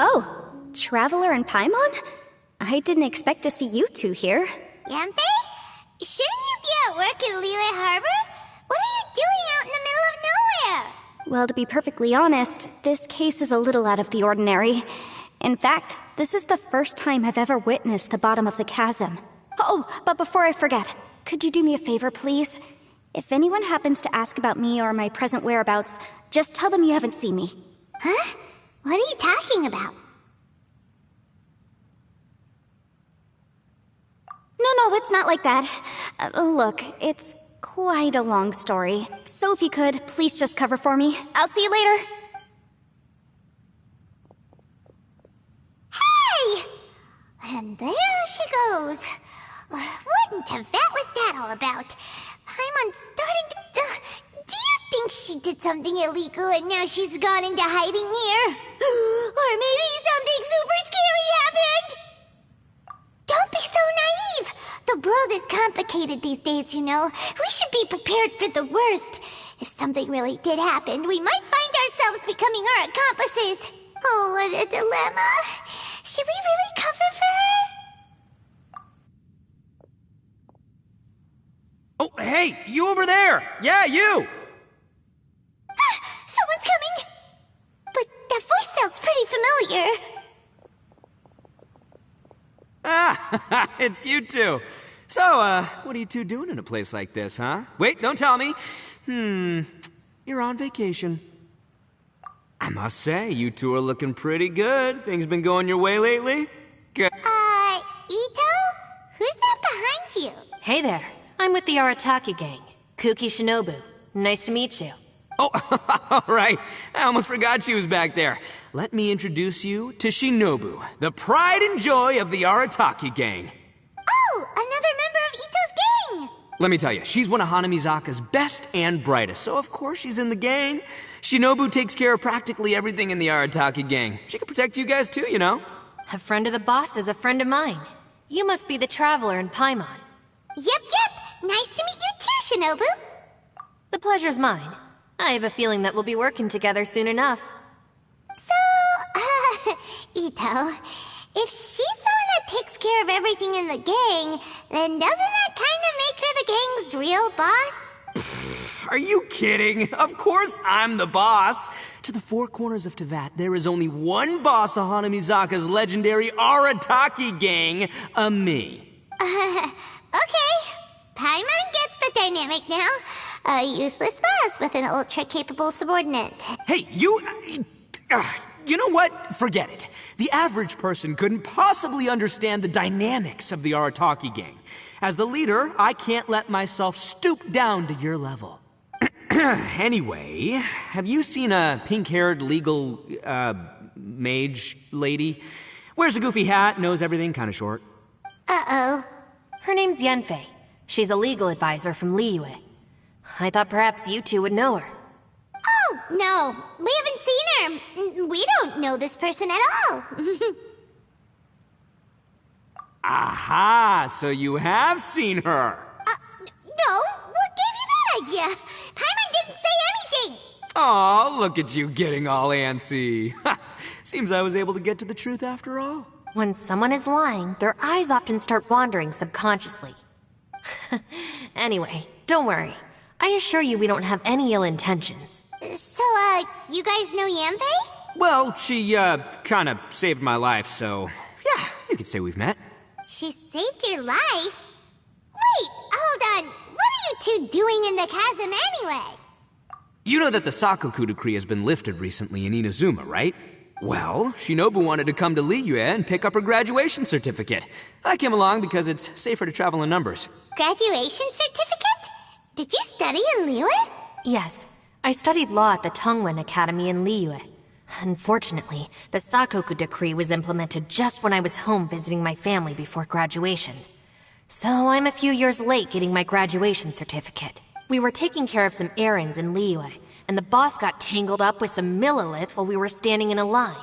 Oh, Traveler and Paimon? I didn't expect to see you two here. Yanfei? Shouldn't you be at work in Liyue Harbor? What are you doing out in the middle of nowhere? Well, to be perfectly honest, this case is a little out of the ordinary. In fact, this is the first time I've ever witnessed the bottom of the chasm. Oh, but before I forget, could you do me a favor, please? If anyone happens to ask about me or my present whereabouts, just tell them you haven't seen me. Huh? What are you talking about? No, it's not like that. Look, it's quite a long story. So if you could, please just cover for me. I'll see you later. Hey! And there she goes. What in Tibet was that all about? Paimon's starting to... do you think she did something illegal and now she's gone into hiding here? Or maybe something super scary happened? Don't be so naive! The world is complicated these days, you know. We should be prepared for the worst. If something really did happen, we might find ourselves becoming her accomplices. Oh, what a dilemma. Should we really cover for her? Oh, hey, you over there! Yeah, you! Someone's coming! But that voice sounds pretty familiar. Ah, it's you two. So, what are you two doing in a place like this, huh? Wait, don't tell me. You're on vacation. I must say, you two are looking pretty good. Things been going your way lately? Good. Ito? Who's that behind you? Hey there. I'm with the Arataki gang. Kuki Shinobu. Nice to meet you. Oh, all right. I almost forgot she was back there. Let me introduce you to Shinobu, the pride and joy of the Arataki gang. Oh, another member of Ito's gang! Let me tell you, she's one of Hanamizaka's best and brightest, so of course she's in the gang. Shinobu takes care of practically everything in the Arataki gang. She can protect you guys too, you know. A friend of the boss is a friend of mine. You must be the Traveler in Paimon. Yep. Nice to meet you too, Shinobu. The pleasure's mine. I have a feeling that we'll be working together soon enough. So, Ito, if she's the one that takes care of everything in the gang, then doesn't that kind of make her the gang's real boss? Are you kidding? Of course I'm the boss. To the four corners of Teyvat, there is only one boss of Hanamizaka's legendary Arataki gang, me. Okay. Paimon gets the dynamic now. A useless boss with an ultra-capable subordinate. Hey, you know what? Forget it. The average person couldn't possibly understand the dynamics of the Arataki gang. As the leader, I can't let myself stoop down to your level. Anyway, have you seen a pink-haired legal, mage lady? Wears a goofy hat, knows everything, kinda short. Uh-oh. Her name's Yanfei. She's a legal advisor from Liyue. I thought perhaps you two would know her. Oh, no. We haven't seen her. We don't know this person at all. Aha! So you have seen her. No. What gave you that idea? Paimon didn't say anything. Aw, look at you getting all antsy. Seems I was able to get to the truth after all. When someone is lying, their eyes often start wandering subconsciously. Anyway, don't worry. I assure you we don't have any ill intentions. So, you guys know Yanfei? Well, she, kinda saved my life, so... yeah, you could say we've met. She saved your life? Wait, hold on. What are you two doing in the chasm anyway? You know that the Sakoku decree has been lifted recently in Inazuma, right? Well, Shinobu wanted to come to Liyue and pick up her graduation certificate. I came along because it's safer to travel in numbers. Graduation certificate? Did you study in Liyue? Yes, I studied law at the Tongwen Academy in Liyue. Unfortunately, the Sakoku decree was implemented just when I was home visiting my family before graduation. So I'm a few years late getting my graduation certificate. We were taking care of some errands in Liyue, and the boss got tangled up with some Millilith while we were standing in a line.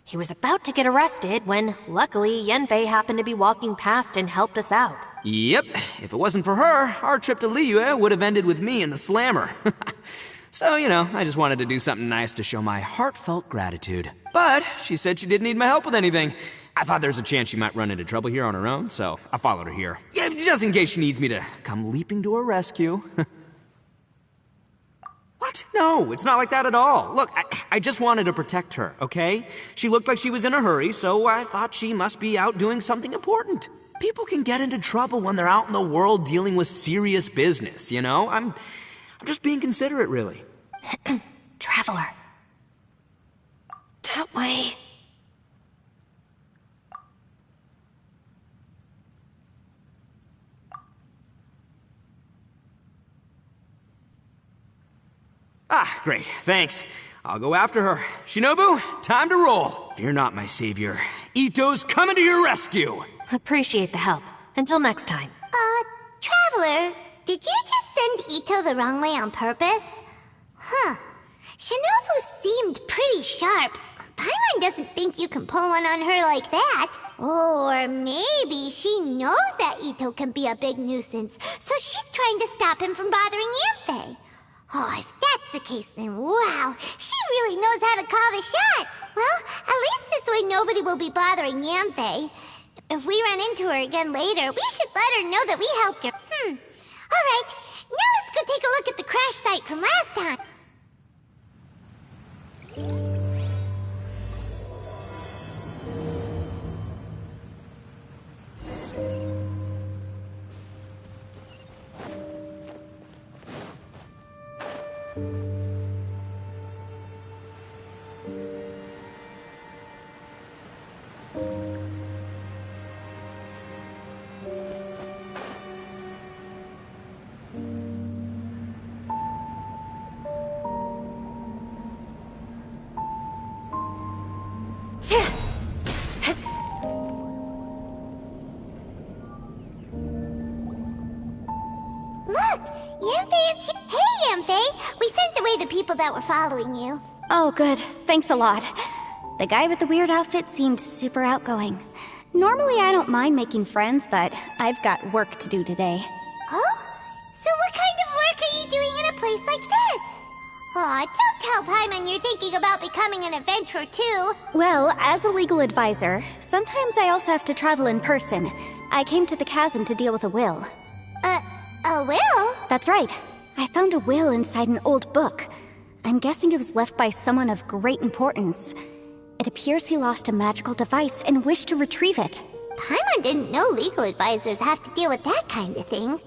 He was about to get arrested when, luckily, Yanfei happened to be walking past and helped us out. Yep, if it wasn't for her, our trip to Liyue would have ended with me in the slammer. So, I just wanted to do something nice to show my heartfelt gratitude. But she said she didn't need my help with anything. I thought there's a chance she might run into trouble here on her own, so I followed her here. Yeah, just in case she needs me to come leaping to her rescue. What? No, it's not like that at all. Look, I just wanted to protect her, okay? She looked like she was in a hurry, so I thought she must be out doing something important. People can get into trouble when they're out in the world dealing with serious business, I'm just being considerate, really. Traveler. That way. Ah, great, thanks. I'll go after her. Shinobu, time to roll. Fear not, my savior. Ito's coming to your rescue. Appreciate the help. Until next time. Traveler, did you just send Ito the wrong way on purpose? Huh. Shinobu seemed pretty sharp. Paimon doesn't think you can pull one on her like that. Or maybe she knows that Ito can be a big nuisance, so she's trying to stop him from bothering Yanfei. Oh, if that's the case, then wow, she really knows how to call the shots. Well, at least this way nobody will be bothering Yanfei. If we run into her again later, we should let her know that we helped her. Alright, now let's go take a look at the crash site from last time. Look, Yanfei is here. Hey, Yanfei! We sent away the people that were following you. Oh, good. Thanks a lot. The guy with the weird outfit seemed super outgoing. Normally I don't mind making friends, but I've got work to do today. Oh? So what kind of work are you doing in a place like this? Aw, don't tell Paimon you're thinking about becoming an adventurer too. Well, as a legal advisor, sometimes I also have to travel in person. I came to the chasm to deal with a will. A will? That's right. I found a will inside an old book. I'm guessing it was left by someone of great importance. It appears he lost a magical device and wished to retrieve it. Paimon didn't know legal advisors have to deal with that kind of thing.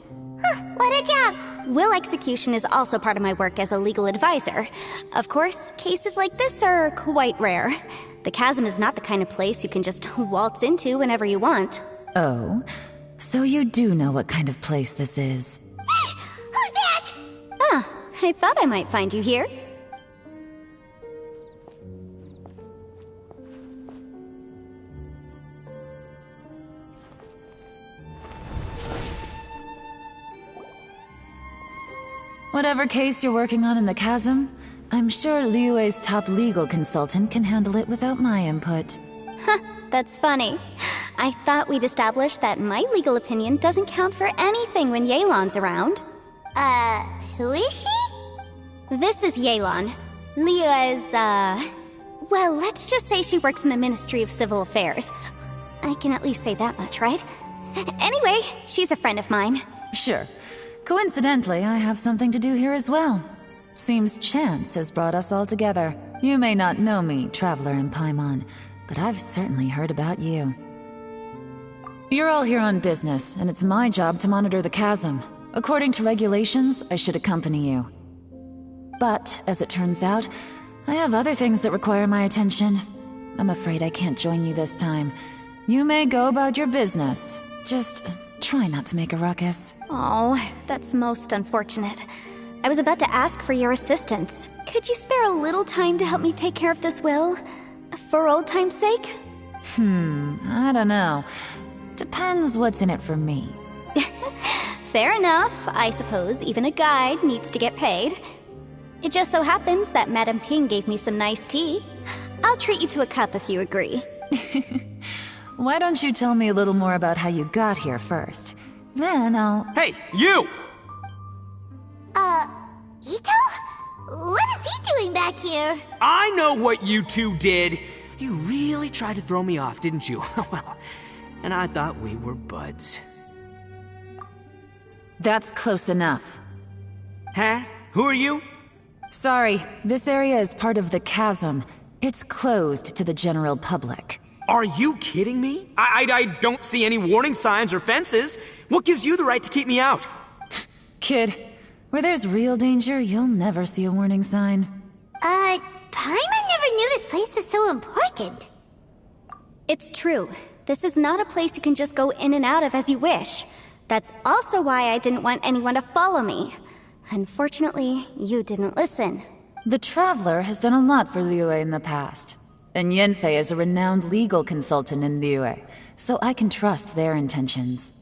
Huh, what a job. Will execution is also part of my work as a legal advisor. Of course, cases like this are quite rare. The chasm is not the kind of place you can just waltz into whenever you want. Oh, so you do know what kind of place this is. Who's that? Ah, I thought I might find you here. Whatever case you're working on in the chasm, I'm sure Liyue's top legal consultant can handle it without my input. That's funny. I thought we'd established that my legal opinion doesn't count for anything when Yelan's around. Who is she? This is Yelan. Liyue's, well, let's just say she works in the Ministry of Civil Affairs. I can at least say that much, right? Anyway, she's a friend of mine. Sure. Coincidentally, I have something to do here as well. Seems chance has brought us all together. You may not know me, Traveler in Paimon, but I've certainly heard about you. You're all here on business, and it's my job to monitor the chasm. According to regulations, I should accompany you. But, as it turns out, I have other things that require my attention. I'm afraid I can't join you this time. You may go about your business. Just try not to make a ruckus. Oh, that's most unfortunate. I was about to ask for your assistance. Could you spare a little time to help me take care of this will? For old time's sake? I don't know. Depends what's in it for me. Fair enough. I suppose even a guide needs to get paid. It just so happens that Madame Ping gave me some nice tea. I'll treat you to a cup if you agree. Why don't you tell me a little more about how you got here first? Then I'll... Hey, you! Ito? What is he doing back here? I know what you two did. You really tried to throw me off, didn't you? Well, and I thought we were buds. That's close enough. Huh? Who are you? Sorry, this area is part of the chasm. It's closed to the general public. Are you kidding me? I don't see any warning signs or fences. What gives you the right to keep me out? Kid, where there's real danger, you'll never see a warning sign. Paimon never knew this place was so important. It's true. This is not a place you can just go in and out of as you wish. That's also why I didn't want anyone to follow me. Unfortunately, you didn't listen. The Traveler has done a lot for Liyue in the past. And Yanfei is a renowned legal consultant in Liyue, so I can trust their intentions.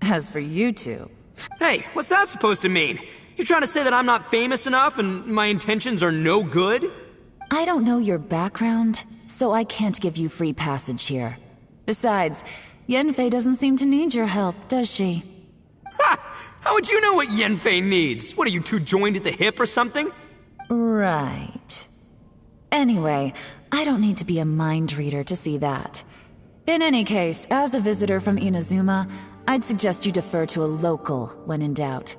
As for you two... Hey, what's that supposed to mean? You trying to say that I'm not famous enough and my intentions are no good? I don't know your background, so I can't give you free passage here. Besides, Yanfei doesn't seem to need your help, does she? Ha! How would you know what Yanfei needs? What, are you two joined at the hip or something? Right. Anyway, I don't need to be a mind reader to see that. In any case, as a visitor from Inazuma, I'd suggest you defer to a local when in doubt.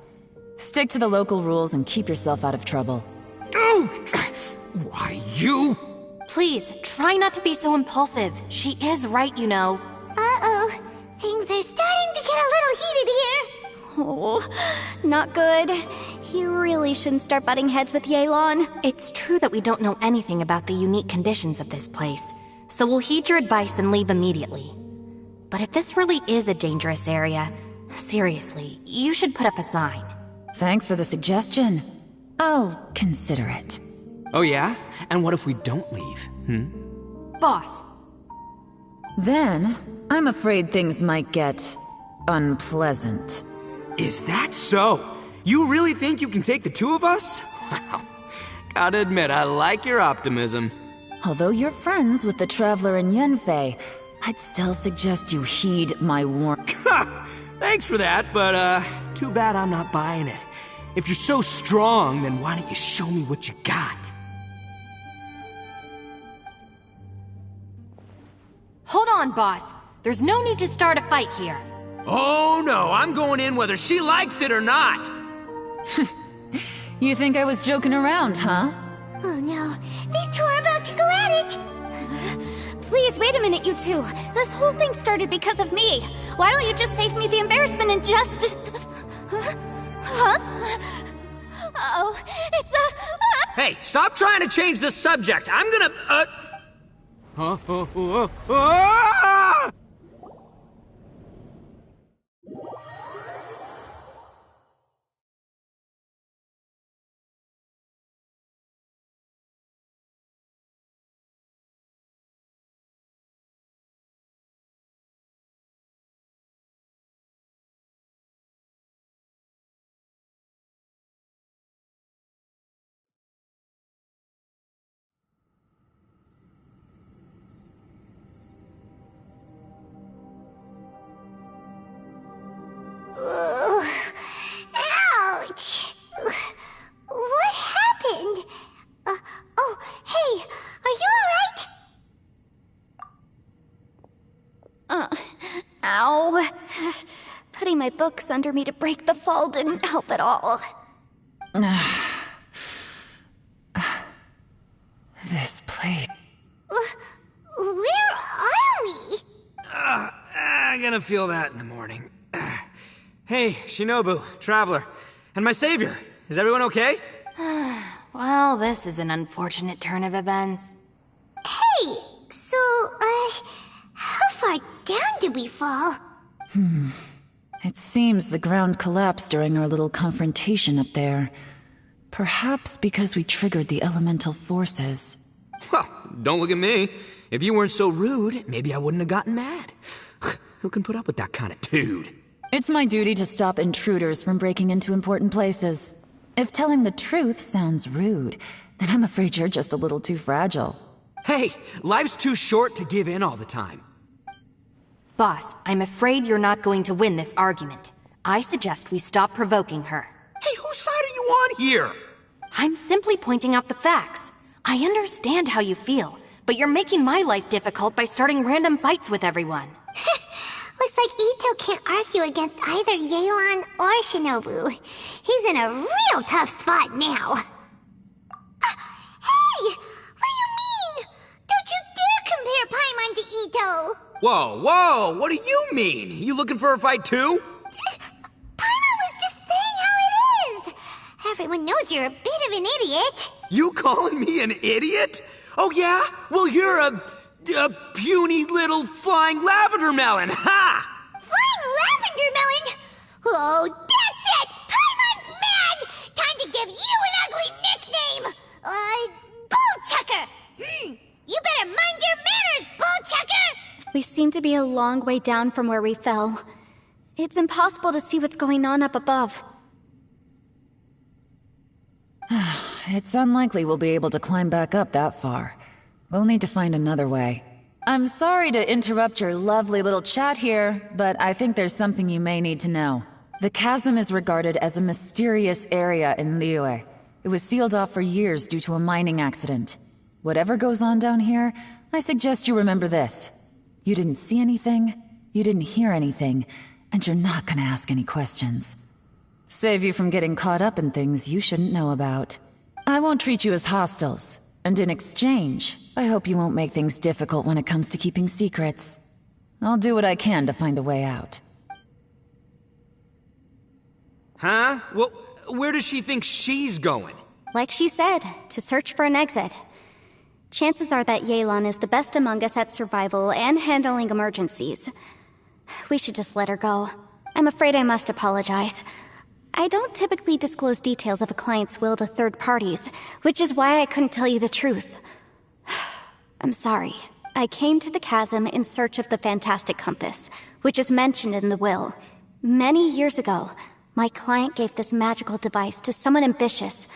Stick to the local rules and keep yourself out of trouble. Oh! Why, you... Please, try not to be so impulsive. She is right, you know. Uh-oh. Things are starting to get a little heated here. Oh, not good. You really shouldn't start butting heads with Yelan. It's true that we don't know anything about the unique conditions of this place, so we'll heed your advice and leave immediately. But if this really is a dangerous area, seriously, you should put up a sign. Thanks for the suggestion. I'll consider it. Oh yeah? And what if we don't leave, Boss, Then, I'm afraid things might get... unpleasant. Is that so? You really think you can take the two of us? Well, gotta admit, I like your optimism. Although you're friends with the Traveler and Yanfei, I'd still suggest you heed my warning. Thanks for that, but too bad I'm not buying it. If you're so strong, then why don't you show me what you got? hold on, boss. There's no need to start a fight here. Oh no, I'm going in whether she likes it or not. You think I was joking around, huh? Oh no, these two are about to go at it! Please, wait a minute, you two. This whole thing started because of me. Why don't you just save me the embarrassment and just... Huh? Uh-oh, it's a... Hey, stop trying to change the subject. I'm gonna... Ouch! What happened? Oh, hey, are you alright? Ow. Putting my books under me to break the fall didn't help at all. This place... Where are we? I'm gonna feel that in the morning. Hey, Shinobu, Traveler, and my savior. Is everyone okay? Well, this is an unfortunate turn of events. Hey, so, how far down did we fall? It seems the ground collapsed during our little confrontation up there. Perhaps because we triggered the elemental forces. Well, don't look at me. If you weren't so rude, maybe I wouldn't have gotten mad. Who can put up with that kind of dude? It's my duty to stop intruders from breaking into important places. If telling the truth sounds rude, then I'm afraid you're just a little too fragile. Hey, life's too short to give in all the time. Boss, I'm afraid you're not going to win this argument. I suggest we stop provoking her. Hey, whose side are you on here? I'm simply pointing out the facts. I understand how you feel, but you're making my life difficult by starting random fights with everyone. Looks like Ito can't argue against either Yelan or Shinobu. He's in a real tough spot now. Hey! What do you mean? Don't you dare compare Paimon to Ito! Whoa, what do you mean? You looking for a fight too? Paimon was just saying how it is! Everyone knows you're a bit of an idiot. You calling me an idiot? Oh yeah? Well, you're a puny little flying lavender melon, ha! Flying lavender melon? Oh, that's it! Paimon's mad! Time to give you an ugly nickname! Bullchucker! You better mind your manners, Bullchucker! We seem to be a long way down from where we fell. It's impossible to see what's going on up above. It's unlikely we'll be able to climb back up that far. We'll need to find another way. I'm sorry to interrupt your lovely little chat here, but I think there's something you may need to know. The chasm is regarded as a mysterious area in Liyue. It was sealed off for years due to a mining accident. Whatever goes on down here, I suggest you remember this. You didn't see anything, you didn't hear anything, and you're not gonna ask any questions. Save you from getting caught up in things you shouldn't know about. I won't treat you as hostiles, and in exchange, I hope you won't make things difficult when it comes to keeping secrets. I'll do what I can to find a way out. Huh? Well, where does she think she's going? Like she said, to search for an exit. Chances are that Yelan is the best among us at survival and handling emergencies. We should just let her go. I'm afraid I must apologize. I don't typically disclose details of a client's will to third parties, which is why I couldn't tell you the truth. I'm sorry. I came to the chasm in search of the Fantastic Compass, which is mentioned in the will. Many years ago, my client gave this magical device to someone ambitious,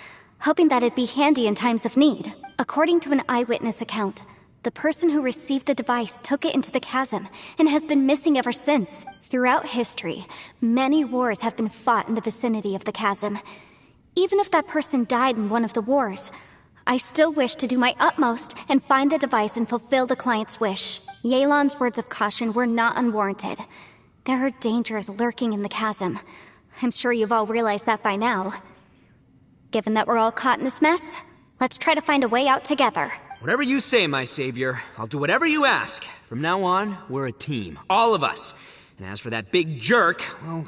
hoping that it'd be handy in times of need. According to an eyewitness account, the person who received the device took it into the chasm and has been missing ever since. Throughout history, many wars have been fought in the vicinity of the chasm. Even if that person died in one of the wars, I still wish to do my utmost and find the device and fulfill the client's wish. Yelan's words of caution were not unwarranted. There are dangers lurking in the chasm. I'm sure you've all realized that by now. Given that we're all caught in this mess, let's try to find a way out together. Whatever you say, my savior. I'll do whatever you ask. From now on, we're a team. All of us. And as for that big jerk, well,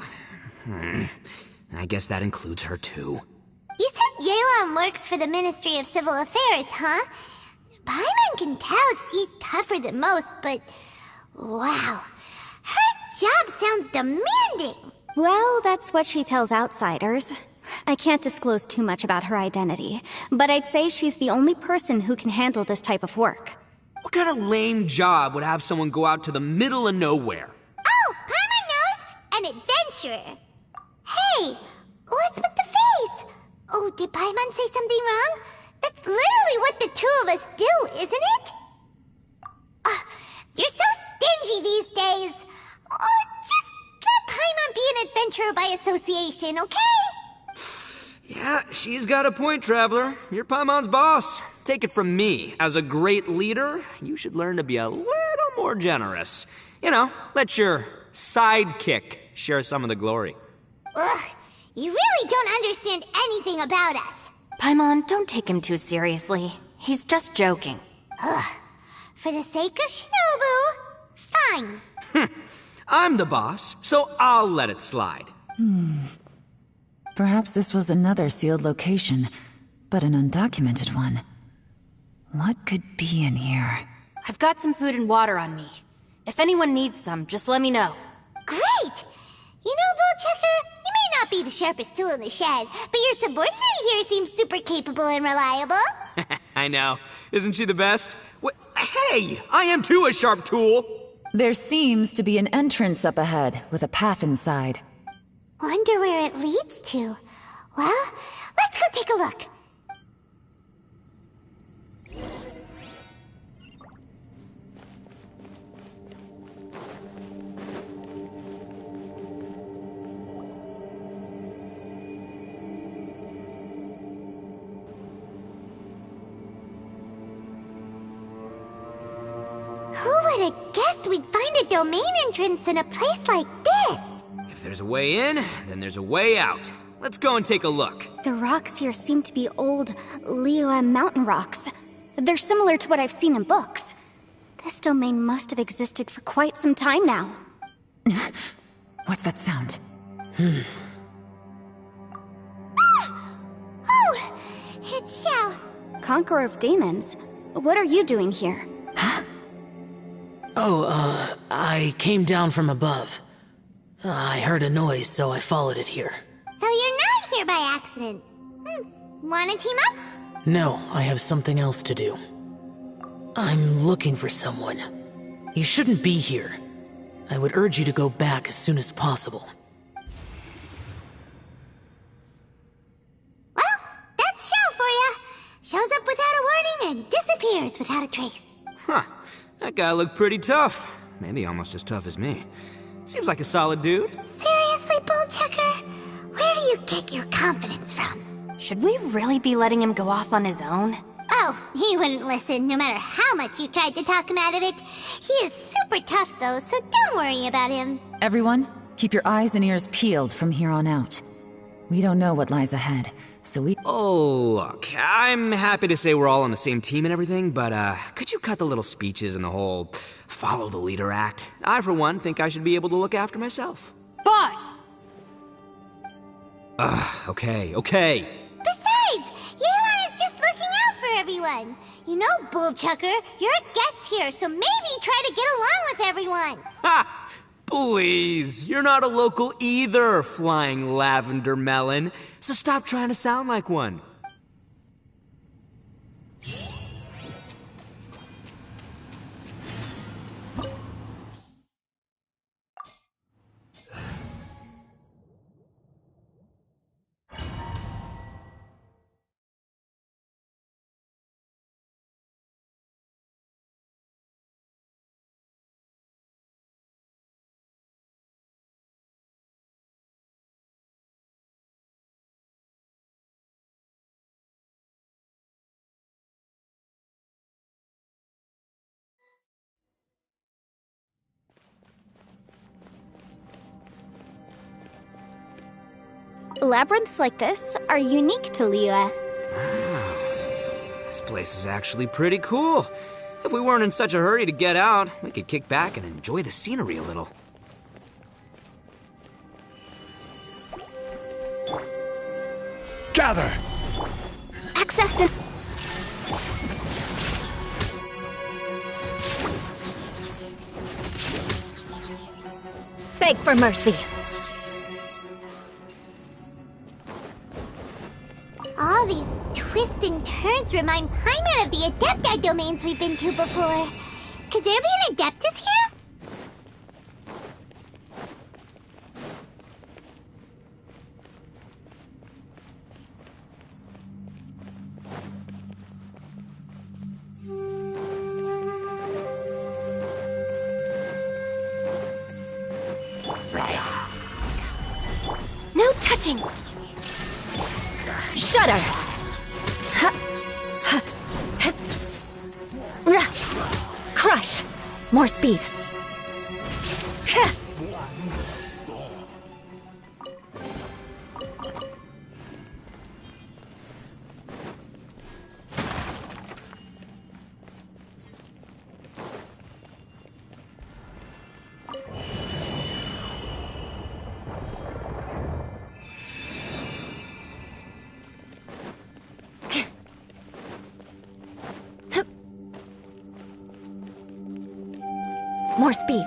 I guess that includes her too. You said Yelan works for the Ministry of Civil Affairs, huh? Paimon can tell she's tougher than most, but... wow. Her job sounds demanding. Well, that's what she tells outsiders. I can't disclose too much about her identity, but I'd say she's the only person who can handle this type of work. What kind of lame job would have someone go out to the middle of nowhere? Oh, Paimon knows! An adventurer. Hey, what's with the face? Oh, did Paimon say something wrong? That's literally what the two of us do, isn't it? You're so stingy these days. Oh, just let Paimon be an adventurer by association, okay? Yeah, she's got a point, Traveler. You're Paimon's boss. Take it from me. As a great leader, you should learn to be a little more generous. You know, let your sidekick share some of the glory. Ugh, you really don't understand anything about us. Paimon, don't take him too seriously. He's just joking. For the sake of Shinobu, fine. I'm the boss, so I'll let it slide. Perhaps this was another sealed location, but an undocumented one. What could be in here? I've got some food and water on me. If anyone needs some, just let me know. Great! You know, Bullchecker, you may not be the sharpest tool in the shed, but your subordinate here seems super capable and reliable. I know. Isn't she the best? Hey, I am too a sharp tool. There seems to be an entrance up ahead, with a path inside. Wonder where it leads to. Well, let's go take a look. would have guessed we'd find a domain entrance in a place like this? If there's a way in, then there's a way out. Let's go and take a look. The rocks here seem to be old Liyue mountain rocks. They're similar to what I've seen in books. This domain must have existed for quite some time now. What's that sound? Oh, it's Xiao. Conqueror of Demons, what are you doing here? I came down from above. I heard a noise, so I followed it here. So you're not here by accident. Wanna team up? No, I have something else to do. I'm looking for someone. You shouldn't be here. I would urge you to go back as soon as possible. Well, that's Xiao for ya. Shows up without a warning and disappears without a trace. Huh. That guy looked pretty tough. Maybe almost as tough as me. Seems like a solid dude. Seriously, Bullchucker? Where do you get your confidence from? Should we really be letting him go off on his own? Oh, he wouldn't listen no matter how much you tried to talk him out of it. He is super tough though, so don't worry about him. Everyone, keep your eyes and ears peeled from here on out. We don't know what lies ahead, so we... Oh, look, I'm happy to say we're all on the same team and everything, but could you cut the little speeches and the whole follow the leader act? I, for one, think I should be able to look after myself. Boss! Okay. Besides, Yelan is just looking out for everyone. You know, Bullchucker, you're a guest here, so maybe try to get along with everyone. Ha! Please, you're not a local either, flying lavender melon, so stop trying to sound like one. Labyrinths like this are unique to Liyue. Wow. This place is actually pretty cool. If we weren't in such a hurry to get out, we could kick back and enjoy the scenery a little. Gather! Access to... Beg for mercy. All these twists and turns remind Paimon of the Adepti domains we've been to before. Could there be an Adeptus here? No touching! Shudder! Crush! More speed! More speed.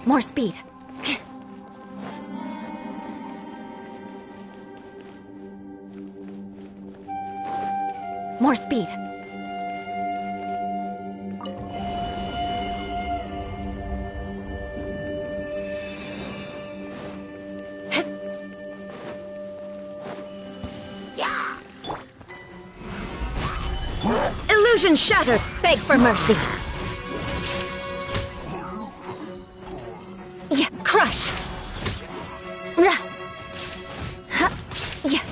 More speed. More speed. Illusion shattered! Beg for mercy! Yeah, crush! Ra! Ha! Yeah!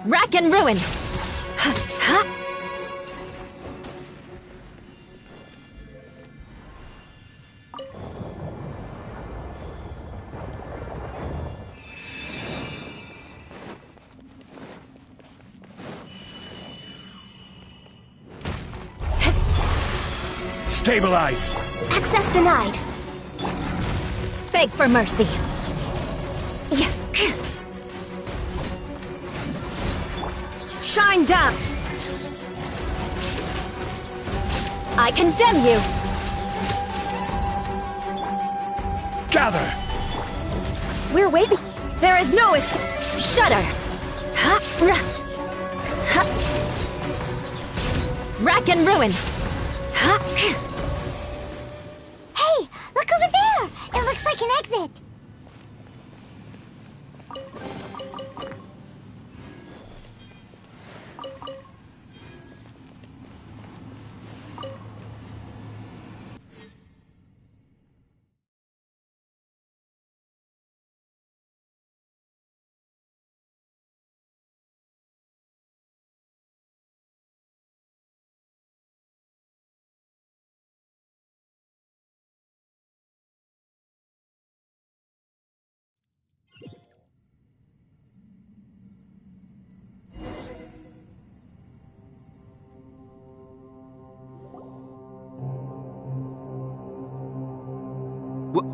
Rack and ruin! Ha! Ha! Stabilize! Access denied. Beg for mercy! Yeah! Shine down! I condemn you! Gather! We're waiting. There is no escape. Shudder! Ha! Ra! Ha! Rack and ruin! Ha! Hey, look over there! It looks like an exit.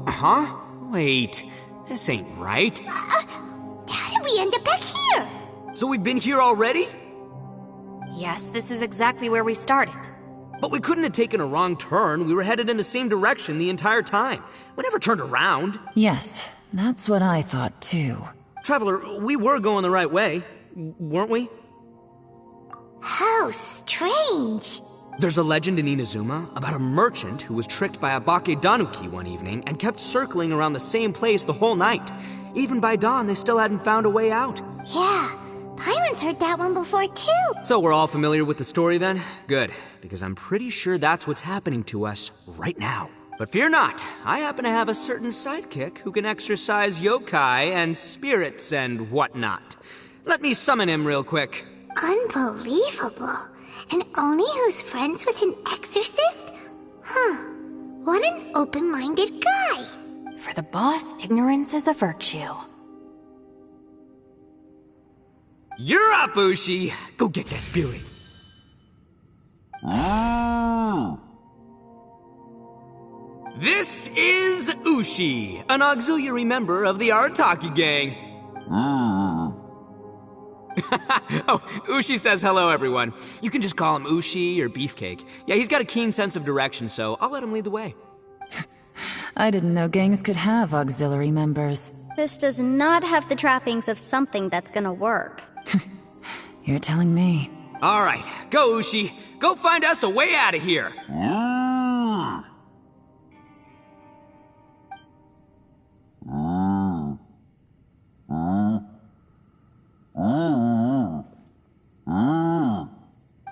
Huh? Wait, this ain't right. How did we end up back here? So we've been here already? Yes, this is exactly where we started. But we couldn't have taken a wrong turn. We were headed in the same direction the entire time. We never turned around. Yes, that's what I thought too. Traveler, we were going the right way, weren't we? How strange. There's a legend in Inazuma about a merchant who was tricked by a Bake Danuki one evening and kept circling around the same place the whole night. Even by dawn, they still hadn't found a way out. Yeah, Paimon's heard that one before too. So we're all familiar with the story then? Good, because I'm pretty sure that's what's happening to us right now. But fear not, I happen to have a certain sidekick who can exercise yokai and spirits and whatnot. Let me summon him real quick. Unbelievable. And Oni who's friends with an exorcist? Huh. What an open-minded guy. For the boss, ignorance is a virtue. You're up, Ushi! Go get that spirit. This is Ushi, an auxiliary member of the Arataki gang. Oh, Ushi says hello, everyone. You can just call him Ushi or Beefcake. Yeah, he's got a keen sense of direction, so I'll let him lead the way. I didn't know gangs could have auxiliary members. This does not have the trappings of something that's gonna work. You're telling me. All right, go, Ushi. Go find us a way out of here.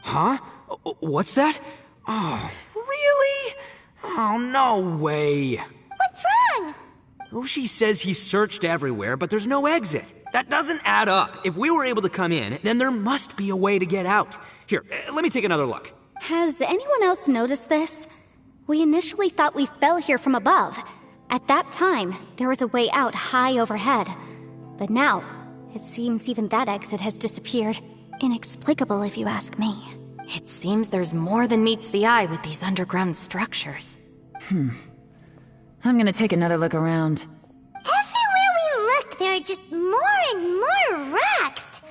Huh? What's that? Oh, really? Oh, no way. What's wrong? Ushi says he searched everywhere, but there's no exit. That doesn't add up. If we were able to come in, then there must be a way to get out. Here, let me take another look. Has anyone else noticed this? We initially thought we fell here from above. At that time, there was a way out high overhead. But now, it seems even that exit has disappeared. Inexplicable, if you ask me. It seems there's more than meets the eye with these underground structures. I'm gonna take another look around. Everywhere we look, there are just more and more rocks.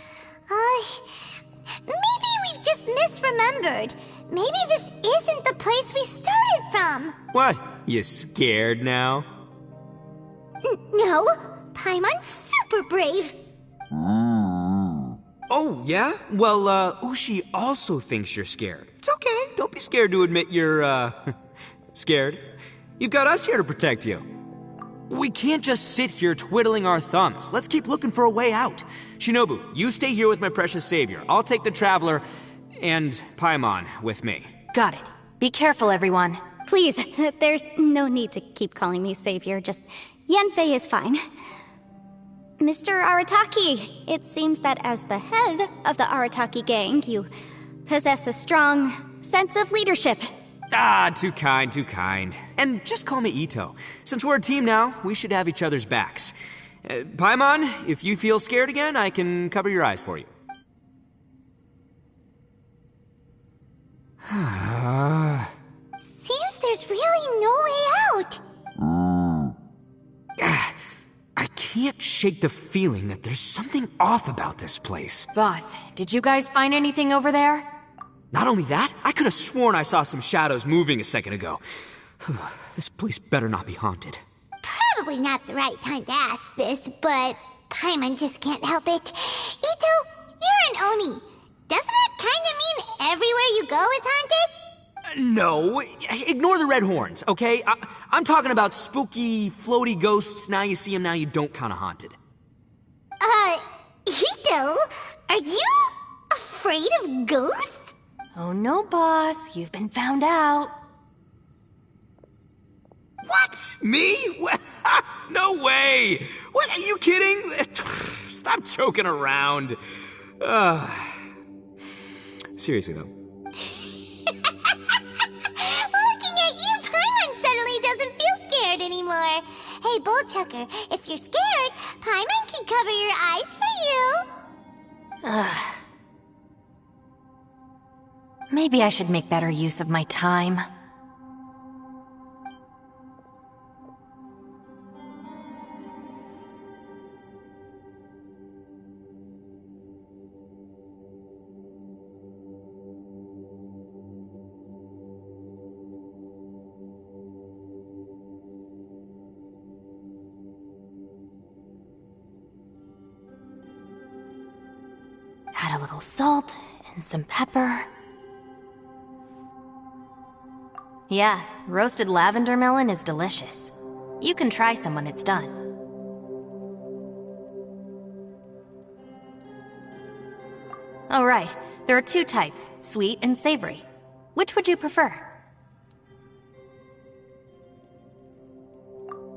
Maybe we've just misremembered. Maybe this isn't the place we started from. What? You scared now? No, Paimon's super brave. Oh, yeah? Well, Ushi also thinks you're scared. It's okay. Don't be scared to admit you're, scared. You've got us here to protect you. We can't just sit here twiddling our thumbs. Let's keep looking for a way out. Shinobu, you stay here with my precious savior. I'll take the Traveler and Paimon with me. Got it. Be careful, everyone. Please, there's no need to keep calling me savior, just Yanfei is fine. Mr. Arataki, it seems that as the head of the Arataki gang, you possess a strong sense of leadership. Ah, too kind, too kind. And just call me Ito. Since we're a team now, we should have each other's backs. Paimon, if you feel scared again, I can cover your eyes for you. Seems there's really no way out. I can't shake the feeling that there's something off about this place. Boss, did you guys find anything over there? Not only that, I could have sworn I saw some shadows moving a second ago. This place better not be haunted. Probably not the right time to ask this, but Paimon just can't help it. Ito, you're an Oni. Doesn't it kind of mean everywhere you go is haunted? No, ignore the red horns, okay? I'm talking about spooky, floaty ghosts, now you see them, now you don't kind of haunted. Ito, are you afraid of ghosts? Oh no, boss. You've been found out. What? Me? No way! What, are you kidding? Stop joking around. Seriously, though. Looking at you, Paimon suddenly doesn't feel scared anymore. Hey, Bullchucker, if you're scared, Paimon can cover your eyes for you. Maybe I should make better use of my time. Add a little salt and some pepper. Yeah, roasted lavender melon is delicious. You can try some when it's done. Oh right, there are two types, sweet and savory. Which would you prefer?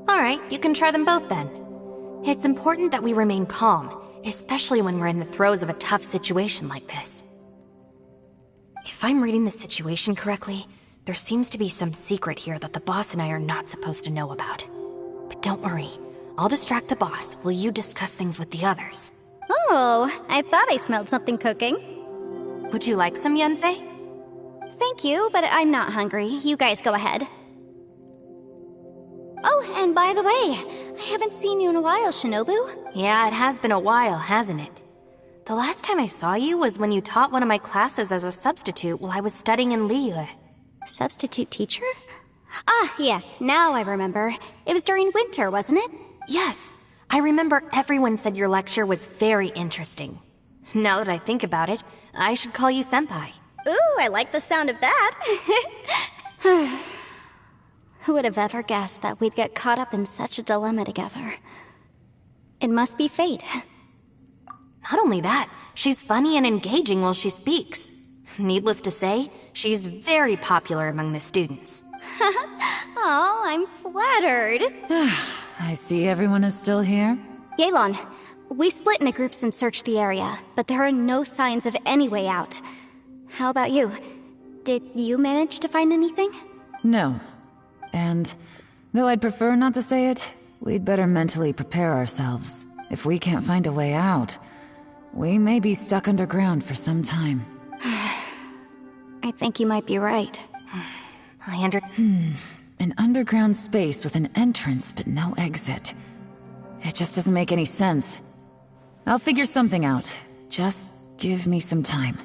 Alright, you can try them both then. It's important that we remain calm, especially when we're in the throes of a tough situation like this. If I'm reading the situation correctly, there seems to be some secret here that the boss and I are not supposed to know about. But don't worry, I'll distract the boss while you discuss things with the others. Oh, I thought I smelled something cooking. Would you like some, Yanfei? Thank you, but I'm not hungry. You guys go ahead. Oh, and by the way, I haven't seen you in a while, Shinobu. Yeah, it has been a while, hasn't it? The last time I saw you was when you taught one of my classes as a substitute while I was studying in Liyue. Substitute teacher? Ah, yes, now I remember. It was during winter, wasn't it? Yes, I remember everyone said your lecture was very interesting. Now that I think about it, I should call you Senpai. Ooh, I like the sound of that. Who would have ever guessed that we'd get caught up in such a dilemma together? It must be fate. Not only that, she's funny and engaging while she speaks. Needless to say, she's very popular among the students. Oh, I'm flattered. I see everyone is still here. Yelan, we split into groups and searched the area, but there are no signs of any way out. How about you? Did you manage to find anything? No. And, though I'd prefer not to say it, we'd better mentally prepare ourselves. If we can't find a way out, we may be stuck underground for some time. I think you might be right. An underground space with an entrance but no exit. It just doesn't make any sense. I'll figure something out. Just give me some time.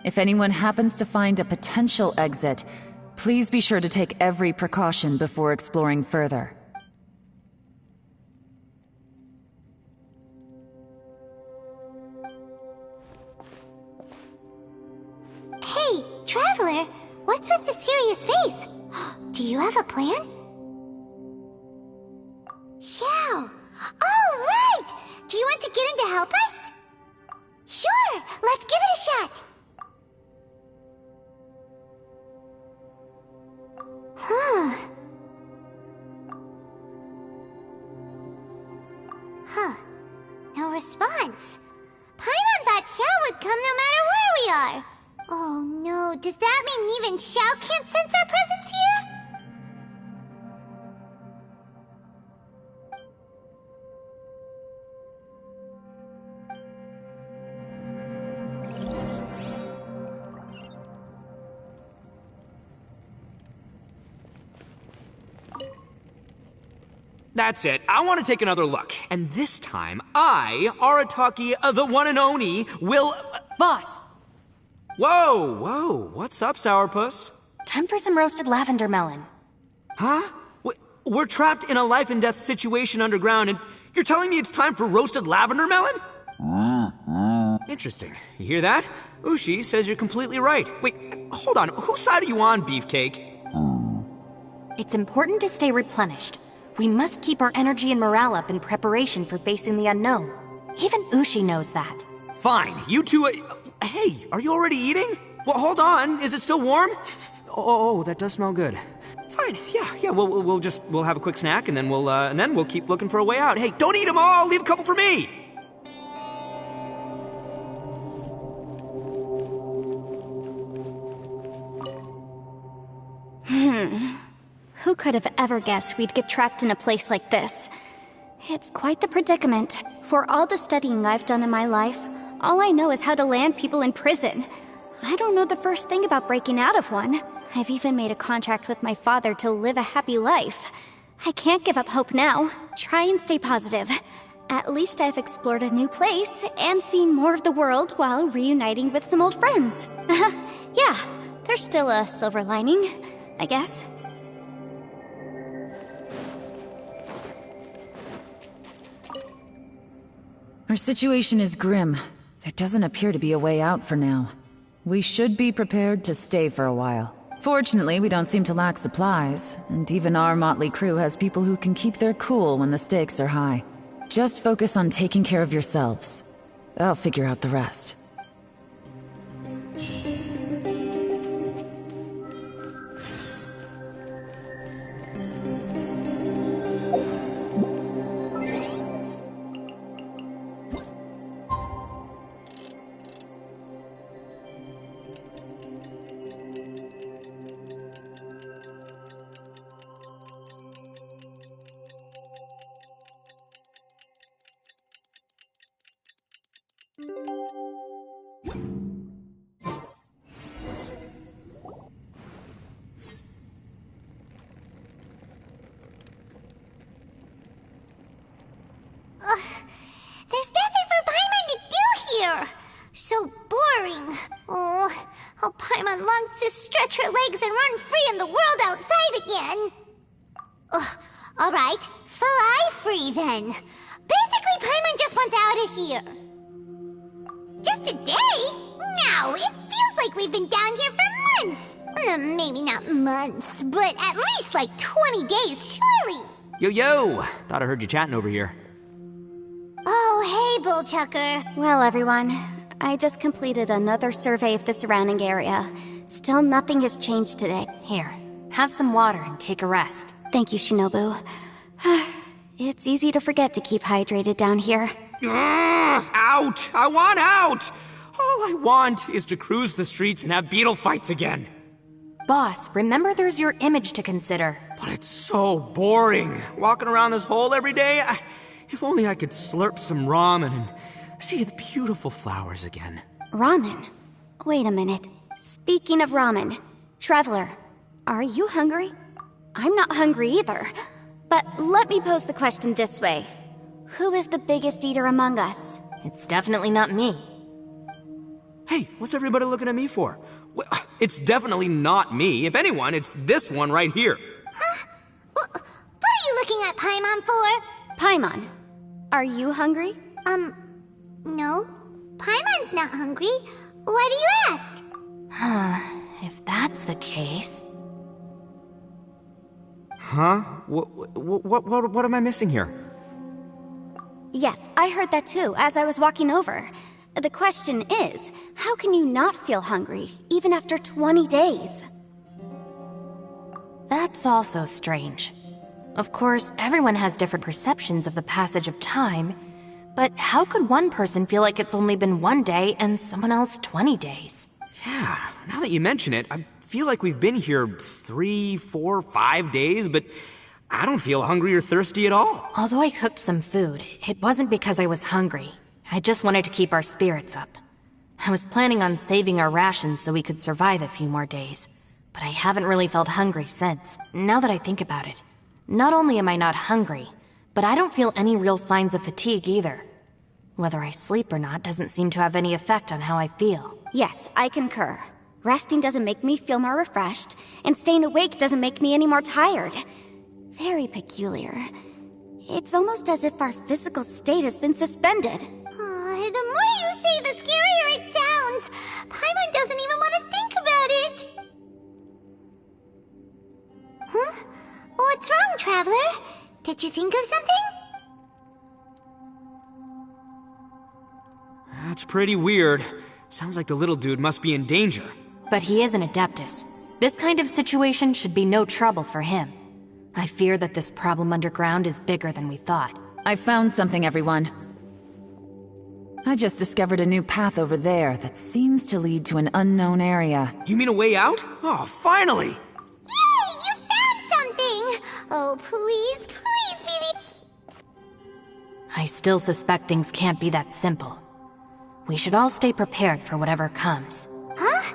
If anyone happens to find a potential exit, please be sure to take every precaution before exploring further. Hey, Traveler, what's with the serious face? Do you have a plan? Xiao! Oh, right! Do you want to get in to help us? Sure, let's give it a shot! response. Paimon thought Xiao would come no matter where we are. Oh no, does that mean even Xiao can't sense our presence here? That's it. I want to take another look. And this time, I, Arataki, the one and only, will... Boss! Whoa. What's up, Sourpuss? Time for some roasted lavender melon. Huh? We're trapped in a life and death situation underground, and you're telling me it's time for roasted lavender melon? Interesting. You hear that? Ushi says you're completely right. Wait, hold on. Whose side are you on, Beefcake? It's important to stay replenished. We must keep our energy and morale up in preparation for facing the unknown. Even Ushi knows that. Fine, you two... hey, are you already eating? Well, hold on. Is it still warm? Oh, that does smell good. Fine, yeah. We'll have a quick snack, and then we'll keep looking for a way out. Hey, don't eat them all. Leave a couple for me. Who could have ever guessed we'd get trapped in a place like this? It's quite the predicament. For all the studying I've done in my life, all I know is how to land people in prison. I don't know the first thing about breaking out of one. I've even made a contract with my father to live a happy life. I can't give up hope now. Try and stay positive. At least I've explored a new place and seen more of the world while reuniting with some old friends. Yeah, there's still a silver lining, I guess. Our situation is grim. There doesn't appear to be a way out for now. We should be prepared to stay for a while. Fortunately, we don't seem to lack supplies, and even our motley crew has people who can keep their cool when the stakes are high. Just focus on taking care of yourselves. I'll figure out the rest. There's nothing for Paimon to do here! So boring. Oh, how Paimon longs to stretch her legs and run free in the world outside again. Alright, fly free then. Basically, Paimon just wants out of here. Just a day? No, it feels like we've been down here for months. Maybe not months, but at least like 20 days, surely. Yo! Thought I heard you chatting over here. Oh, hey, Bullchucker. Well, everyone, I just completed another survey of the surrounding area. Still nothing has changed today. Here, have some water and take a rest. Thank you, Shinobu. It's easy to forget to keep hydrated down here. Out! I want out! All I want is to cruise the streets and have beetle fights again. Boss, remember there's your image to consider. But it's so boring, walking around this hole every day. If only I could slurp some ramen and see the beautiful flowers again. Ramen? Wait a minute. Speaking of ramen, Traveler, are you hungry? I'm not hungry either. But let me pose the question this way. Who is the biggest eater among us? It's definitely not me. Hey, what's everybody looking at me for? Well, it's definitely not me. If anyone, it's this one right here. Huh? What are you looking at Paimon for? Paimon, are you hungry? No. Paimon's not hungry. Why do you ask? If that's the case... Huh? What am I missing here? Yes, I heard that too, as I was walking over. The question is, how can you not feel hungry, even after 20 days? That's also strange. Of course, everyone has different perceptions of the passage of time, But how could one person feel like it's only been 1 day and someone else 20 days? Yeah, now that you mention it, I feel like we've been here 3, 4, 5 days, but I don't feel hungry or thirsty at all. Although I cooked some food, it wasn't because I was hungry. I just wanted to keep our spirits up. I was planning on saving our rations so we could survive a few more days, but I haven't really felt hungry since. Now that I think about it, not only am I not hungry, but I don't feel any real signs of fatigue either. Whether I sleep or not doesn't seem to have any effect on how I feel. Yes, I concur. Resting doesn't make me feel more refreshed, and staying awake doesn't make me any more tired. Very peculiar. It's almost as if our physical state has been suspended. The more you say, the scarier it sounds. Paimon doesn't even want to think about it. Huh? What's wrong, Traveler? Did you think of something? That's pretty weird. Sounds like the little dude must be in danger. But he is an Adeptus. This kind of situation should be no trouble for him. I fear that this problem underground is bigger than we thought. I found something, everyone. I just discovered a new path over there that seems to lead to an unknown area. You mean a way out? Oh, finally! Yay! You found something! Oh, please, please be the... I still suspect things can't be that simple. We should all stay prepared for whatever comes. Huh?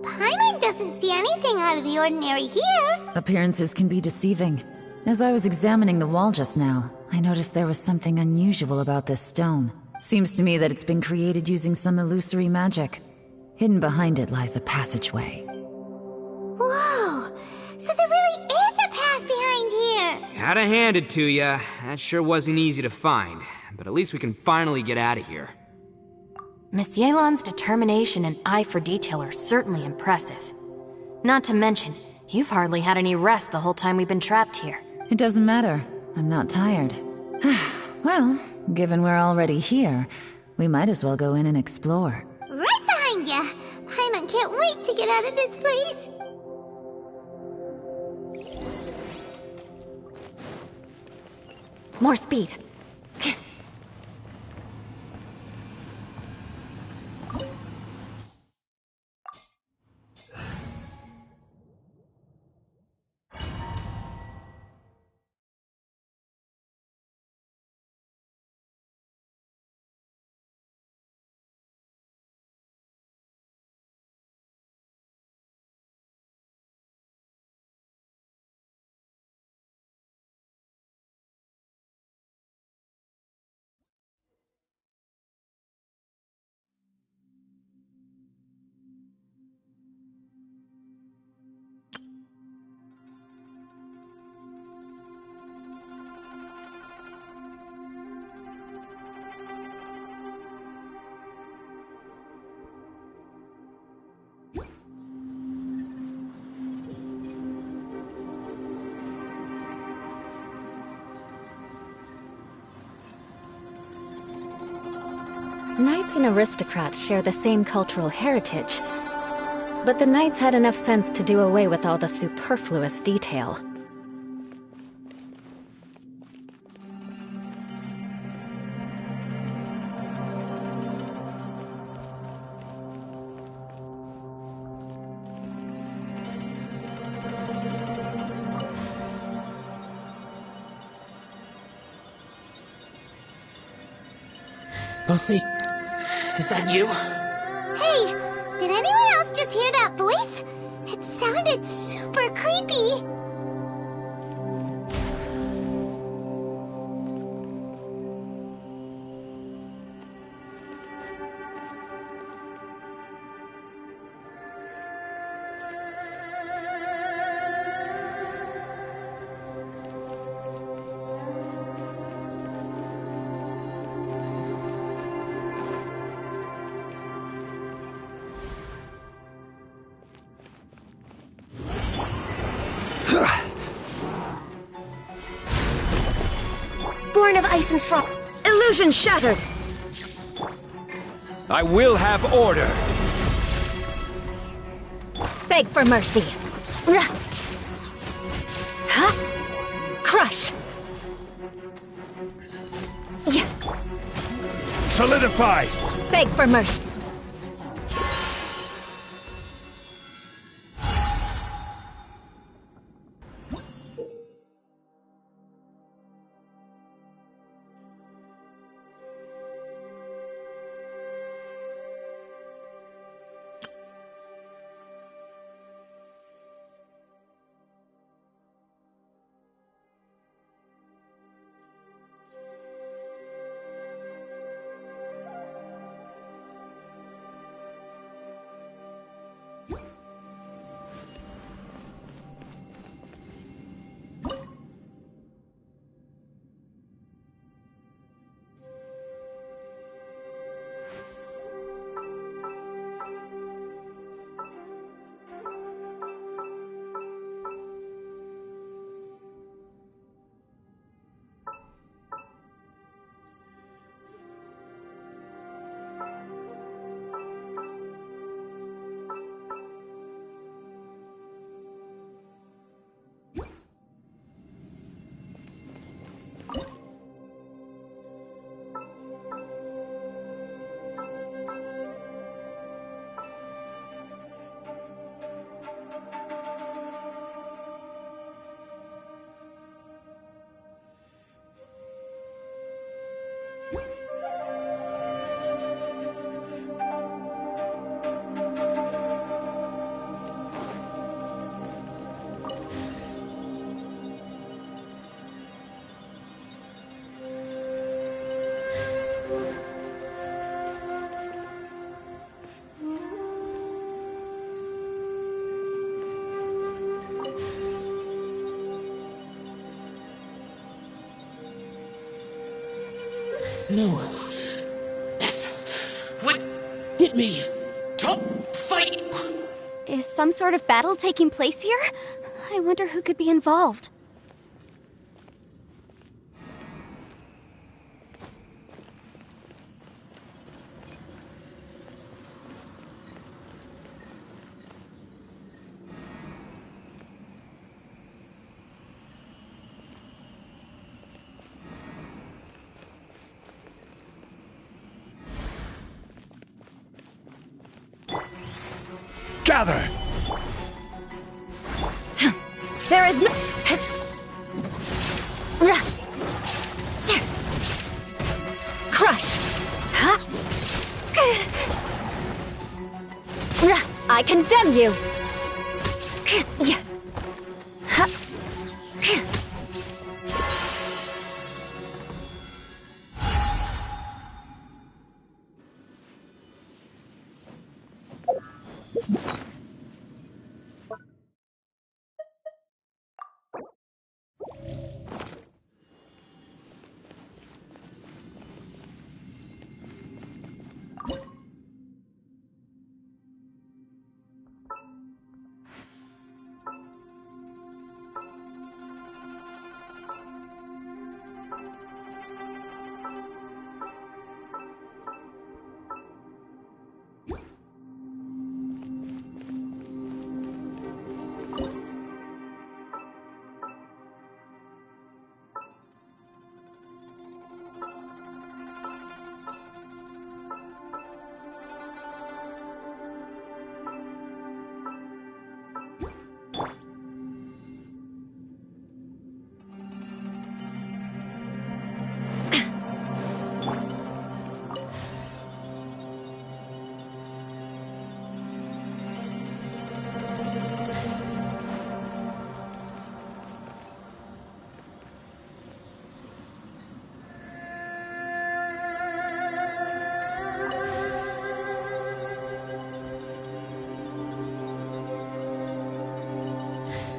Paimon doesn't see anything out of the ordinary here. Appearances can be deceiving. As I was examining the wall just now, I noticed there was something unusual about this stone. Seems to me that it's been created using some illusory magic. Hidden behind it lies a passageway. Whoa! So there really is a path behind here! Gotta hand it to ya. That sure wasn't easy to find. But at least we can finally get out of here. Miss Yelan's determination and eye for detail are certainly impressive. Not to mention, you've hardly had any rest the whole time we've been trapped here. It doesn't matter. I'm not tired. Well, given we're already here, we might as well go in and explore. Right behind ya! Paimon can't wait to get out of this place! More speed. Knights and aristocrats share the same cultural heritage, but the knights had enough sense to do away with all the superfluous detail. Lucy, is that you? Hey! Did anyone else just hear that voice? It sounded super creepy! Born of ice and frost. Illusion shattered! I will have order! Beg for mercy. Huh? Crush! Yeah. Solidify! Beg for mercy. No. This would get me. Don't fight! Is some sort of battle taking place here? I wonder who could be involved. Gather! There is no... Crush! I condemn you!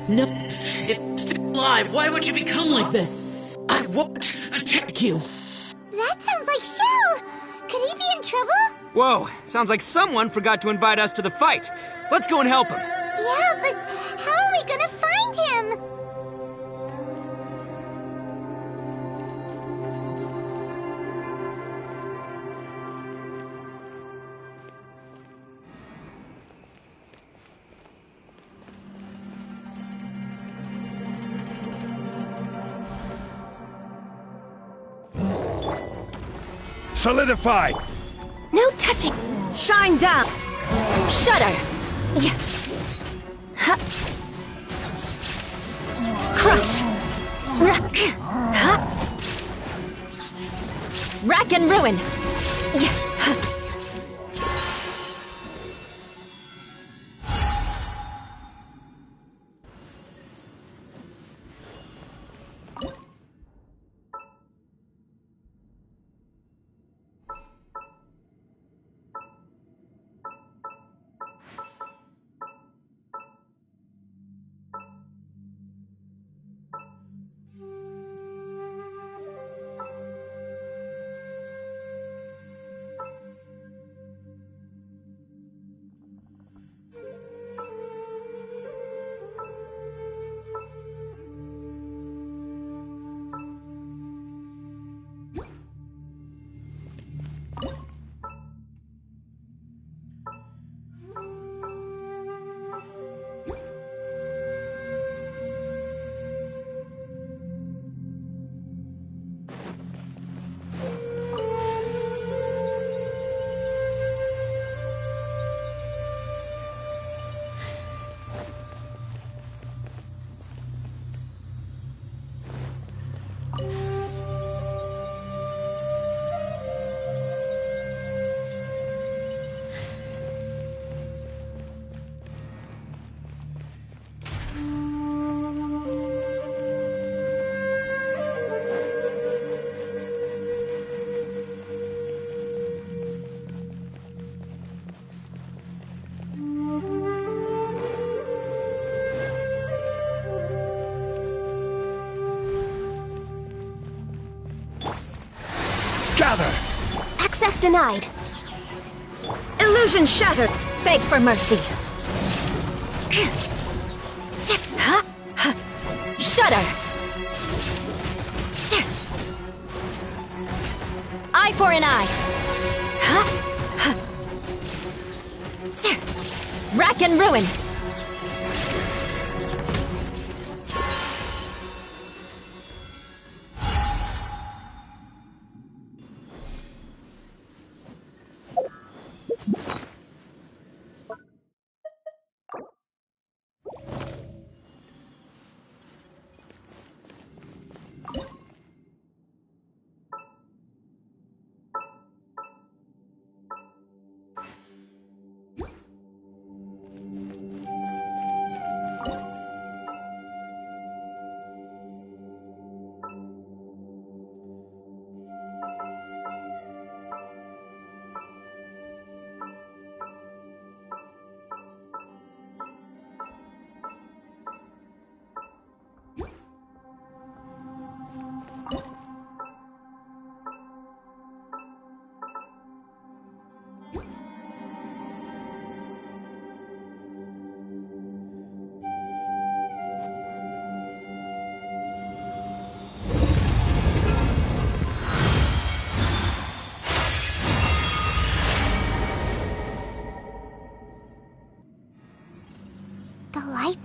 No, it's still alive. Why would you become like this? I won't attack you. That sounds like Shell! Could he be in trouble? Whoa, sounds like someone forgot to invite us to the fight. Let's go and help him. Yeah, but how are we gonna find him? Solidify! No touching! Shine down! Shudder! Yeah. Ha. Crush! Rack! Ha. Rack and ruin! Yeah. Ha. Gather! Access denied. Illusion shattered. Beg for mercy. Shudder. Eye for an eye. Rack and ruin.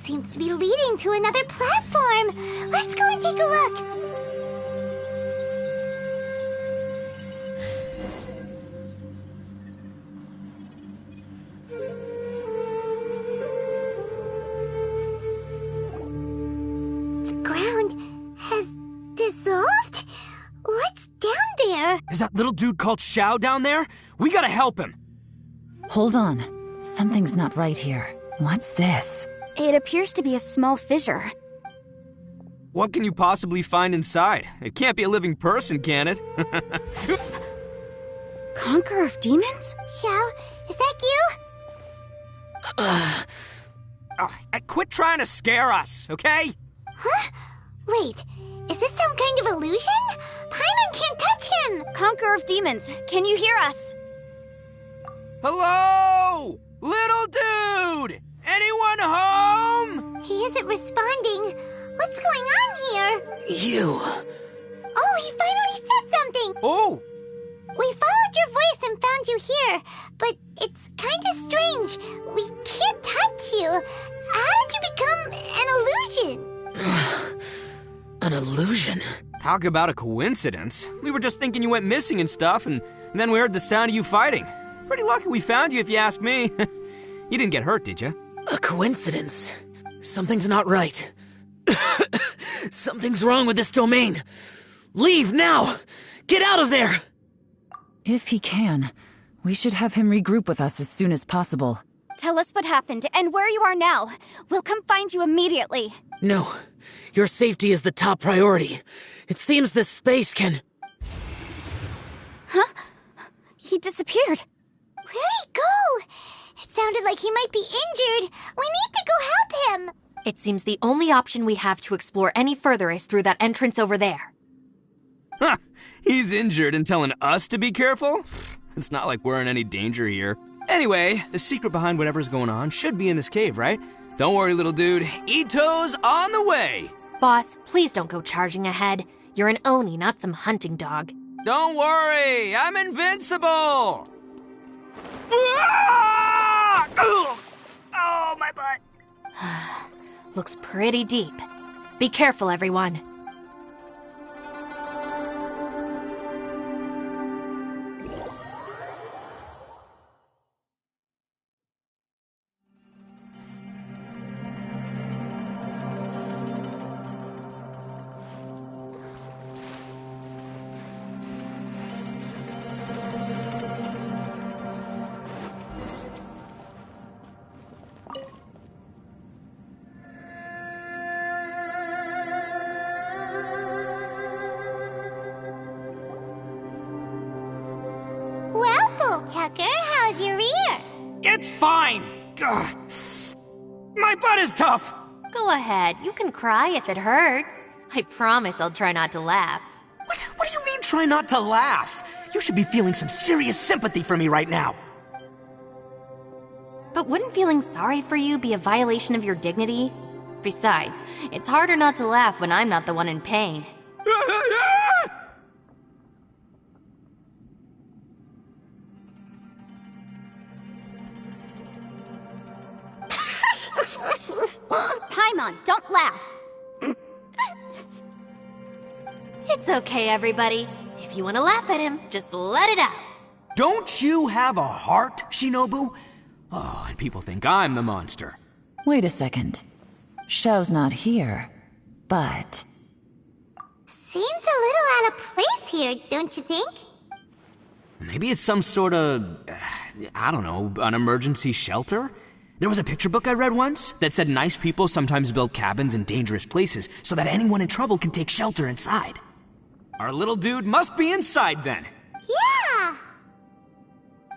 Seems to be leading to another platform. Let's go and take a look. The ground has dissolved? What's down there? Is that little dude called Xiao down there? We gotta help him. Hold on. Something's not right here. What's this? It appears to be a small fissure. What can you possibly find inside? It can't be a living person, can it? Conqueror of demons? Xiao, is that you? Quit trying to scare us, okay? Huh? Wait, is this some kind of illusion? Paimon can't touch him! Conqueror of demons, can you hear us? Hello? Little dude! Anyone home? He isn't responding. What's going on here? You... Oh, he finally said something! Oh! We followed your voice and found you here, but it's kinda strange. We can't touch you. How did you become an illusion? An illusion? Talk about a coincidence. We were just thinking you went missing and stuff, and then we heard the sound of you fighting. Pretty lucky we found you, if you ask me. You didn't get hurt, did you? A coincidence? Something's not right. Something's wrong with this domain. Leave now! Get out of there! If he can, we should have him regroup with us as soon as possible. Tell us what happened and where you are now. We'll come find you immediately. No. Your safety is the top priority. It seems this space can... Huh? He disappeared. Where'd he go? It sounded like he might be injured. We need to go help him. It seems the only option we have to explore any further is through that entrance over there. Huh, he's injured and telling us to be careful? It's not like we're in any danger here. Anyway, the secret behind whatever's going on should be in this cave, right? Don't worry, little dude. Ito's on the way! Boss, please don't go charging ahead. You're an Oni, not some hunting dog. Don't worry, I'm invincible! Ah! Oh, my butt! Looks pretty deep. Be careful, everyone. Tucker, how's your ear? It's fine! Ugh. My butt is tough! Go ahead, you can cry if it hurts. I promise I'll try not to laugh. What do you mean try not to laugh? You should be feeling some serious sympathy for me right now. But wouldn't feeling sorry for you be a violation of your dignity? Besides, it's harder not to laugh when I'm not the one in pain. Paimon, don't laugh. It's okay, everybody. If you want to laugh at him, just let it out. Don't you have a heart, Shinobu? Oh, and people think I'm the monster. Wait a second. Xiao's not here, but... Seems a little out of place here, don't you think? Maybe it's some sort of, I don't know, an emergency shelter? There was a picture book I read once that said nice people sometimes build cabins in dangerous places so that anyone in trouble can take shelter inside. Our little dude must be inside then. Yeah!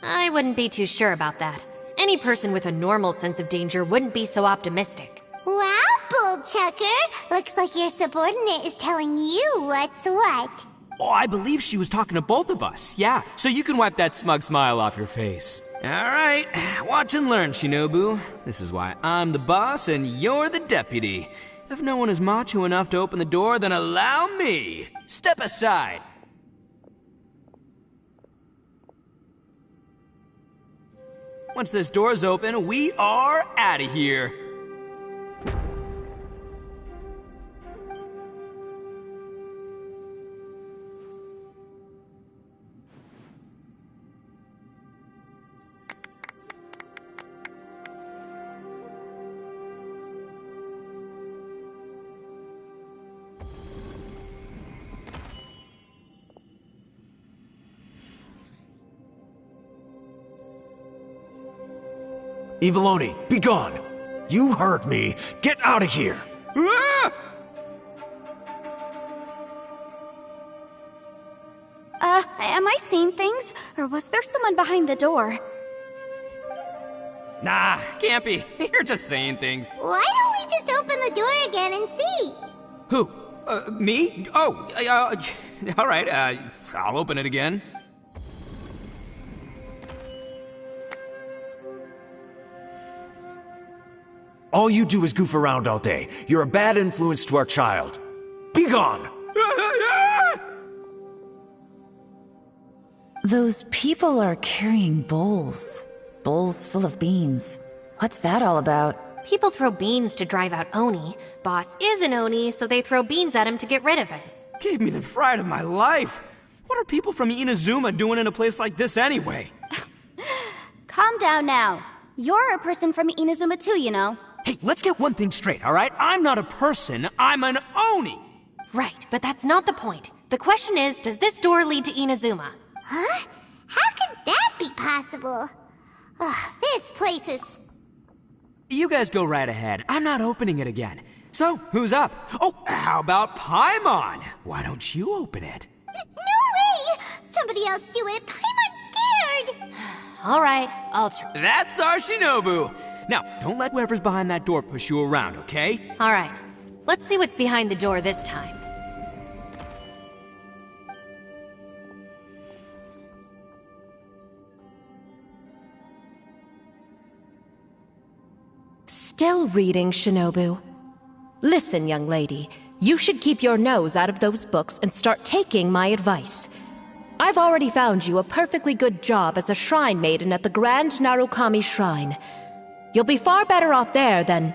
I wouldn't be too sure about that. Any person with a normal sense of danger wouldn't be so optimistic. Wow, Bullchucker! Looks like your subordinate is telling you what's what. Oh, I believe she was talking to both of us. Yeah, so you can wipe that smug smile off your face. All right, watch and learn, Shinobu. This is why I'm the boss and you're the deputy. If no one is macho enough to open the door, then allow me. Step aside. Once this door's open, we are out of here. Eviloni, be gone! You heard me! Get out of here! Ah! Am I seeing things? Or was there someone behind the door? Nah, can't be. You're just saying things. Why don't we just open the door again and see? Who? Me? Oh, all right, I'll open it again. All you do is goof around all day. You're a bad influence to our child. Be gone! Those people are carrying bowls. Bowls full of beans. What's that all about? People throw beans to drive out Oni. Boss is an Oni, so they throw beans at him to get rid of him. Gave me the fright of my life. What are people from Inazuma doing in a place like this anyway? Calm down now. You're a person from Inazuma too, you know. Hey, let's get one thing straight, all right? I'm not a person, I'm an Oni! Right, but that's not the point. The question is, does this door lead to Inazuma? Huh? How could that be possible? Ugh, this place is... You guys go right ahead. I'm not opening it again. So, who's up? Oh, how about Paimon? Why don't you open it? No way! Somebody else do it. Paimon's scared! All right, I'll try. That's our Shinobu! Now, don't let whoever's behind that door push you around, okay? All right, let's see what's behind the door this time. Still reading, Shinobu. Listen, young lady, you should keep your nose out of those books and start taking my advice. I've already found you a perfectly good job as a shrine maiden at the Grand Narukami Shrine. You'll be far better off there than...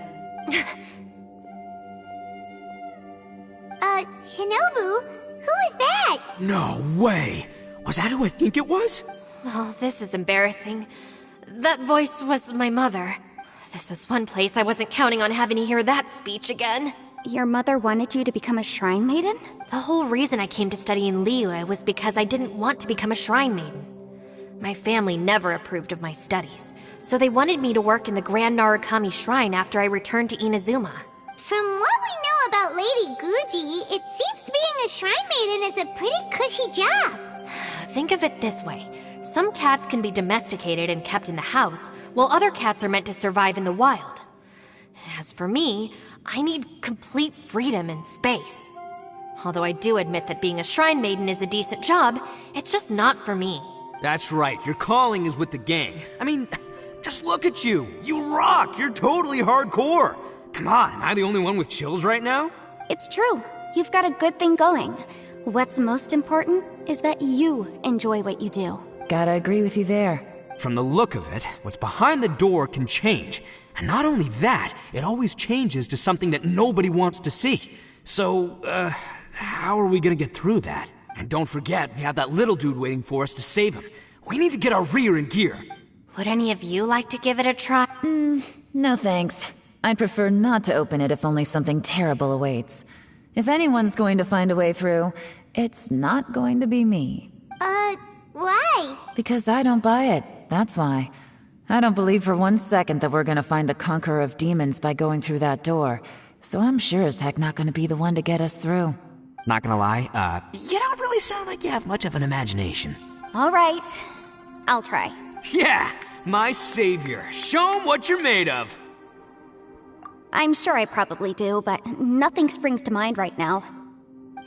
Shinobu? Who is that? No way! Was that who I think it was? Oh, this is embarrassing. That voice was my mother. This is one place I wasn't counting on having to hear that speech again. Your mother wanted you to become a shrine maiden? The whole reason I came to study in Liyue was because I didn't want to become a shrine maiden. My family never approved of my studies, so they wanted me to work in the Grand Narukami Shrine after I returned to Inazuma. From what we know about Lady Guji, it seems being a shrine maiden is a pretty cushy job. Think of it this way. Some cats can be domesticated and kept in the house, while other cats are meant to survive in the wild. As for me, I need complete freedom and space. Although I do admit that being a shrine maiden is a decent job, it's just not for me. That's right, your calling is with the gang. I mean, just look at you. You rock, you're totally hardcore. Come on, am I the only one with chills right now? It's true. You've got a good thing going. What's most important is that you enjoy what you do. Gotta agree with you there. From the look of it, what's behind the door can change. And not only that, it always changes to something that nobody wants to see. So, how are we gonna get through that? And don't forget, we have that little dude waiting for us to save him. We need to get our rear in gear. Would any of you like to give it a try? No thanks. I'd prefer not to open it if only something terrible awaits. If anyone's going to find a way through, it's not going to be me. Why? Because I don't buy it, that's why. I don't believe for 1 second that we're gonna find the Conqueror of Demons by going through that door. So I'm sure as heck not gonna be the one to get us through. Not gonna lie, you don't really sound like you have much of an imagination. All right. I'll try. Yeah, my savior. Show him what you're made of. I'm sure I probably do, but nothing springs to mind right now.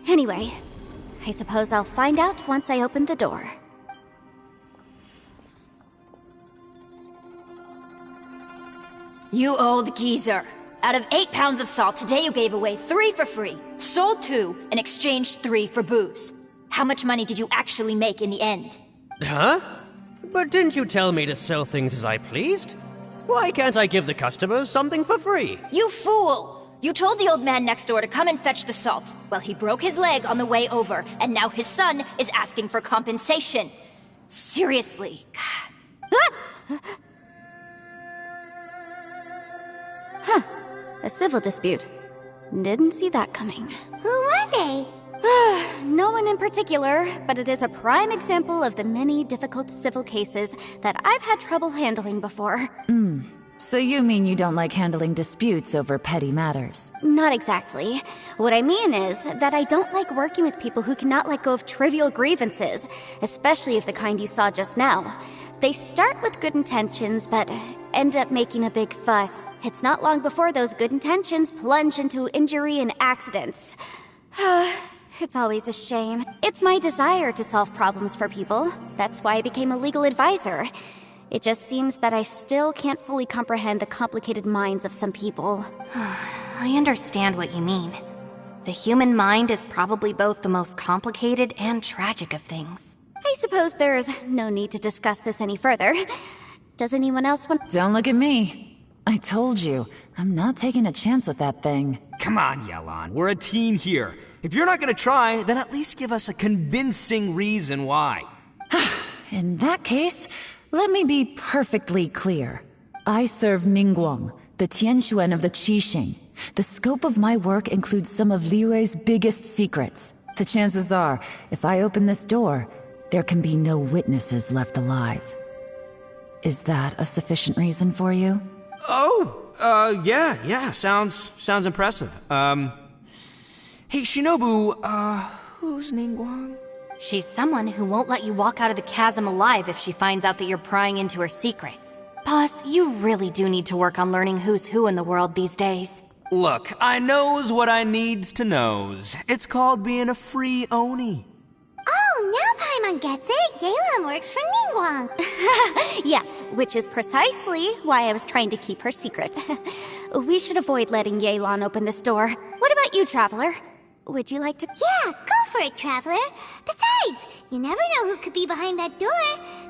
Anyway, I suppose I'll find out once I open the door. You old geezer. Out of 8 pounds of salt, today you gave away 3 for free, sold 2, and exchanged 3 for booze. How much money did you actually make in the end? Huh? But didn't you tell me to sell things as I pleased? Why can't I give the customers something for free? You fool! You told the old man next door to come and fetch the salt. Well, he broke his leg on the way over, and now his son is asking for compensation. Seriously. Huh. A civil dispute. Didn't see that coming. Who were they? No one in particular, but it is a prime example of the many difficult civil cases that I've had trouble handling before. So you mean you don't like handling disputes over petty matters? Not exactly. What I mean is that I don't like working with people who cannot let go of trivial grievances, especially of the kind you saw just now. They start with good intentions, but end up making a big fuss. It's not long before those good intentions plunge into injury and accidents. It's always a shame. It's my desire to solve problems for people. That's why I became a legal advisor. It just seems that I still can't fully comprehend the complicated minds of some people. I understand what you mean. The human mind is probably both the most complicated and tragic of things. I suppose there's no need to discuss this any further. Does anyone else want— Don't look at me. I told you, I'm not taking a chance with that thing. Come on, Yelan, we're a team here. If you're not gonna try, then at least give us a convincing reason why. In that case, let me be perfectly clear. I serve Ningguang, the Tianxuan of the Qixing. The scope of my work includes some of Liyue's biggest secrets. The chances are, if I open this door, there can be no witnesses left alive. Is that a sufficient reason for you? Yeah, sounds impressive. Hey, Shinobu, who's Ningguang? She's someone who won't let you walk out of the chasm alive if she finds out that you're prying into her secrets. Boss, you really do need to work on learning who's who in the world these days. Look, I knows what I needs to knows. It's called being a free Oni. Oh, now Paimon gets it. Yelan works for Ningguang. Yes, which is precisely why I was trying to keep her secret. We should avoid letting Yelan open this door. What about you, Traveler? Would you like to— Yeah, go for it, Traveler. Besides, you never know who could be behind that door.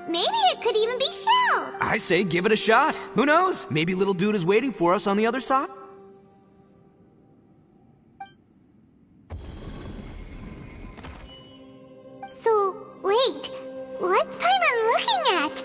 Maybe it could even be Shell. I say give it a shot. Who knows? Maybe little dude is waiting for us on the other side. So, wait. What's Paimon looking at?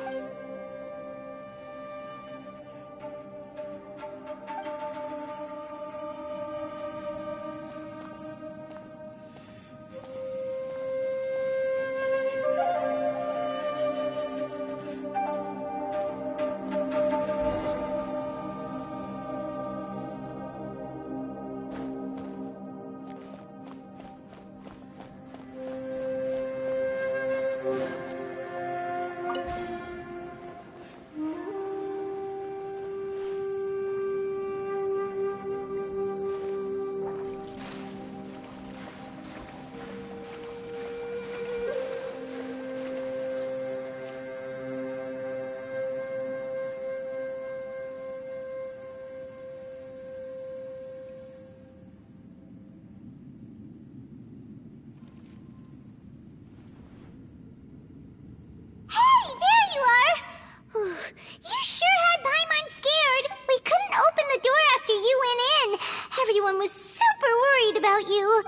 Everyone was super worried about you.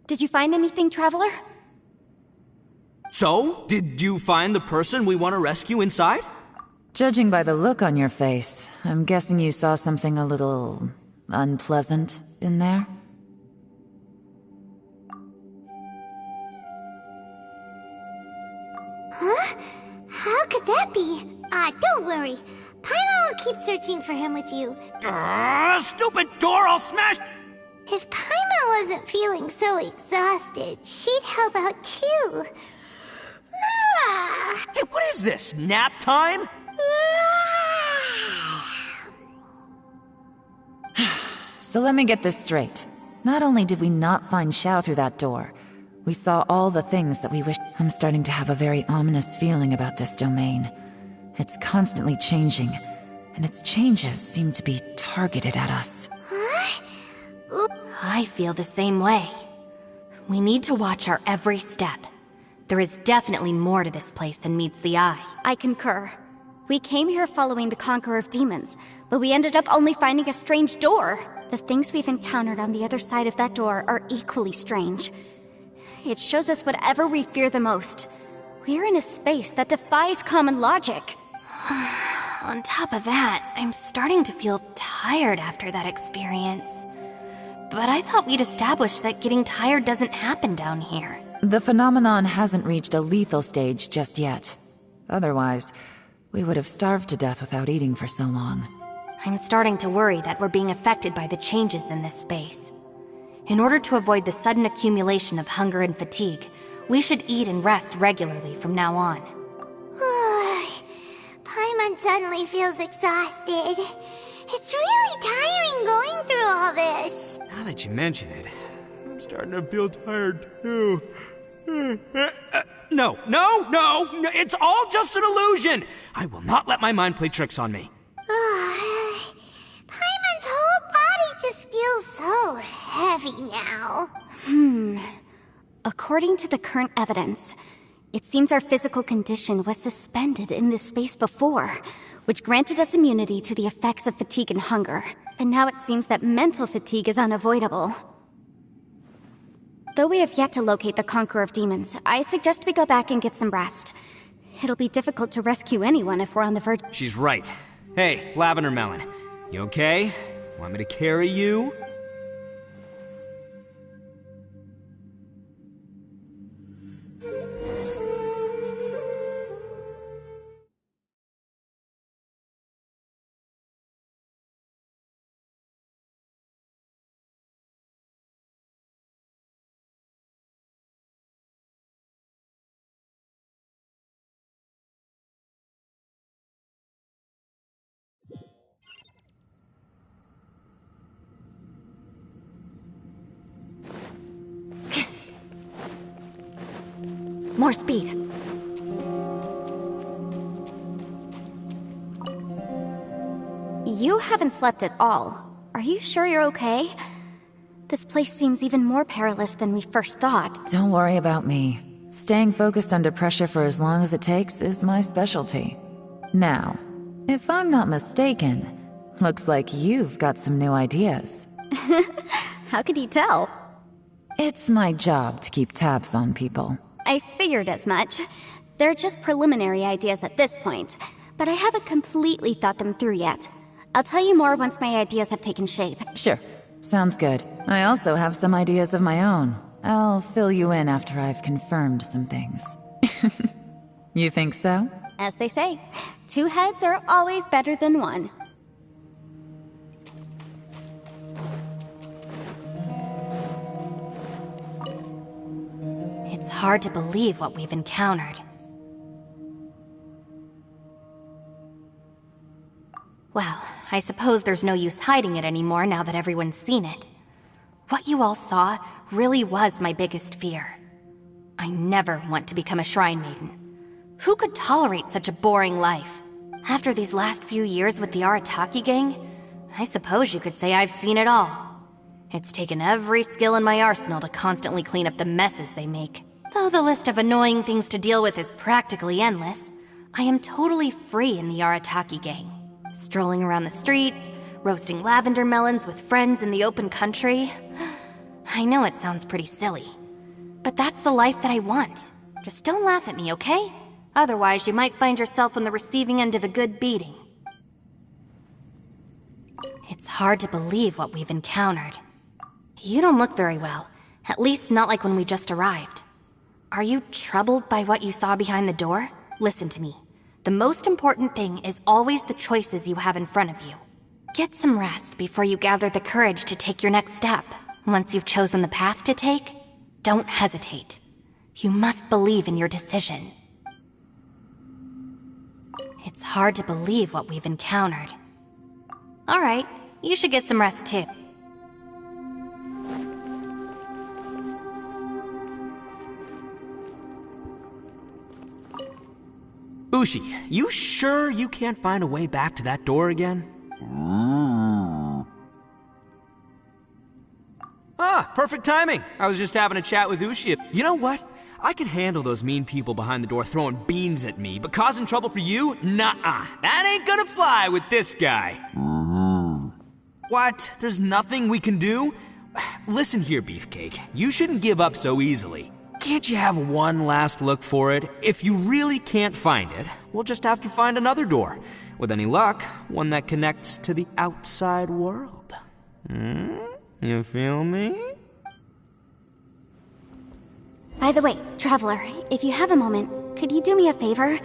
Did you find anything, Traveler? So, did you find the person we want to rescue inside? Judging by the look on your face, I'm guessing you saw something a little unpleasant in there? Huh? How could that be? Don't worry. Paimon will keep searching for him with you. Stupid door, I'll smash! If Paimon wasn't feeling so exhausted, she'd help out too. Hey, what is this? Nap time? So let me get this straight. Not only did we not find Xiao through that door, we saw all the things that we wish. I'm starting to have a very ominous feeling about this domain. It's constantly changing, and its changes seem to be targeted at us. I feel the same way. We need to watch our every step. There is definitely more to this place than meets the eye. I concur. We came here following the Conqueror of Demons, but we ended up only finding a strange door. The things we've encountered on the other side of that door are equally strange. It shows us whatever we fear the most. We're in a space that defies common logic. On top of that, I'm starting to feel tired after that experience. But I thought we'd established that getting tired doesn't happen down here. The phenomenon hasn't reached a lethal stage just yet. Otherwise, we would have starved to death without eating for so long. I'm starting to worry that we're being affected by the changes in this space. In order to avoid the sudden accumulation of hunger and fatigue, we should eat and rest regularly from now on. Paimon suddenly feels exhausted. It's really tiring going through all this. Now that you mention it, I'm starting to feel tired too. No, it's all just an illusion! I will not let my mind play tricks on me. Paimon's whole body just feels so heavy now. According to the current evidence, it seems our physical condition was suspended in this space before. which granted us immunity to the effects of fatigue and hunger. But now it seems that mental fatigue is unavoidable. Though we have yet to locate the Conqueror of Demons, I suggest we go back and get some rest. It'll be difficult to rescue anyone if we're on the verge. She's right. Hey, Lavender Melon. You okay? Want me to carry you? More speed. You haven't slept at all. Are you sure you're okay? This place seems even more perilous than we first thought. Don't worry about me. Staying focused under pressure for as long as it takes is my specialty. Now, if I'm not mistaken, looks like you've got some new ideas. How could you tell? It's my job to keep tabs on people. I figured as much. They're just preliminary ideas at this point, but I haven't completely thought them through yet. I'll tell you more once my ideas have taken shape. Sure. Sounds good. I also have some ideas of my own. I'll fill you in after I've confirmed some things. You think so? As they say, 2 heads are always better than 1. It's hard to believe what we've encountered. Well, I suppose there's no use hiding it anymore now that everyone's seen it. What you all saw really was my biggest fear. I never want to become a shrine maiden. Who could tolerate such a boring life? After these last few years with the Arataki gang, I suppose you could say I've seen it all. It's taken every skill in my arsenal to constantly clean up the messes they make. Though the list of annoying things to deal with is practically endless, I am totally free in the Arataki gang. Strolling around the streets, roasting lavender melons with friends in the open country. I know it sounds pretty silly, but that's the life that I want. Just don't laugh at me, okay? Otherwise, you might find yourself on the receiving end of a good beating. It's hard to believe what we've encountered. You don't look very well, at least not like when we just arrived. Are you troubled by what you saw behind the door? Listen to me. The most important thing is always the choices you have in front of you. Get some rest before you gather the courage to take your next step. Once you've chosen the path to take, don't hesitate. You must believe in your decision. It's hard to believe what we've encountered. All right, you should get some rest too. Ushi, you sure you can't find a way back to that door again? Ah, perfect timing. I was just having a chat with Ushi. You know what? I can handle those mean people behind the door throwing beans at me, but causing trouble for you? Nuh-uh. That ain't gonna fly with this guy. What? There's nothing we can do? Listen here, Beefcake. You shouldn't give up so easily. Can't you have one last look for it? If you really can't find it, we'll just have to find another door. With any luck, one that connects to the outside world. You feel me? By the way, Traveler, if you have a moment, could you do me a favor?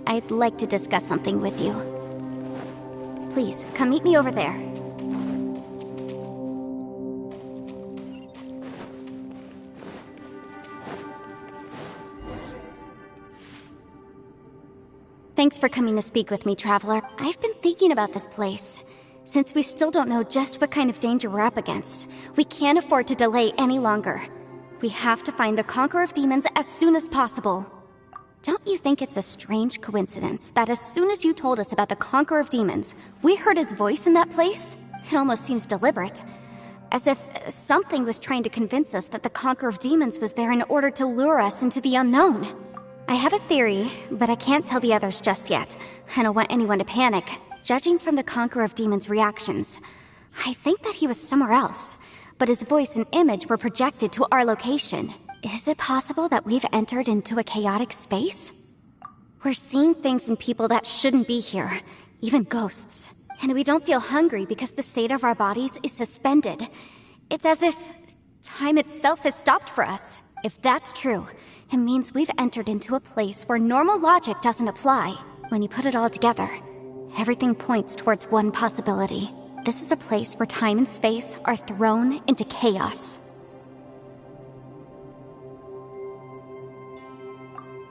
I'd like to discuss something with you. Please, come meet me over there. Thanks for coming to speak with me, Traveler. I've been thinking about this place. Since we still don't know just what kind of danger we're up against, we can't afford to delay any longer. We have to find the Conqueror of Demons as soon as possible. Don't you think it's a strange coincidence that as soon as you told us about the Conqueror of Demons, we heard his voice in that place? It almost seems deliberate. As if something was trying to convince us that the Conqueror of Demons was there in order to lure us into the unknown. I have a theory, but I can't tell the others just yet. I don't want anyone to panic. Judging from the Conqueror of Demons' reactions, I think that he was somewhere else, but his voice and image were projected to our location. Is it possible that we've entered into a chaotic space? We're seeing things and people that shouldn't be here, even ghosts. And we don't feel hungry because the state of our bodies is suspended. It's as if time itself has stopped for us. If that's true, it means we've entered into a place where normal logic doesn't apply. When you put it all together, everything points towards one possibility. This is a place where time and space are thrown into chaos.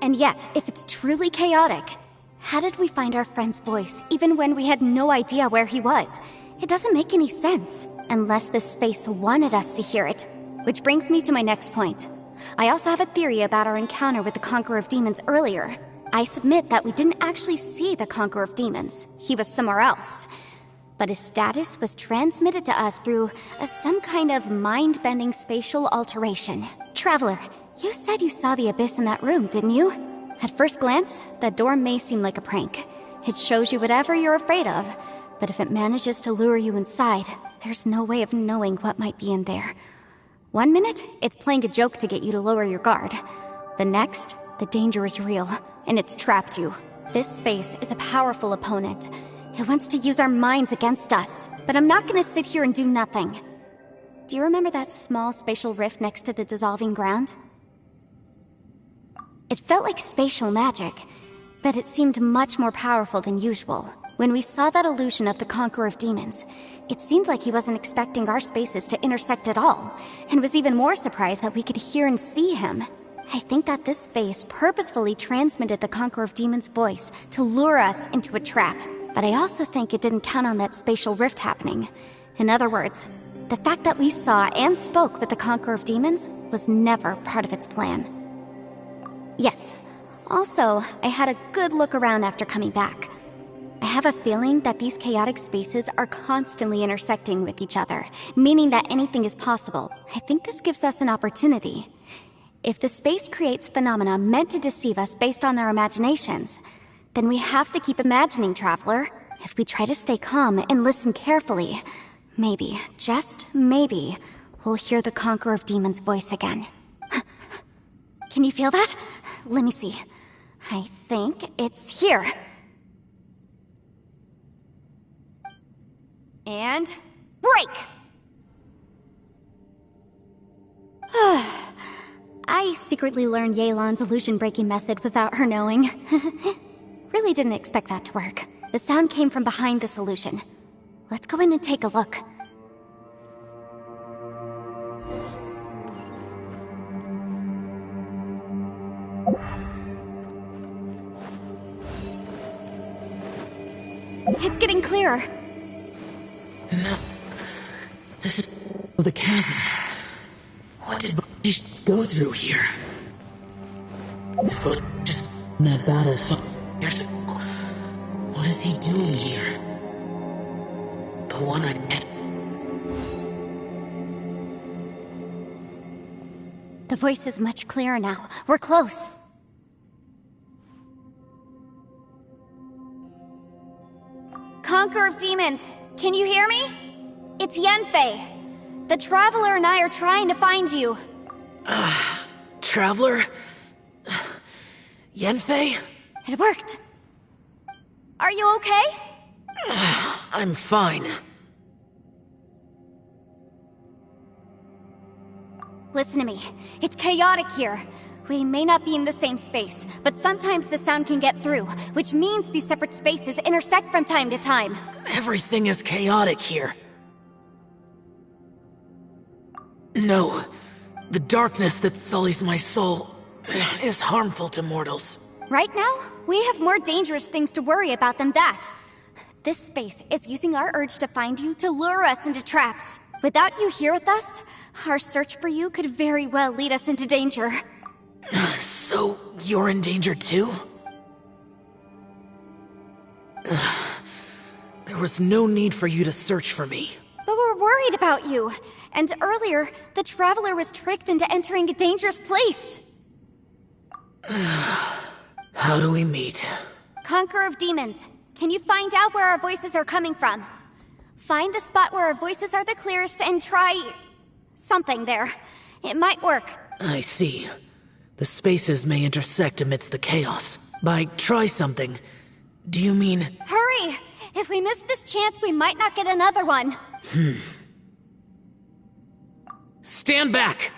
And yet, if it's truly chaotic, how did we find our friend's voice even when we had no idea where he was? It doesn't make any sense, unless this space wanted us to hear it. Which brings me to my next point. I also have a theory about our encounter with the Conqueror of Demons earlier. I submit that we didn't actually see the Conqueror of Demons. He was somewhere else. But his status was transmitted to us through some kind of mind-bending spatial alteration. Traveler, you said you saw the abyss in that room, didn't you? At first glance, that door may seem like a prank. It shows you whatever you're afraid of, but if it manages to lure you inside, there's no way of knowing what might be in there. One minute, it's playing a joke to get you to lower your guard. The next, the danger is real, and it's trapped you. This space is a powerful opponent. It wants to use our minds against us, but I'm not gonna sit here and do nothing. Do you remember that small spatial rift next to the dissolving ground? It felt like spatial magic, but it seemed much more powerful than usual. When we saw that illusion of the Conqueror of Demons, it seemed like he wasn't expecting our spaces to intersect at all, and was even more surprised that we could hear and see him. I think that this space purposefully transmitted the Conqueror of Demons' voice to lure us into a trap, but I also think it didn't count on that spatial rift happening. In other words, the fact that we saw and spoke with the Conqueror of Demons was never part of its plan. Yes. Also, I had a good look around after coming back. I have a feeling that these chaotic spaces are constantly intersecting with each other, meaning that anything is possible. I think this gives us an opportunity. If the space creates phenomena meant to deceive us based on our imaginations, then we have to keep imagining, Traveler. If we try to stay calm and listen carefully, maybe, just maybe, we'll hear the Conqueror of Demons' voice again. Can you feel that? Let me see. I think it's here. And break! I secretly learned Yelan's illusion-breaking method without her knowing. Really didn't expect that to work. The sound came from behind this illusion. Let's go in and take a look. It's getting clearer. No. This is the chasm. What did he go through here? If it just in that battle years ago, what is he doing here? The one I met. The voice is much clearer now. We're close. Conqueror of Demons, can you hear me? It's Yenfei. The Traveler and I are trying to find you. Traveler? Yenfei? It worked. Are you okay? I'm fine. Listen to me. It's chaotic here. We may not be in the same space, but sometimes the sound can get through, which means these separate spaces intersect from time to time. Everything is chaotic here. No. The darkness that sullies my soul is harmful to mortals. Right now, we have more dangerous things to worry about than that. This space is using our urge to find you to lure us into traps. Without you here with us, our search for you could very well lead us into danger. So, you're in danger too? There was no need for you to search for me. But we're worried about you. And earlier, the Traveler was tricked into entering a dangerous place. How do we meet? Conqueror of Demons, can you find out where our voices are coming from? Find the spot where our voices are the clearest and try... something there. It might work. I see. The spaces may intersect amidst the chaos. By try something, do you mean... Hurry! If we miss this chance, we might not get another one. Stand back!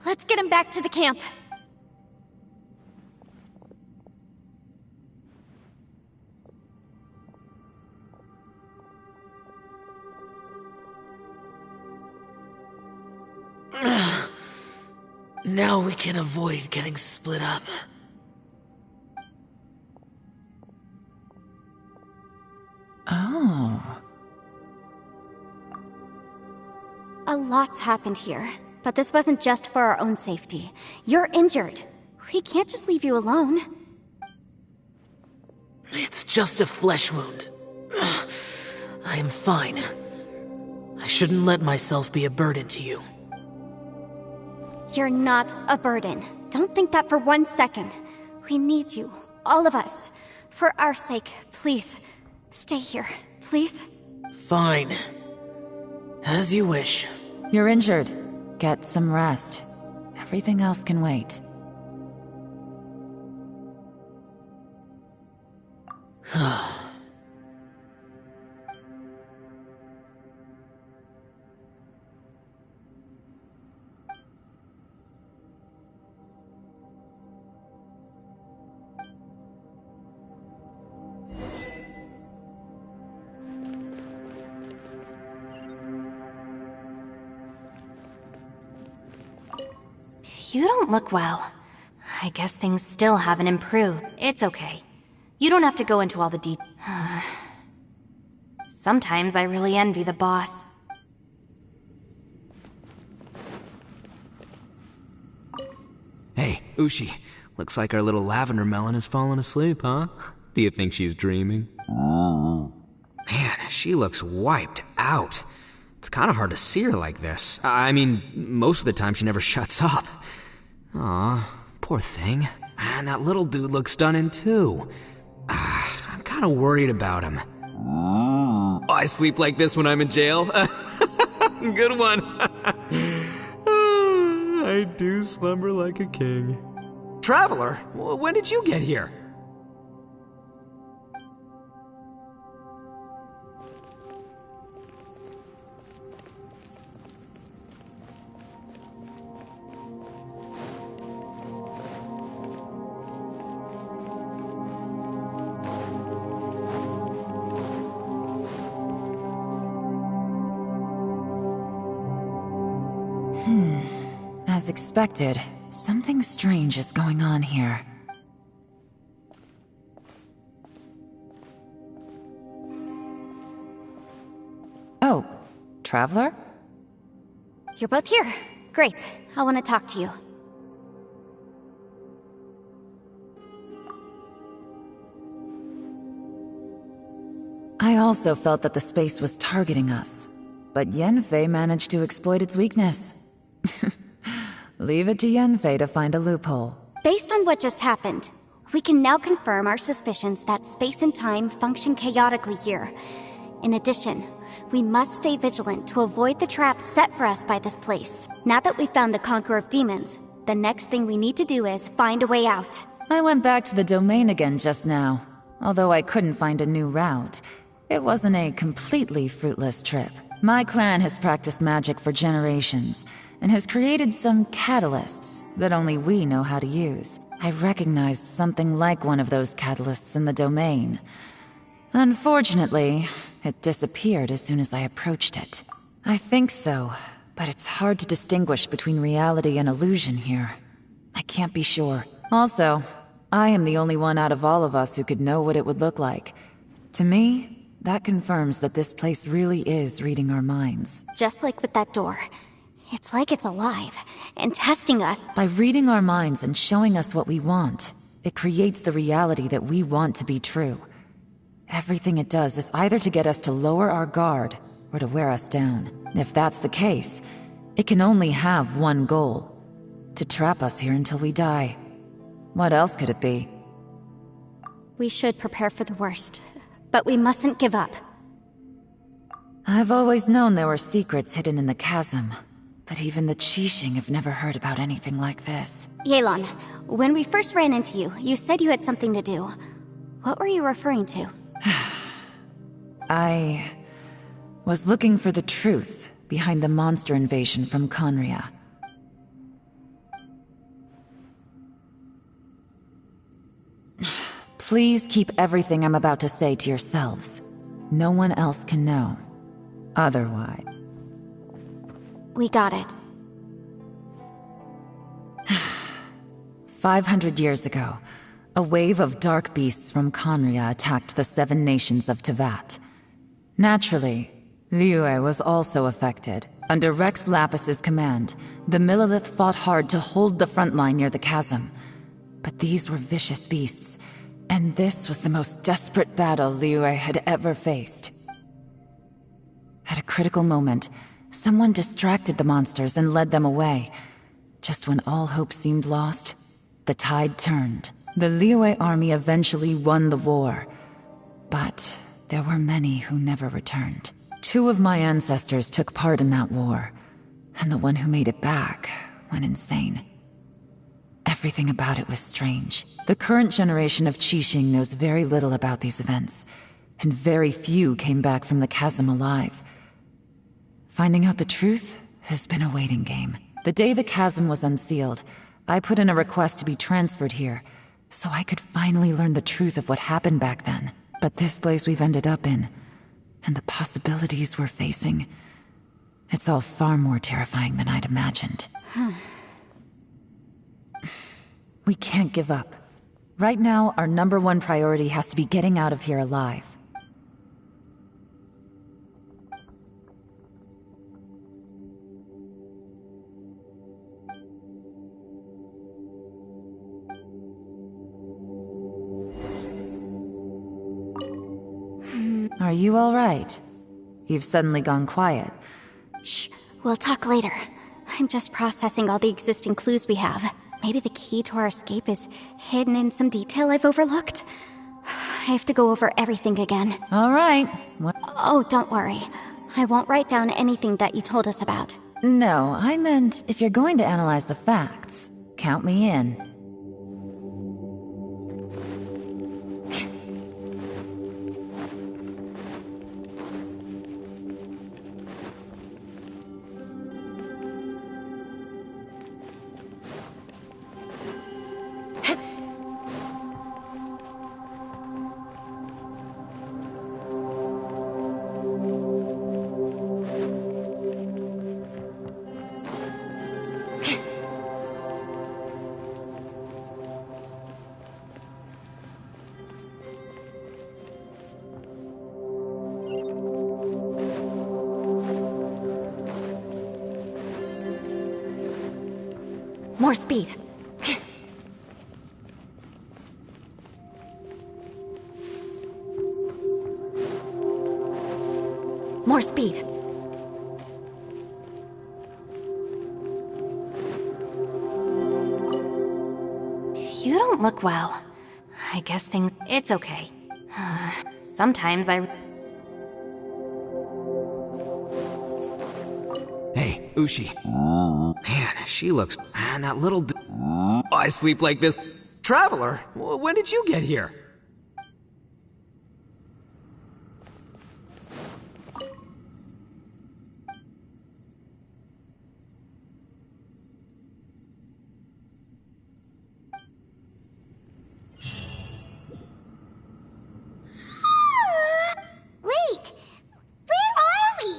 Let's get him back to the camp. Now we can avoid getting split up. Oh. A lot's happened here, but this wasn't just for our own safety. You're injured. We can't just leave you alone. It's just a flesh wound. I am fine. I shouldn't let myself be a burden to you. You're not a burden. Don't think that for 1 second. We need you, all of us. For our sake, please, stay here, please. Fine. As you wish. You're injured. Get some rest. Everything else can wait. You don't look well. I guess things still haven't improved. It's okay. You don't have to go into all the details. Sometimes I really envy the boss. Hey, Ushi. Looks like our little lavender melon has fallen asleep, huh? Do you think she's dreaming? Man, she looks wiped out. It's kind of hard to see her like this. I mean, most of the time she never shuts up. Aw, poor thing. And that little dude looks stunning too. I'm kind of worried about him. Oh, I sleep like this when I'm in jail. Good one. I do slumber like a king. Traveler, when did you get here? As expected, something strange is going on here. Oh, Traveler? You're both here. Great. I want to talk to you. I also felt that the space was targeting us, but Yenfei managed to exploit its weakness. Leave it to Yenfei to find a loophole. Based on what just happened, we can now confirm our suspicions that space and time function chaotically here. In addition, we must stay vigilant to avoid the traps set for us by this place. Now that we've found the Conqueror of Demons, the next thing we need to do is find a way out. I went back to the domain again just now. Although I couldn't find a new route, it wasn't a completely fruitless trip. My clan has practiced magic for generations, and has created some catalysts that only we know how to use. I recognized something like one of those catalysts in the domain. Unfortunately, it disappeared as soon as I approached it. I think so, but it's hard to distinguish between reality and illusion here. I can't be sure. Also, I am the only one out of all of us who could know what it would look like. To me, That confirms that this place really is reading our minds. Just like with that door. It's like it's alive, and testing us. By reading our minds and showing us what we want, it creates the reality that we want to be true. Everything it does is either to get us to lower our guard, or to wear us down. If that's the case, it can only have one goal. To trap us here until we die. What else could it be? We should prepare for the worst, but we mustn't give up. I've always known there were secrets hidden in the chasm, but even the Qixing have never heard about anything like this. Yelan, when we first ran into you, you said you had something to do. What were you referring to? I was looking for the truth behind the monster invasion from Conria. Please keep everything I'm about to say to yourselves. No one else can know. Otherwise... We got it. 500 years ago, a wave of dark beasts from Conria attacked the 7 nations of Tevat. Naturally, Liyue was also affected. Under Rex Lapis's command, the Millelith fought hard to hold the front line near the chasm. But these were vicious beasts, and this was the most desperate battle Liyue had ever faced. At a critical moment, someone distracted the monsters and led them away. Just when all hope seemed lost, the tide turned. The Liyue army eventually won the war, but there were many who never returned. 2 of my ancestors took part in that war, and the one who made it back went insane. Everything about it was strange. The current generation of Qixing knows very little about these events, and very few came back from the chasm alive. Finding out the truth has been a waiting game. The day the chasm was unsealed, I put in a request to be transferred here, so I could finally learn the truth of what happened back then. But this place we've ended up in, and the possibilities we're facing, it's all far more terrifying than I'd imagined. We can't give up. Right now, our #1 priority has to be getting out of here alive. Are you all right? You've suddenly gone quiet. Shh, we'll talk later. I'm just processing all the existing clues we have. Maybe the key to our escape is hidden in some detail I've overlooked. I have to go over everything again. All right. Oh, don't worry. I won't write down anything that you told us about. No, I meant if you're going to analyze the facts, count me in. More speed. More speed. You don't look well. I guess it's okay. Sometimes Hey, Ushi. Man, she looks... Man, that little... I sleep like this. Traveler, when did you get here? Wait! Where are we?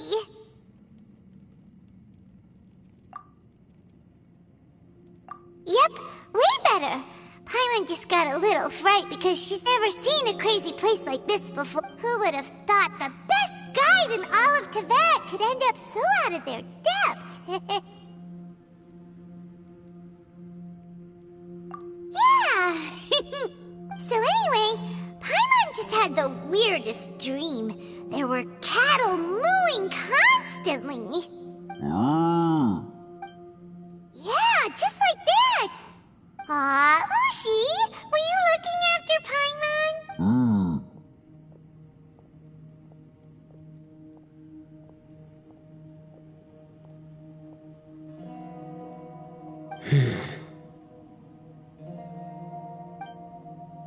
Yep, way better. Paimon just got got a little fright because she's never seen a crazy place like this before. Who would have thought the best guide in all of Teyvat could end up so out of their depth? Yeah! So anyway, Paimon just had the weirdest dream. There were cattle mooing constantly. Yeah, just like that! Aw, Ushi, were you looking after Paimon?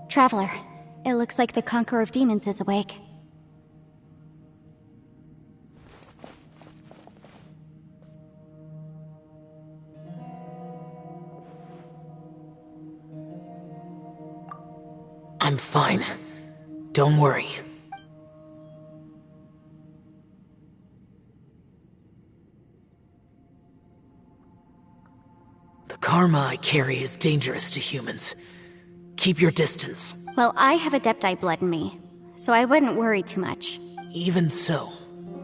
Traveler, it looks like the Conqueror of Demons is awake. I'm fine. Don't worry. The karma I carry is dangerous to humans. Keep your distance. Well, I have Adepti blood in me, so I wouldn't worry too much. Even so.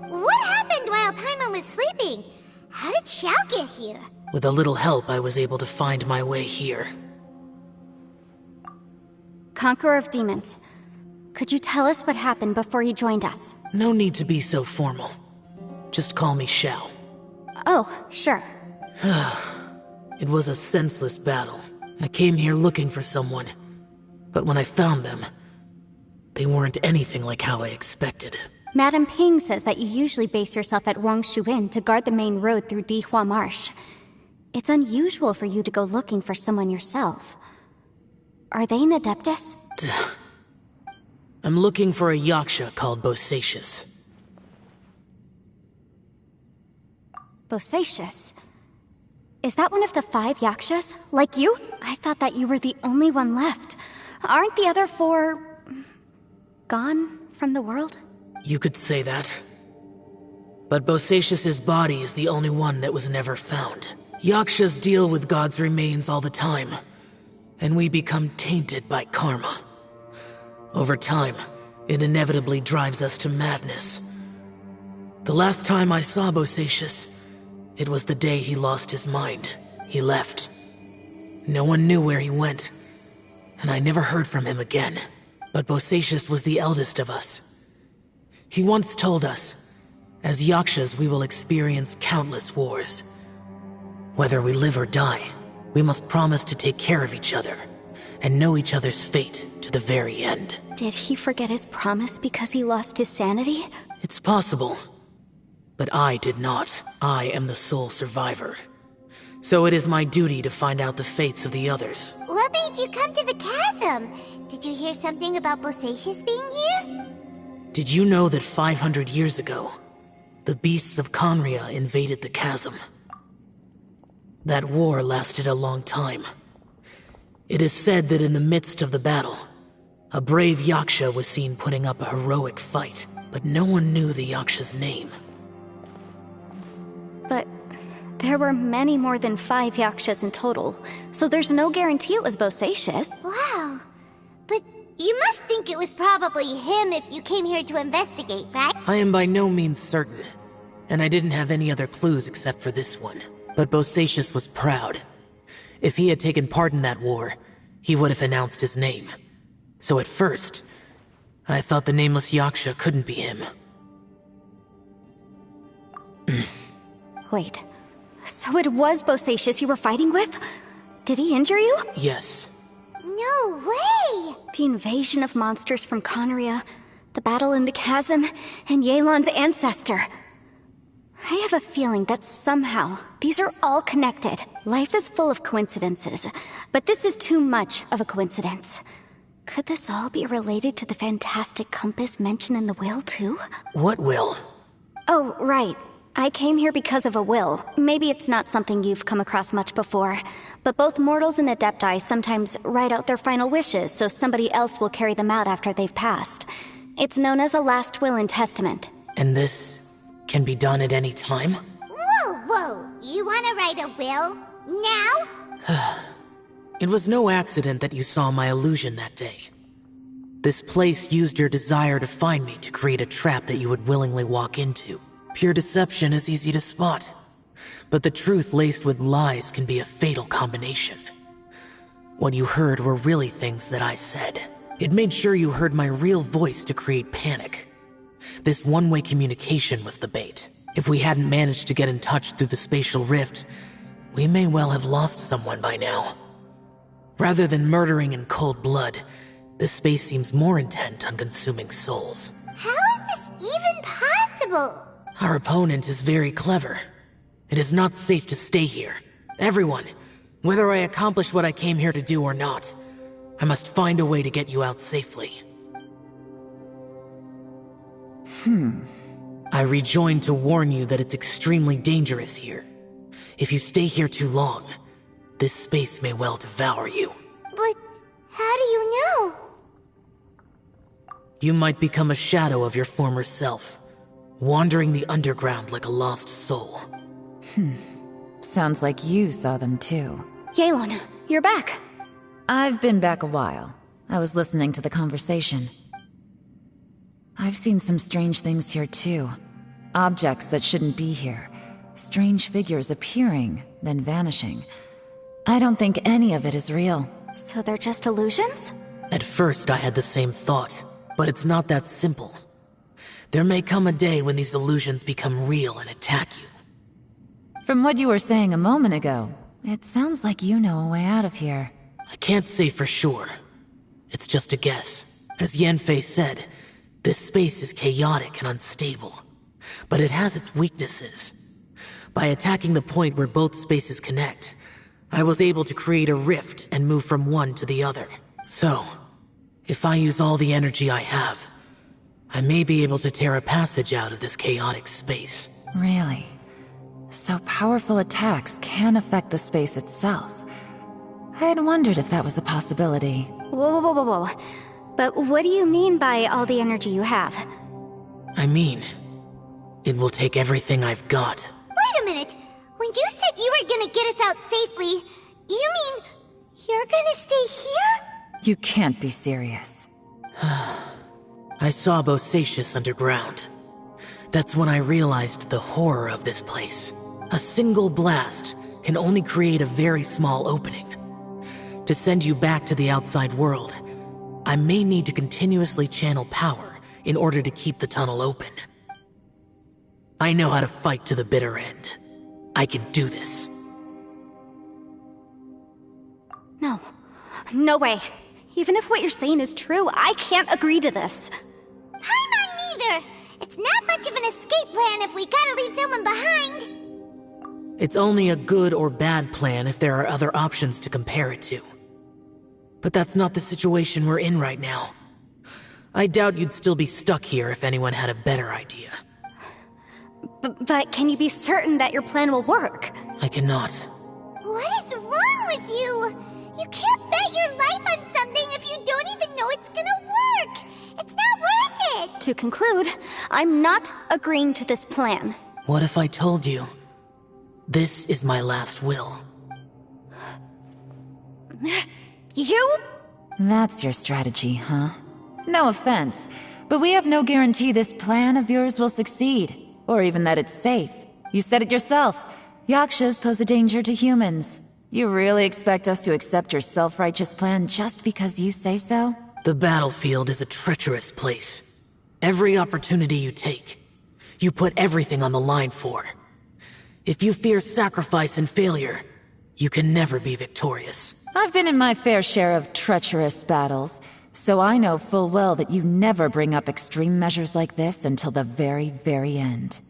What happened while Paimon was sleeping? How did Xiao get here? With a little help, I was able to find my way here. Conqueror of Demons, could you tell us what happened before you joined us? No need to be so formal. Just call me Xiao. Oh, sure. It was a senseless battle. I came here looking for someone, but when I found them, they weren't anything like how I expected. Madame Ping says that you usually base yourself at Wangshu Inn to guard the main road through Dihua Marsh. It's unusual for you to go looking for someone yourself. Are they an Adeptus? I'm looking for a Yaksha called Bosacius. Bosacius? Is that one of the 5 Yakshas? Like you? I thought that you were the only one left. Aren't the other 4... gone from the world? You could say that. But Bosacius's body is the only one that was never found. Yakshas deal with God's remains all the time, and we become tainted by karma. Over time, it inevitably drives us to madness. The last time I saw Bosacius, it was the day he lost his mind. He left. No one knew where he went, and I never heard from him again. But Bosacius was the eldest of us. He once told us, as Yakshas we will experience countless wars. Whether we live or die, we must promise to take care of each other, and know each other's fate to the very end. Did he forget his promise because he lost his sanity? It's possible. But I did not. I am the sole survivor. So it is my duty to find out the fates of the others. What made you come to the chasm? Did you hear something about Bosacius being here? Did you know that 500 years ago, the beasts of Conria invaded the chasm? That war lasted a long time. It is said that in the midst of the battle, a brave Yaksha was seen putting up a heroic fight, but no one knew the Yaksha's name. But there were many more than 5 Yakshas in total, so there's no guarantee it was Bosacius. Wow. But you must think it was probably him if you came here to investigate, right? I am by no means certain, and I didn't have any other clues except for this one. But Bosacius was proud. If he had taken part in that war, he would have announced his name. So at first, I thought the nameless Yaksha couldn't be him. Wait, so it was Bosacius you were fighting with? Did he injure you? Yes. No way! The invasion of monsters from Conria, the battle in the chasm, and Yelan's ancestor. I have a feeling that somehow these are all connected. Life is full of coincidences, but this is too much of a coincidence. Could this all be related to the fantastic compass mentioned in the will, too? What will? Oh, right. I came here because of a will. Maybe it's not something you've come across much before, but both mortals and Adepti sometimes write out their final wishes so somebody else will carry them out after they've passed. It's known as a last will and testament. And this can be done at any time? Whoa, whoa! You wanna write a will? Now? it was no accident that you saw my illusion that day. This place used your desire to find me to create a trap that you would willingly walk into. Pure deception is easy to spot, but the truth laced with lies can be a fatal combination. What you heard were really things that I said. It made sure you heard my real voice to create panic. This one-way communication was the bait. If we hadn't managed to get in touch through the spatial rift, we may well have lost someone by now. Rather than murdering in cold blood, this space seems more intent on consuming souls. How is this even possible? Our opponent is very clever. It is not safe to stay here. Everyone, whether I accomplish what I came here to do or not, I must find a way to get you out safely. I rejoined to warn you that it's extremely dangerous here. If you stay here too long, this space may well devour you. But how do you know? You might become a shadow of your former self, wandering the underground like a lost soul. Sounds like you saw them too. Yelan, you're back. I've been back a while. I was listening to the conversation. I've seen some strange things here too. Objects that shouldn't be here. Strange figures appearing, then vanishing. I don't think any of it is real. So they're just illusions? At first I had the same thought, but it's not that simple. There may come a day when these illusions become real and attack you. From what you were saying a moment ago, it sounds like you know a way out of here. I can't say for sure. It's just a guess. As Yanfei said, this space is chaotic and unstable, but it has its weaknesses. By attacking the point where both spaces connect, I was able to create a rift and move from one to the other. So, if I use all the energy I have, I may be able to tear a passage out of this chaotic space. Really? So powerful attacks can affect the space itself. I had wondered if that was a possibility. Whoa, whoa, whoa, whoa. But what do you mean by all the energy you have? I mean, it will take everything I've got. Wait a minute. When you said you were gonna get us out safely, you mean you're gonna stay here? You can't be serious. I saw Bosacius underground. That's when I realized the horror of this place. A single blast can only create a very small opening. To send you back to the outside world, I may need to continuously channel power in order to keep the tunnel open. I know how to fight to the bitter end. I can do this. No. No way. Even if what you're saying is true, I can't agree to this. I'm neither. It's not much of an escape plan if we gotta leave someone behind. It's only a good or bad plan if there are other options to compare it to. But that's not the situation we're in right now. I doubt you'd still be stuck here if anyone had a better idea. But can you be certain that your plan will work? I cannot. What is wrong with you? You can't bet your life on something if you don't even know it's gonna work. It's not worth it. To conclude, I'm not agreeing to this plan. What if I told you, this is my last will? You? That's your strategy, huh? No offense, but we have no guarantee this plan of yours will succeed, or even that it's safe. You said it yourself. Yakshas pose a danger to humans. You really expect us to accept your self-righteous plan just because you say so? The battlefield is a treacherous place. Every opportunity you take, you put everything on the line for. If you fear sacrifice and failure, you can never be victorious. I've been in my fair share of treacherous battles, so I know full well that you never bring up extreme measures like this until the very, very end.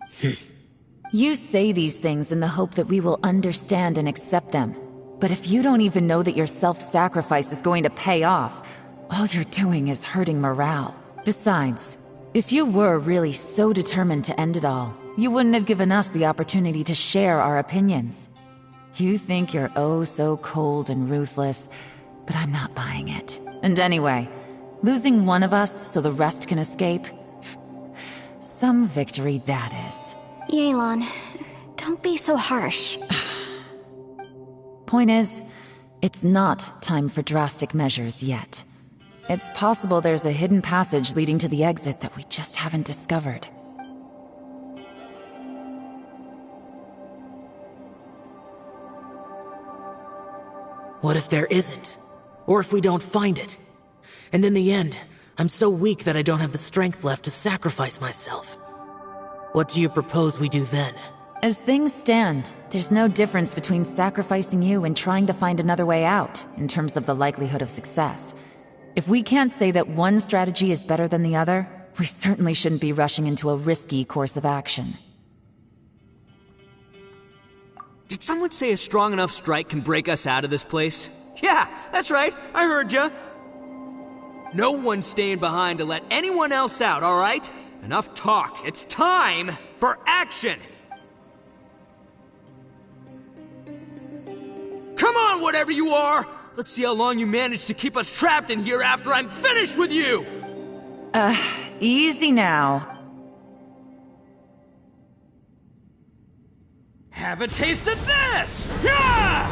You say these things in the hope that we will understand and accept them. But if you don't even know that your self-sacrifice is going to pay off, all you're doing is hurting morale. Besides, if you were really so determined to end it all, you wouldn't have given us the opportunity to share our opinions. You think you're oh so cold and ruthless, but I'm not buying it. And anyway, losing one of us so the rest can escape? Some victory that is. Yelan, don't be so harsh. Point is, It's not time for drastic measures yet. It's possible there's a hidden passage leading to the exit that we just haven't discovered. What if there isn't? Or if we don't find it? And in the end, I'm so weak that I don't have the strength left to sacrifice myself. What do you propose we do then? As things stand, there's no difference between sacrificing you and trying to find another way out, in terms of the likelihood of success. If we can't say that one strategy is better than the other, we certainly shouldn't be rushing into a risky course of action. Did someone say a strong enough strike can break us out of this place? Yeah, that's right, I heard ya. No one's staying behind to let anyone else out, alright? Enough talk, it's time for action! Come on, whatever you are! Let's see how long you manage to keep us trapped in here after I'm finished with you! Easy now. Have a taste of this! Yeah!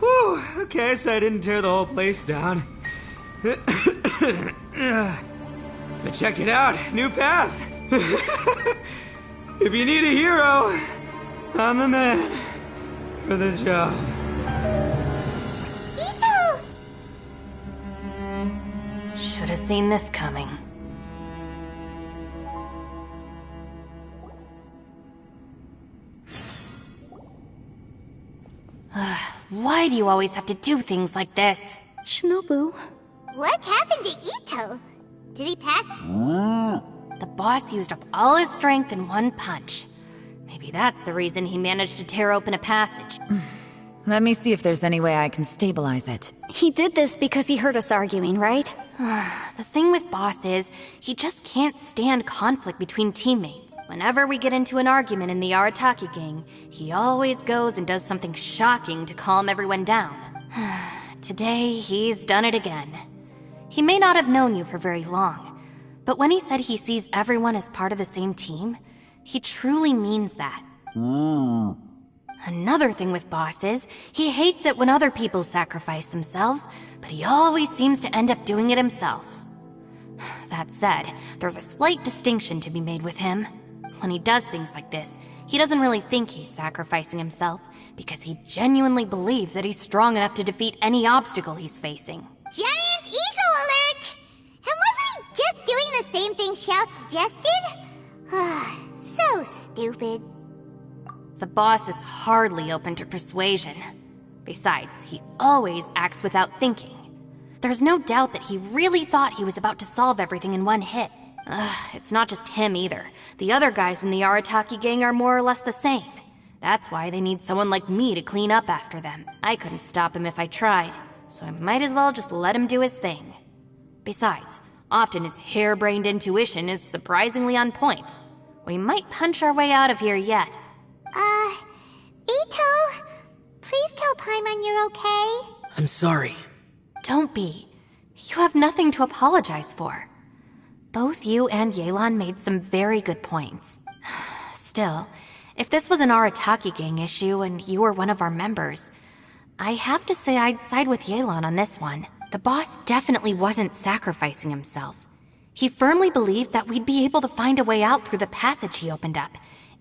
Whew, okay, so I didn't tear the whole place down. But check it out, new path. If you need a hero, I'm the man for the job. Ito! Should have seen this coming. Why do you always have to do things like this? Shinobu. What happened to Ito? Did he pass? The boss used up all his strength in one punch. Maybe that's the reason he managed to tear open a passage. Let me see if there's any way I can stabilize it. He did this because he heard us arguing, right? The thing with Boss is, he just can't stand conflict between teammates. Whenever we get into an argument in the Arataki gang, he always goes and does something shocking to calm everyone down. Today, he's done it again. He may not have known you for very long, but when he said he sees everyone as part of the same team, he truly means that. Another thing with Boss is, he hates it when other people sacrifice themselves, but he always seems to end up doing it himself. That said, there's a slight distinction to be made with him. When he does things like this, he doesn't really think he's sacrificing himself, because he genuinely believes that he's strong enough to defeat any obstacle he's facing. Giant ego alert! And wasn't he just doing the same thing Xiao suggested? So stupid. The boss is hardly open to persuasion. Besides, he always acts without thinking. There's no doubt that he really thought he was about to solve everything in one hit. It's not just him either. The other guys in the Arataki gang are more or less the same. That's why they need someone like me to clean up after them. I couldn't stop him if I tried, so I might as well just let him do his thing. Besides, often his harebrained intuition is surprisingly on point. We might punch our way out of here yet. Ito, please tell Paimon you're okay. I'm sorry. Don't be. You have nothing to apologize for. Both you and Yelan made some very good points. Still, if this was an Arataki gang issue and you were one of our members, I have to say I'd side with Yelan on this one. The boss definitely wasn't sacrificing himself. He firmly believed that we'd be able to find a way out through the passage he opened up,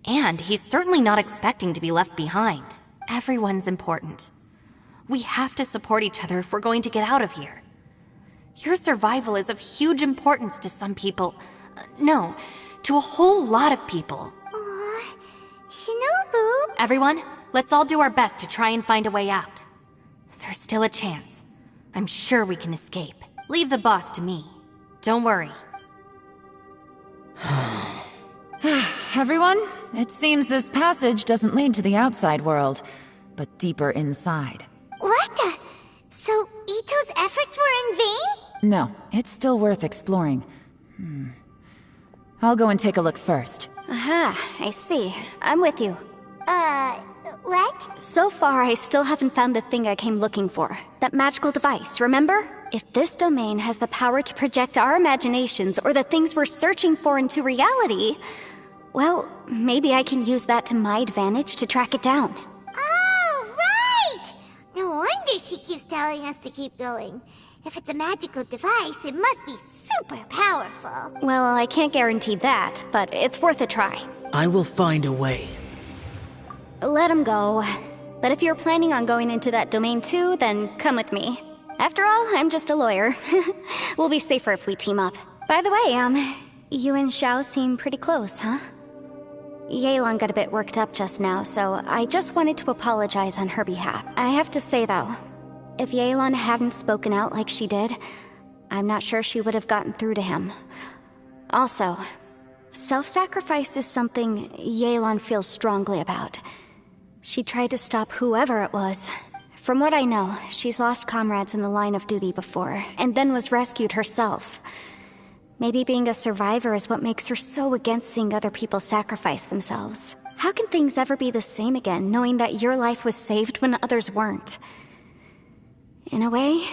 and he's certainly not expecting to be left behind. Everyone's important. We have to support each other if we're going to get out of here. Your survival is of huge importance to some people. No, to a whole lot of people. Aw, Shinobu. Everyone, let's all do our best to try and find a way out. There's still a chance. I'm sure we can escape. Leave the boss to me. Don't worry. Everyone, it seems this passage doesn't lead to the outside world, but deeper inside. What the? So Ito's efforts were in vain? No, it's still worth exploring. I'll go and take a look first. Aha, I see. I'm with you. What? So far, I still haven't found the thing I came looking for. That magical device, remember? If this domain has the power to project our imaginations or the things we're searching for into reality, well, maybe I can use that to my advantage to track it down. Oh, right! No wonder she keeps telling us to keep going. If it's a magical device, it must be super powerful. Well, I can't guarantee that, but it's worth a try. I will find a way. Let him go. But if you're planning on going into that domain too, then come with me. After all, I'm just a lawyer. We'll be safer if we team up. By the way, you and Xiao seem pretty close, huh? Yelan got a bit worked up just now, so I just wanted to apologize on her behalf. I have to say though, if Yelan hadn't spoken out like she did, I'm not sure she would have gotten through to him. Also, self-sacrifice is something Yelan feels strongly about. She tried to stop whoever it was. From what I know, she's lost comrades in the line of duty before, and then was rescued herself. Maybe being a survivor is what makes her so against seeing other people sacrifice themselves. How can things ever be the same again, knowing that your life was saved when others weren't? In a way,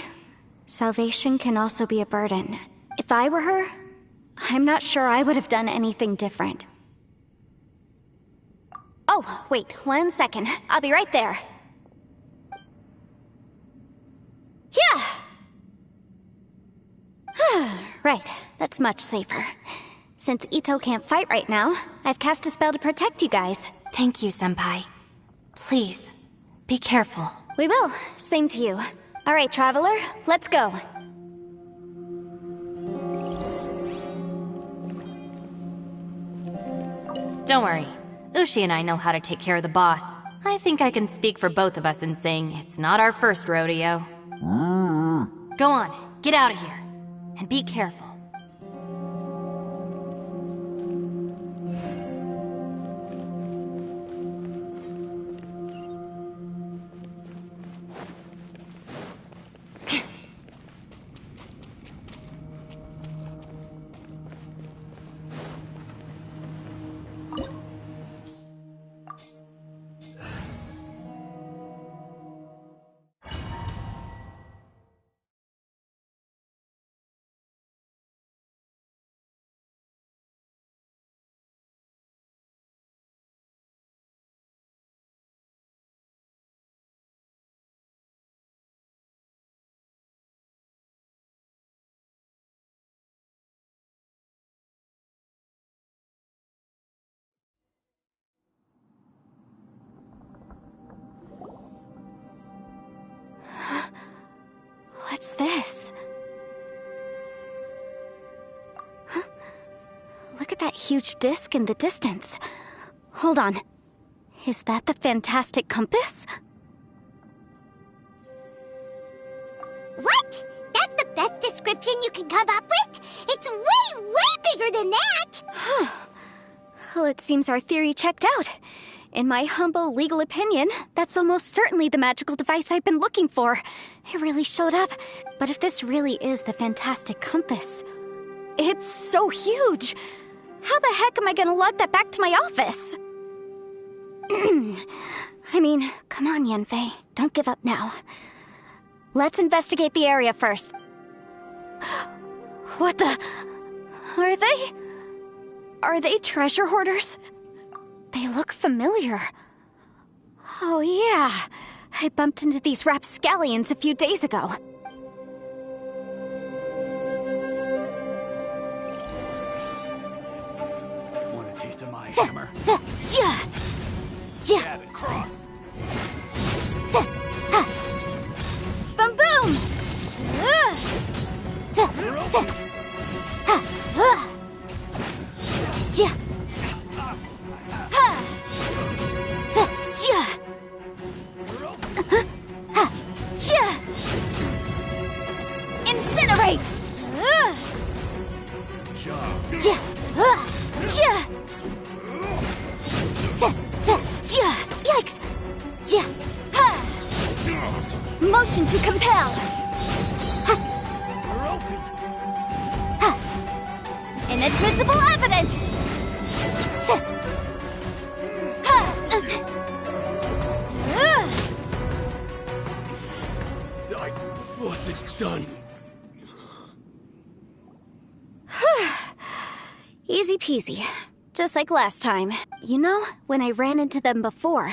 salvation can also be a burden. If I were her, I'm not sure I would have done anything different. Oh, wait, 1 second. I'll be right there. Yeah! Right, that's much safer. Since Ito can't fight right now, I've cast a spell to protect you guys. Thank you, Senpai. Please, be careful. We will. Same to you. All right, Traveler, let's go. Don't worry. Ushi and I know how to take care of the boss. I think I can speak for both of us in saying it's not our first rodeo. Go on, get out of here. And be careful. What's this? Huh? Look at that huge disc in the distance. Hold on. Is that the fantastic compass? What? That's the best description you can come up with? It's way, way bigger than that! Huh. Well, it seems our theory checked out. In my humble legal opinion, that's almost certainly the magical device I've been looking for. It really showed up. But if this really is the fantastic compass, it's so huge. How the heck am I gonna lug that back to my office? I mean, come on, Yanfei. Don't give up now. Let's investigate the area first. What the... Are they treasure hoarders? They look familiar. Oh yeah, I bumped into these rapscallions a few days ago. Want a taste of my hammer? Jab it, cross. Boom boom! Incinerate! Yikes! Motion to compel! Inadmissible evidence! I wasn't done. Easy peasy. Just like last time. You know, when I ran into them before,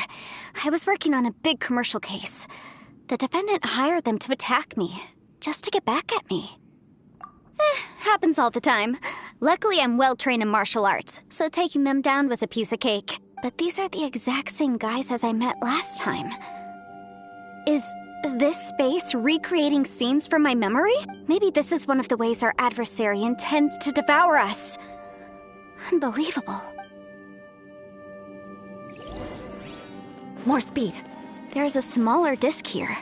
I was working on a big commercial case. The defendant hired them to attack me, just to get back at me. Happens all the time. Luckily, I'm well-trained in martial arts, so taking them down was a piece of cake. But these are the exact same guys as I met last time. Is this space recreating scenes from my memory? Maybe this is one of the ways our adversary intends to devour us. Unbelievable. More speed. There's a smaller disc here.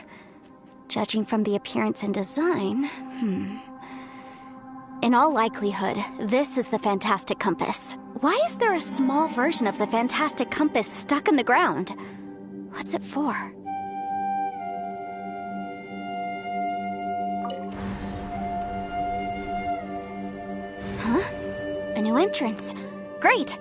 Judging from the appearance and design, In all likelihood, this is the Fantastic Compass. Why is there a small version of the Fantastic Compass stuck in the ground? What's it for? Huh? A new entrance. Great!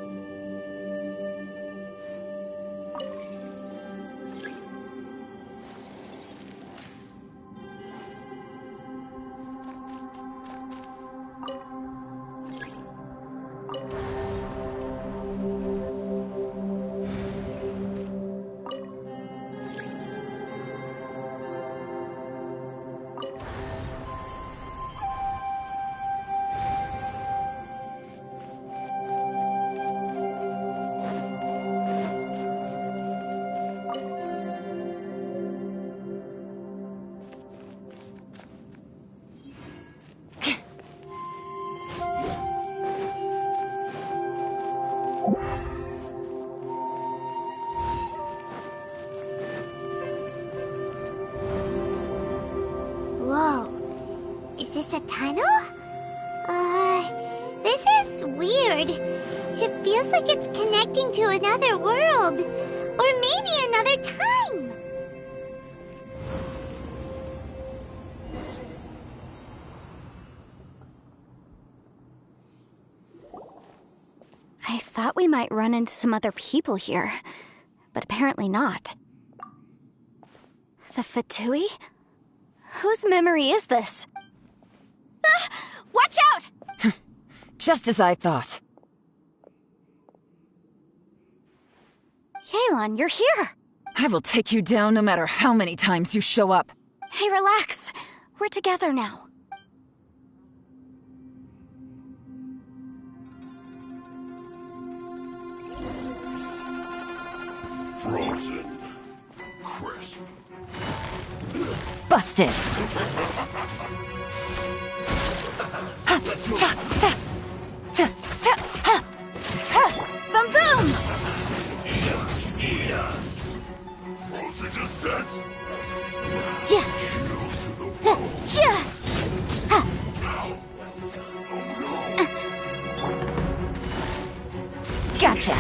Whoa. Is this a tunnel? This is weird. It feels like it's connecting to another world. Or maybe another time. I thought we might run into some other people here, but apparently not. The Fatui? Whose memory is this? Ah! Watch out! Just as I thought. Yelan, you're here! I will take you down no matter how many times you show up. Hey, relax. We're together now. Frozen. Crisp. Busted! Boom boom! Frozen descent. Ja! Ja! Ja! Ha! Gotcha!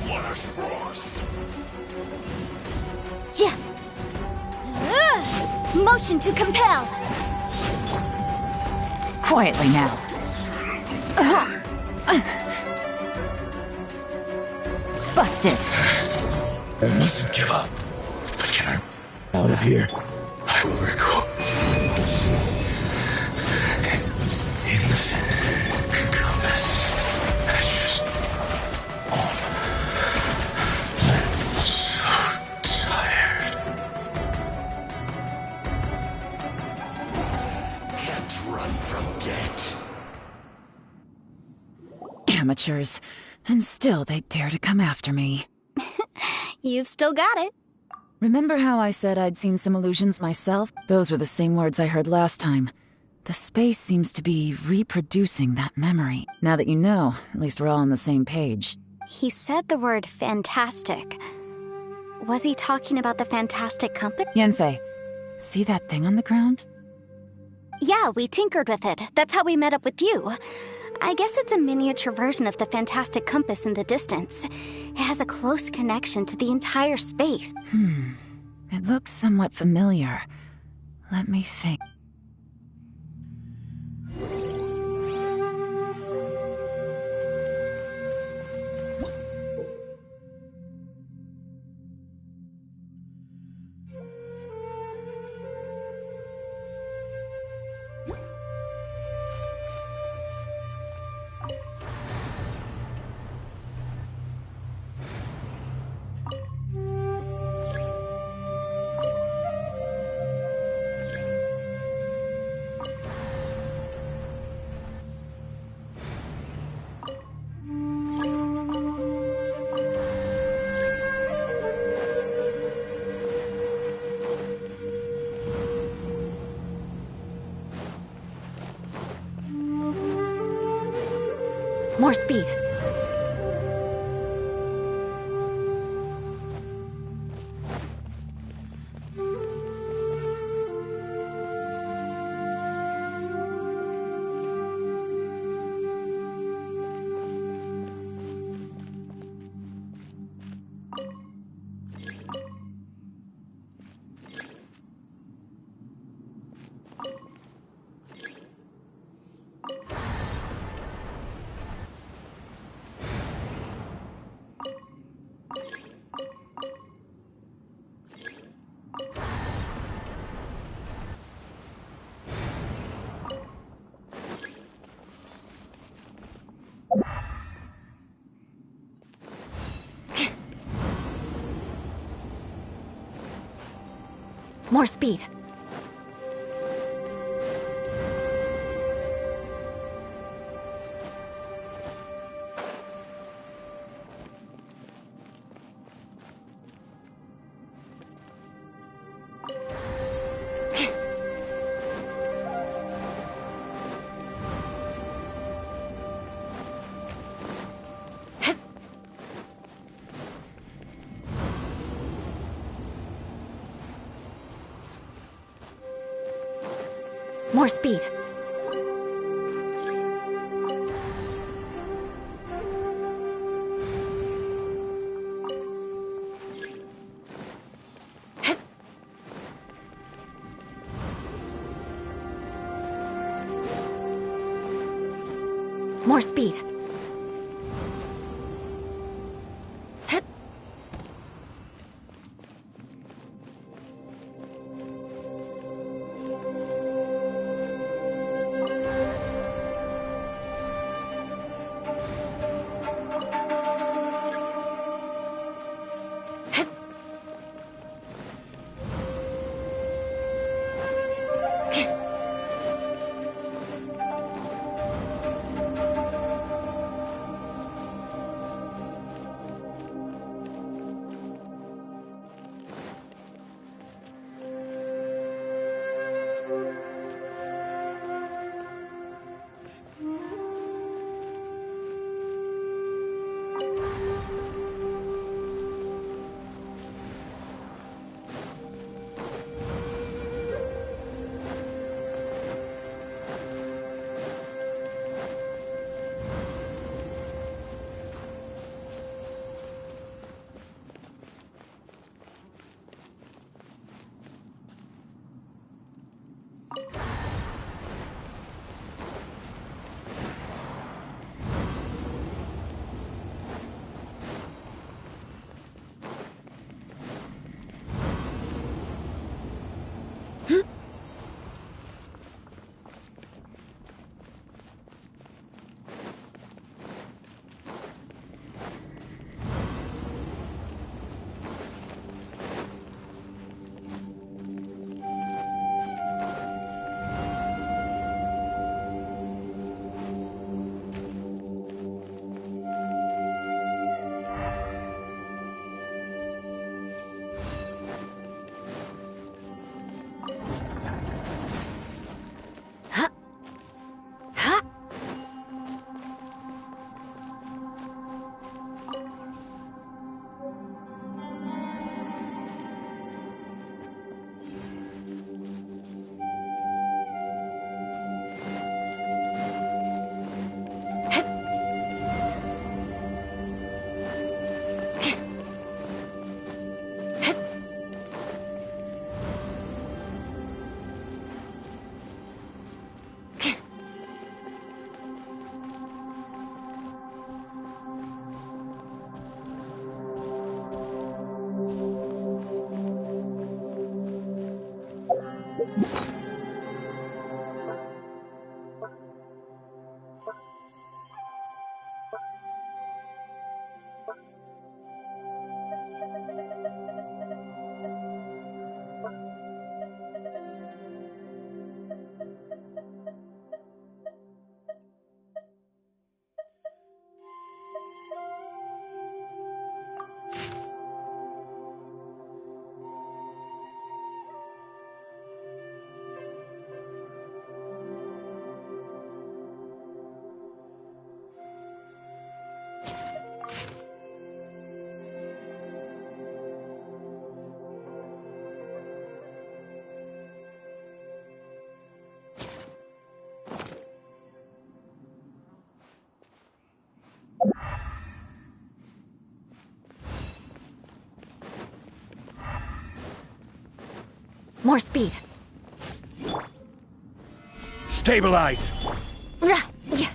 Flash frost. Ja! Motion to compel! Quietly now. Busted! I mustn't give up. But can I out of here? I will record. In the compass. I just. I'm so tired. Can't run from death. Amateurs. And still they dare to come after me. You've still got it. Remember how I said I'd seen some illusions myself? Those were the same words I heard last time. The space seems to be reproducing that memory. Now that you know, at least we're all on the same page. He said the word fantastic. Was he talking about the Fantastic Compass? Yanfei, see that thing on the ground? Yeah, we tinkered with it. That's how we met up with you. I guess it's a miniature version of the Fantastic Compass in the distance. It has a close connection to the entire space. It looks somewhat familiar. Let me think. More speed. More speed. More speed. More speed. More speed. Stabilize! Rah! Yeah.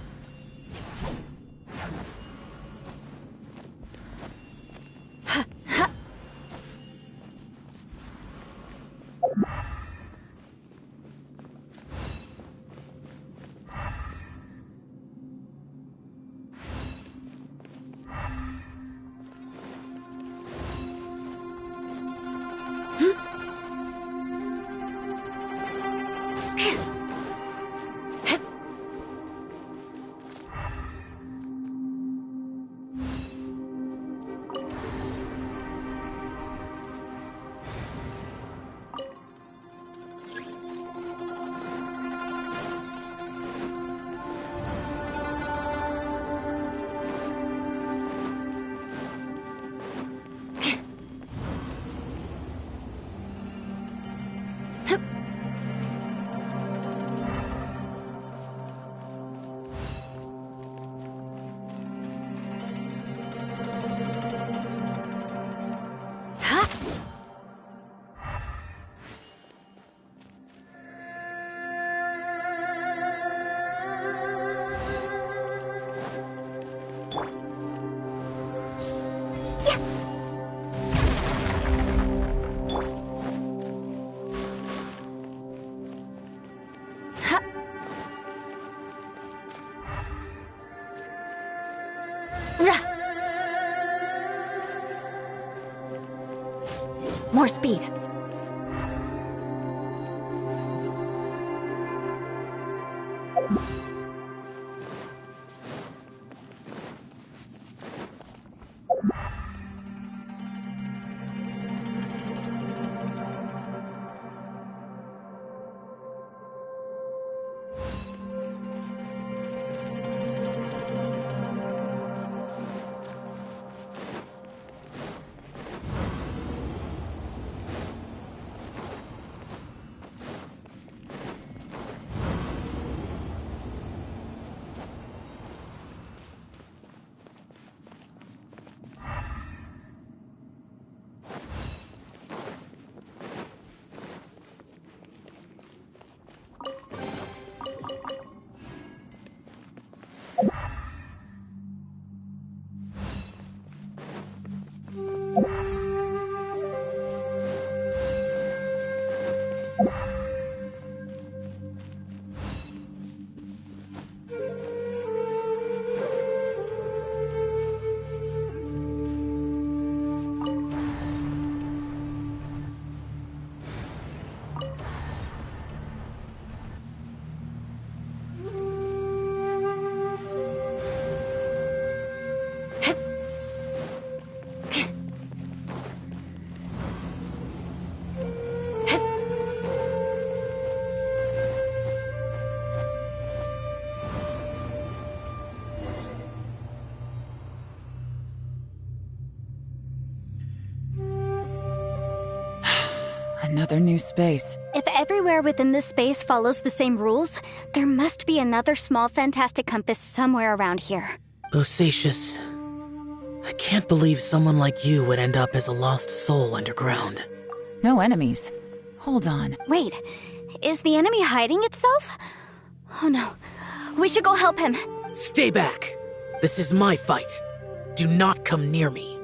More speed. Another new space. If everywhere within this space follows the same rules, there must be another small fantastic compass somewhere around here. Bosacious. I can't believe someone like you would end up as a lost soul underground. No enemies. Hold on. Wait, is the enemy hiding itself? Oh no, we should go help him. Stay back. This is my fight. Do not come near me.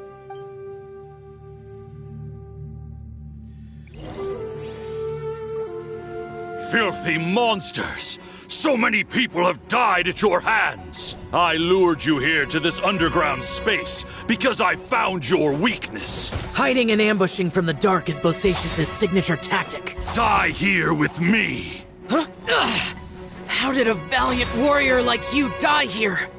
Filthy monsters! So many people have died at your hands! I lured you here to this underground space because I found your weakness. Hiding and ambushing from the dark is Bosacious' signature tactic. Die here with me! Huh? Ugh. How did a valiant warrior like you die here?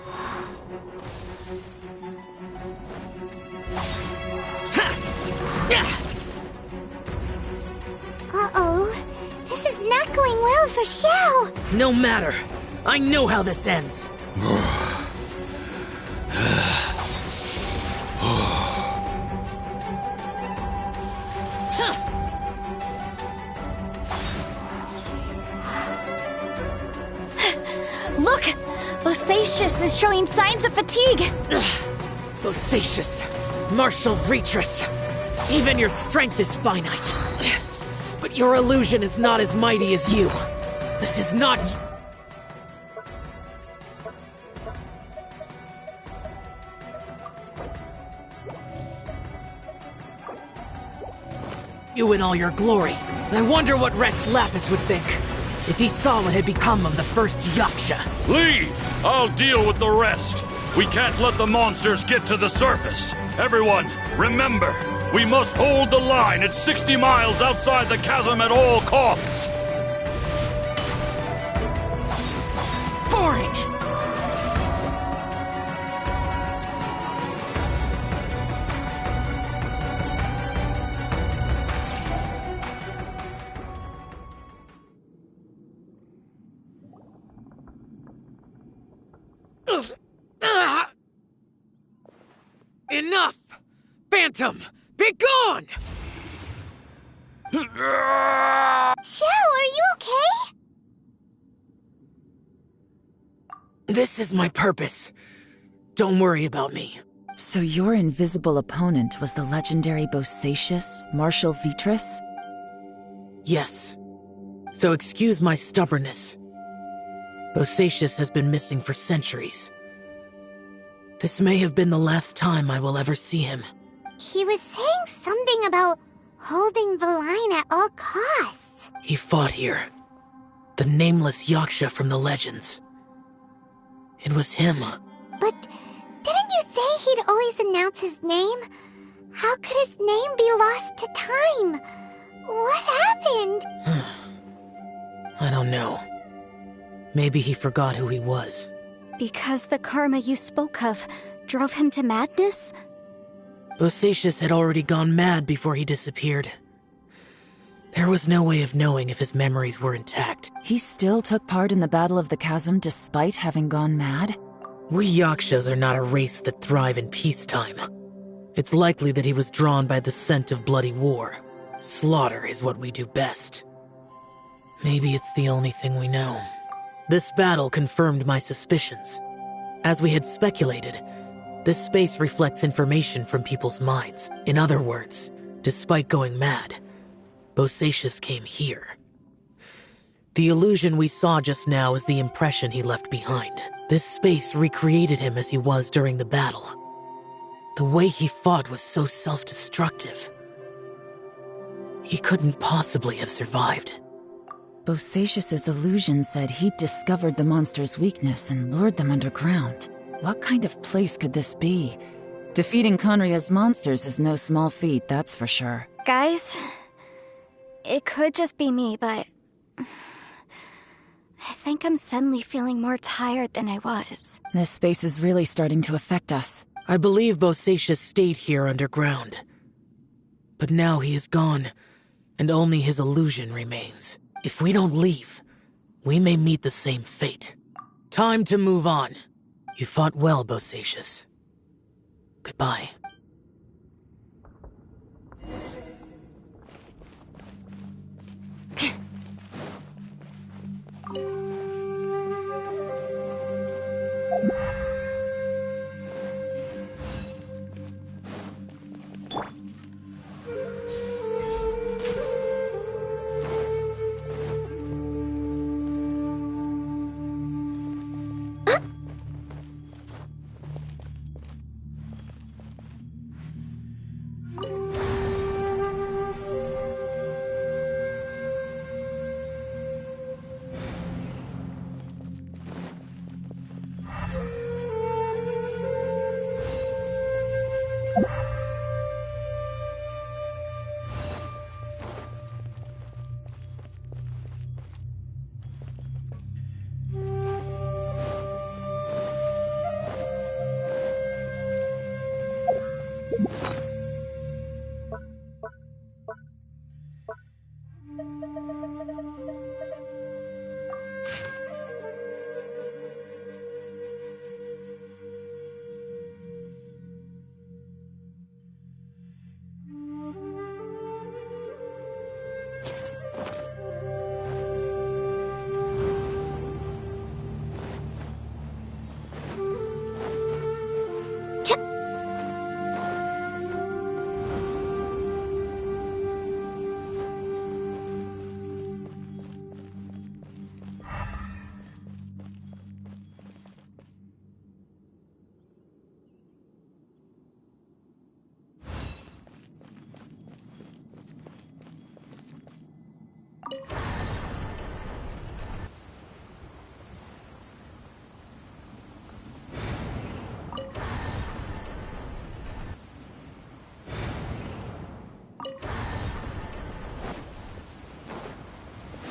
Uh-oh. This is not going well for Xiao. No matter. I know how this ends. Look! Bosacious is showing signs of fatigue. Bosacious. Martial Retreat. Even your strength is finite. But your illusion is not as mighty as you. This is not... you in all your glory. I wonder what Rex Lapis would think if he saw what had become of the first Yaksha. Leave! I'll deal with the rest. We can't let the monsters get to the surface. Everyone, remember, we must hold the line at 60 miles outside the chasm at all costs. Boring! Enough! Phantom, be gone! Joe, are you okay? This is my purpose. Don't worry about me. So your invisible opponent was the legendary Bosacius, Marshal Vitris? Yes. So excuse my stubbornness. Bosacius has been missing for centuries. This may have been the last time I will ever see him. He was saying something about holding the line at all costs. He fought here. The nameless Yaksha from the legends. It was him. But didn't you say he'd always announce his name? How could his name be lost to time? What happened? I don't know. Maybe he forgot who he was. Because the karma you spoke of drove him to madness? Bosacius had already gone mad before he disappeared. There was no way of knowing if his memories were intact. He still took part in the Battle of the Chasm despite having gone mad? We Yakshas are not a race that thrive in peacetime. It's likely that he was drawn by the scent of bloody war. Slaughter is what we do best. Maybe it's the only thing we know. This battle confirmed my suspicions. As we had speculated, this space reflects information from people's minds. In other words, despite going mad, Bosacius came here. The illusion we saw just now is the impression he left behind. This space recreated him as he was during the battle. The way he fought was so self-destructive. He couldn't possibly have survived. Bosacius's illusion said he'd discovered the monster's weakness and lured them underground. What kind of place could this be? Defeating Conria's monsters is no small feat, that's for sure. Guys, it could just be me, but I think I'm suddenly feeling more tired than I was. This space is really starting to affect us. I believe Bosacius stayed here underground. But now he is gone, and only his illusion remains. If we don't leave, we may meet the same fate. Time to move on. You fought well, Bosacius. Goodbye.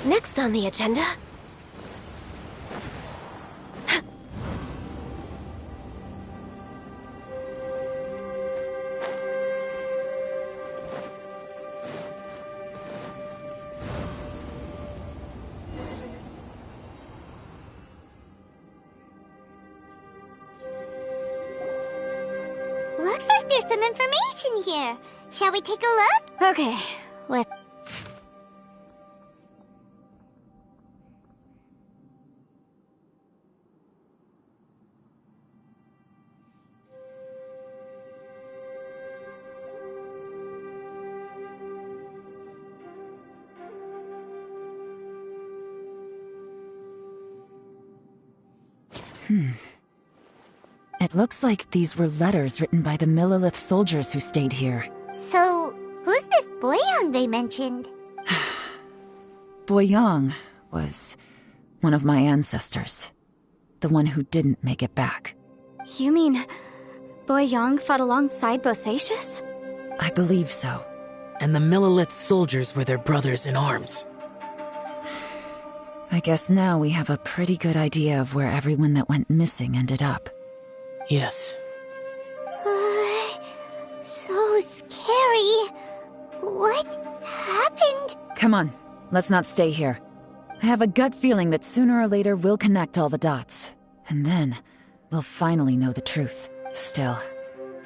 Next on the agenda... Looks like there's some information here. Shall we take a look? Okay, let's... It looks like these were letters written by the Millelith soldiers who stayed here. So, who's this Boyang they mentioned? Boyang was one of my ancestors. The one who didn't make it back. You mean... Boyang fought alongside Bosacius? I believe so. And the Millelith soldiers were their brothers in arms. I guess now we have a pretty good idea of where everyone that went missing ended up. Yes. So scary. What happened? Come on, let's not stay here. I have a gut feeling that sooner or later we'll connect all the dots. And then, we'll finally know the truth. Still,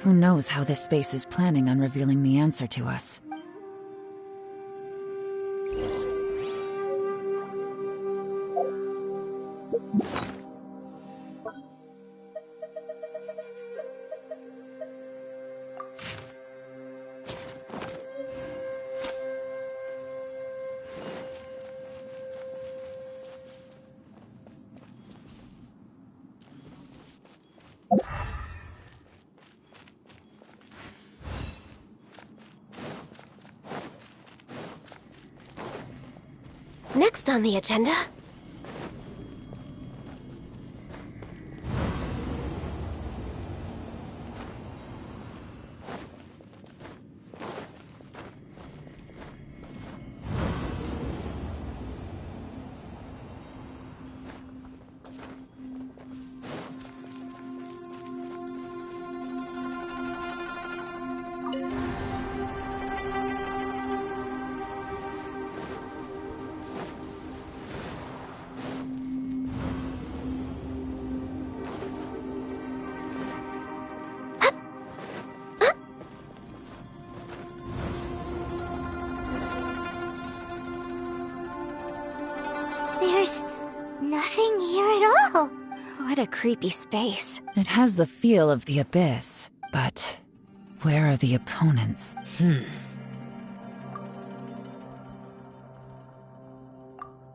who knows how this space is planning on revealing the answer to us. Next on the agenda... There's nothing here at all. What a creepy space. It has the feel of the abyss, but where are the opponents?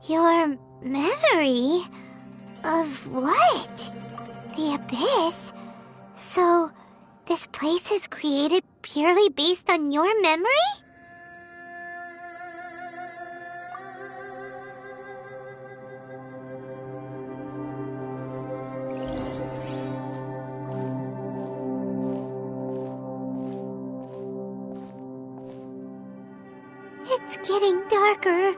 Your memory? Of what? The abyss? So, this place is created purely based on your memory? It's getting darker.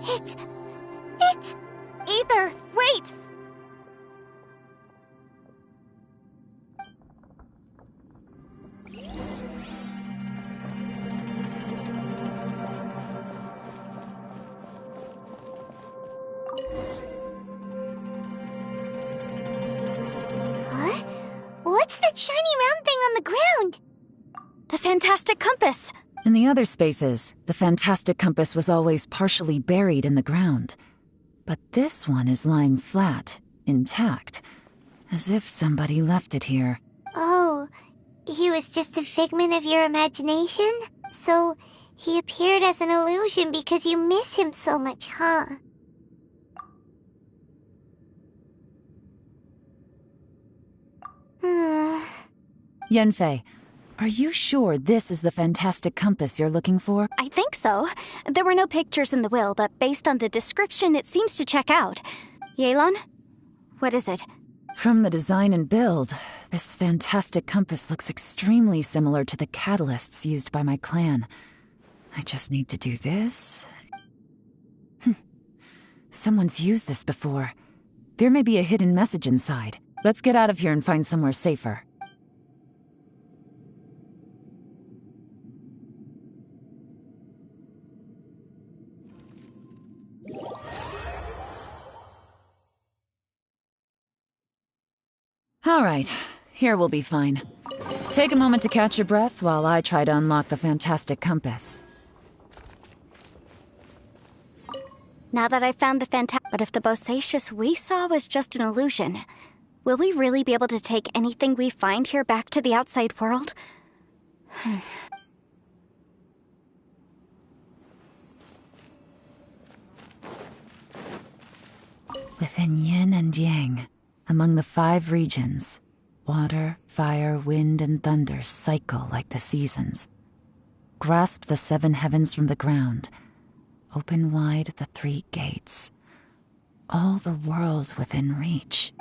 It's... Ether, wait! Huh? What's that shiny round thing on the ground? The fantastic compass! In the other spaces, the fantastic compass was always partially buried in the ground. But this one is lying flat, intact, as if somebody left it here. Oh, he was just a figment of your imagination? So, he appeared as an illusion because you miss him so much, huh? Yanfei, are you sure this is the fantastic compass you're looking for? I think so. There were no pictures in the will, but based on the description, it seems to check out. Yelan? What is it? From the design and build, this fantastic compass looks extremely similar to the catalysts used by my clan. I just need to do this. Someone's used this before. There may be a hidden message inside. Let's get out of here and find somewhere safer. All right, here we'll be fine. Take a moment to catch your breath while I try to unlock the fantastic compass. Now that I've found the but if the Bosacius we saw was just an illusion, will we really be able to take anything we find here back to the outside world? Within yin and yang, among the 5 regions, water, fire, wind, and thunder cycle like the seasons. Grasp the 7 heavens from the ground. Open wide the 3 gates. All the world within reach.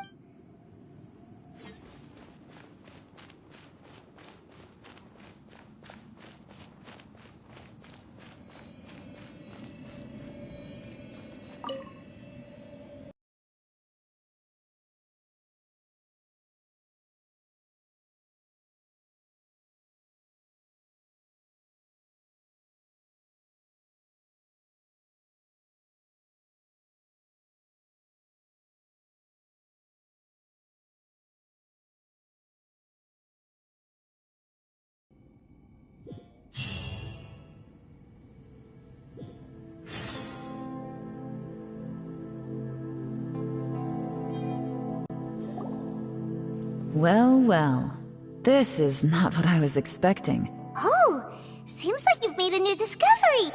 Well, well. This is not what I was expecting. Oh, seems like you've made a new discovery.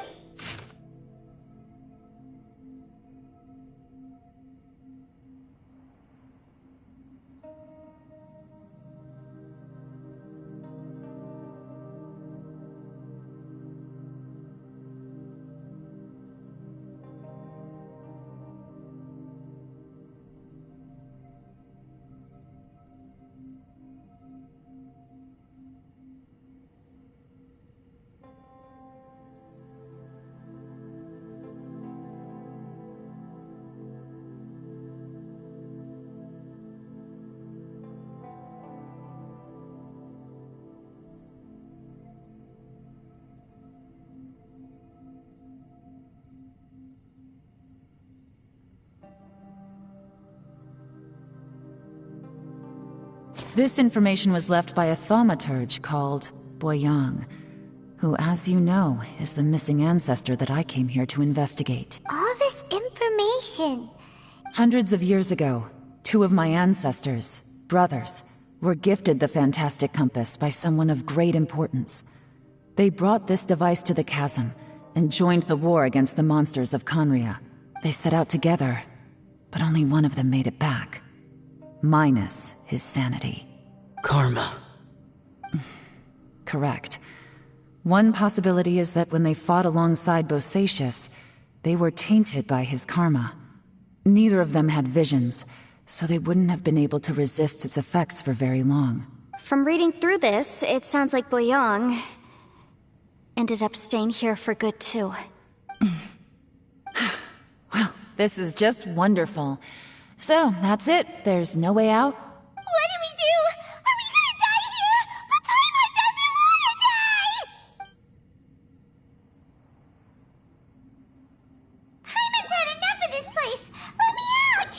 This information was left by a thaumaturge called Boyang, who, as you know, is the missing ancestor that I came here to investigate. All this information. Hundreds of years ago, 2 of my ancestors, brothers, were gifted the fantastic compass by someone of great importance. They brought this device to the chasm and joined the war against the monsters of Conria. They set out together, but only one of them made it back. Minus his sanity. Karma. Correct. One possibility is that when they fought alongside Bosacius, they were tainted by his karma. Neither of them had visions, so they wouldn't have been able to resist its effects for very long. From reading through this, it sounds like Boyang ended up staying here for good too. Well, this is just wonderful. So, that's it. There's no way out. What do we do? Are we gonna die here? But Paimon doesn't wanna die! Paimon's had enough of this place! Let me out!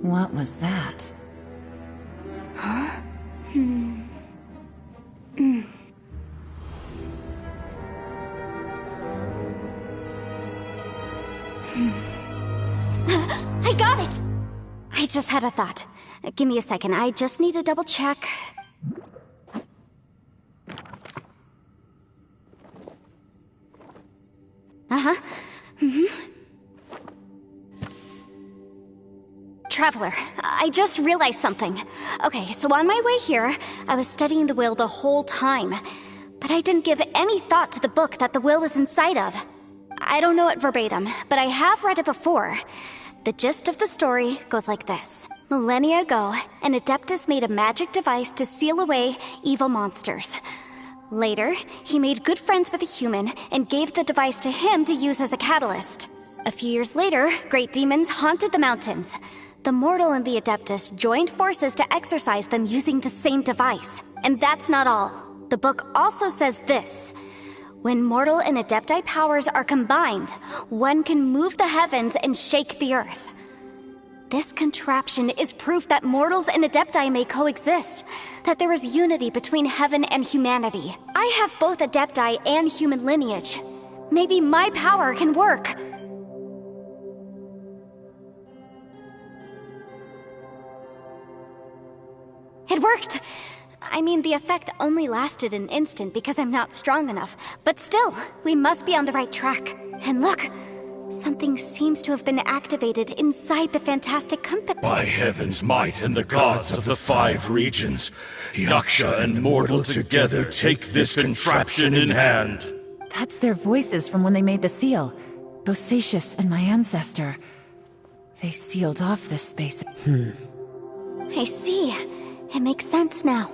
What was that? Huh? I got it! I just had a thought. Give me a second, I just need to double check. Uh-huh. Traveler, I just realized something. Okay, so on my way here, I was studying the will the whole time. But I didn't give any thought to the book that the will was inside of. I don't know it verbatim, but I have read it before. The gist of the story goes like this. Millennia ago, an Adeptus made a magic device to seal away evil monsters. Later, he made good friends with a human and gave the device to him to use as a catalyst. A few years later, great demons haunted the mountains. The mortal and the Adeptus joined forces to exorcise them using the same device. And that's not all. The book also says this. When mortal and Adepti powers are combined, one can move the heavens and shake the earth. This contraption is proof that mortals and Adepti may coexist, that there is unity between heaven and humanity. I have both Adepti and human lineage. Maybe my power can work. It worked! I mean, the effect only lasted an instant because I'm not strong enough, but still, we must be on the right track. And look! Something seems to have been activated inside the fantastic compass. By heaven's might and the gods of the 5 regions, Yaksha and mortal together take this contraption in hand. That's their voices from when they made the seal. Bosacius and my ancestor. They sealed off this space. I see. It makes sense now.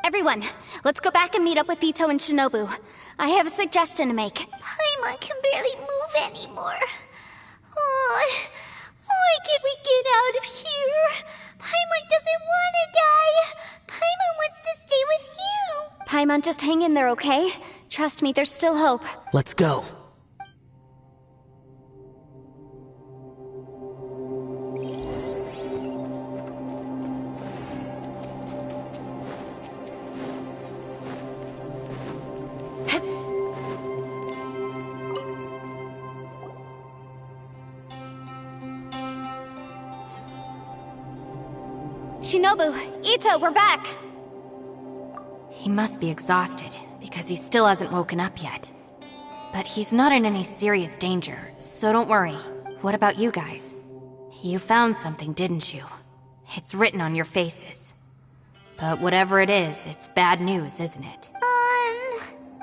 Everyone, let's go back and meet up with Ito and Shinobu. I have a suggestion to make. Paimon can barely move anymore. Oh, why can't we get out of here? Paimon doesn't want to die. Paimon wants to stay with you. Paimon, just hang in there, okay? Trust me, there's still hope. Let's go. Shinobu, Ito, we're back! He must be exhausted, because he still hasn't woken up yet. But he's not in any serious danger, so don't worry. What about you guys? You found something, didn't you? It's written on your faces. But whatever it is, it's bad news, isn't it?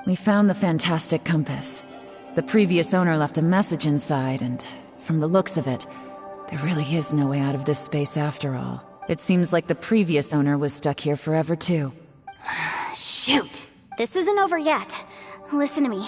We found the fantastic compass. The previous owner left a message inside, and from the looks of it, there really is no way out of this space after all. It seems like the previous owner was stuck here forever, too. Shoot! This isn't over yet. Listen to me.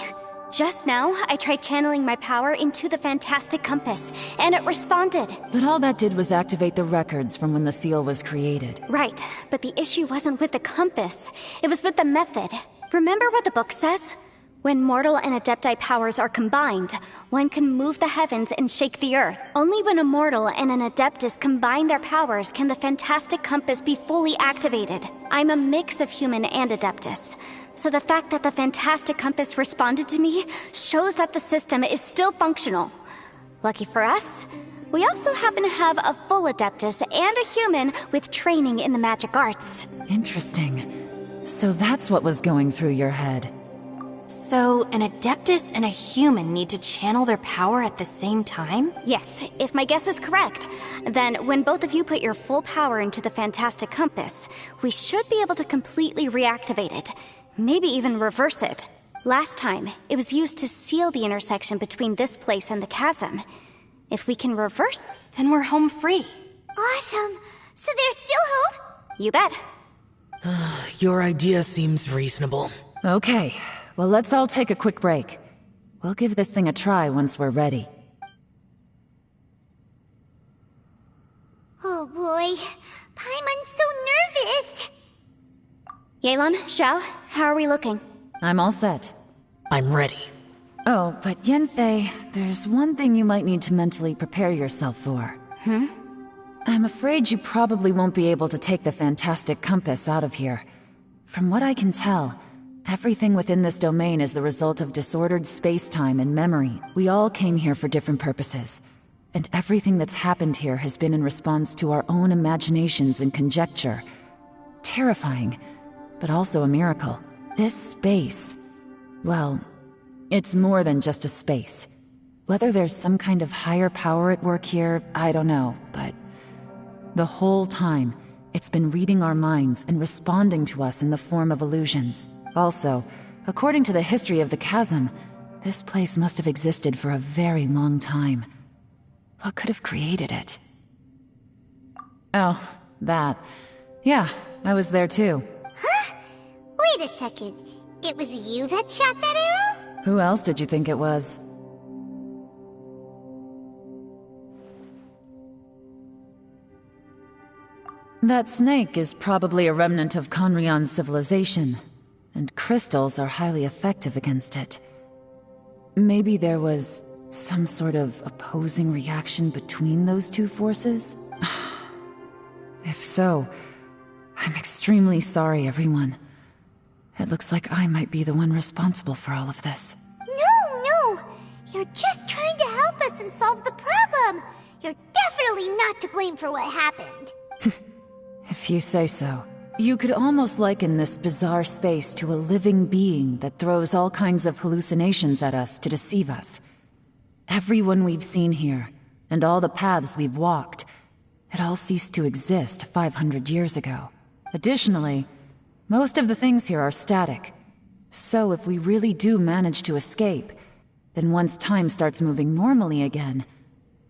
Just now, I tried channeling my power into the fantastic compass, and it responded. But all that did was activate the records from when the seal was created. Right, but the issue wasn't with the compass. It was with the method. Remember what the book says? When mortal and Adepti powers are combined, one can move the heavens and shake the earth. Only when a mortal and an Adeptus combine their powers can the fantastic compass be fully activated. I'm a mix of human and Adeptus, so the fact that the fantastic compass responded to me shows that the system is still functional. Lucky for us, we also happen to have a full Adeptus and a human with training in the magic arts. Interesting. So that's what was going through your head. So, an Adeptus and a human need to channel their power at the same time? Yes, if my guess is correct. Then, when both of you put your full power into the fantastic compass, we should be able to completely reactivate it. Maybe even reverse it. Last time, it was used to seal the intersection between this place and the chasm. If we can reverse, then we're home free. Awesome! So there's still hope? You bet. Your idea seems reasonable. Okay. Well, let's all take a quick break. We'll give this thing a try once we're ready. Oh boy, Paimon's so nervous. Yelan, Xiao, how are we looking? I'm all set. I'm ready. Oh, but Yanfei, there's one thing you might need to mentally prepare yourself for. I'm afraid you probably won't be able to take the fantastic compass out of here. From what I can tell, Everything within this domain is the result of disordered space-time and memory. We all came here for different purposes. And everything that's happened here has been in response to our own imaginations and conjecture. Terrifying, but also a miracle. This space, well, it's more than just a space. Whether there's some kind of higher power at work here, I don't know, but the whole time, it's been reading our minds and responding to us in the form of illusions. Also, according to the history of the chasm, this place must have existed for a very long time. What could have created it? Oh, that. Yeah, I was there too. Huh? Wait a second. It was you that shot that arrow? Who else did you think it was? That snake is probably a remnant of Conrion's civilization, and crystals are highly effective against it. Maybe there was some sort of opposing reaction between those two forces? If so, I'm extremely sorry, everyone. It looks like I might be the one responsible for all of this. No! You're just trying to help us and solve the problem! You're definitely not to blame for what happened. If you say so. You could almost liken this bizarre space to a living being that throws all kinds of hallucinations at us to deceive us. Everyone we've seen here, and all the paths we've walked, it all ceased to exist 500 years ago. Additionally, most of the things here are static. So if we really do manage to escape, then once time starts moving normally again,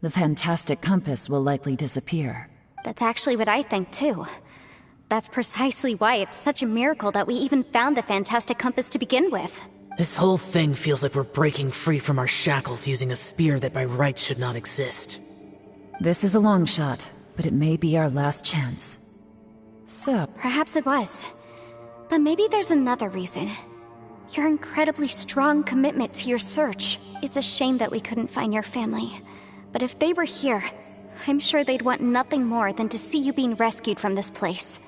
the fantastic compass will likely disappear. That's actually what I think too. That's precisely why it's such a miracle that we even found the fantastic compass to begin with. This whole thing feels like we're breaking free from our shackles using a spear that by rights should not exist. This is a long shot, but it may be our last chance. So... Perhaps it was. But maybe there's another reason. Your incredibly strong commitment to your search. It's a shame that we couldn't find your family. But if they were here, I'm sure they'd want nothing more than to see you being rescued from this place.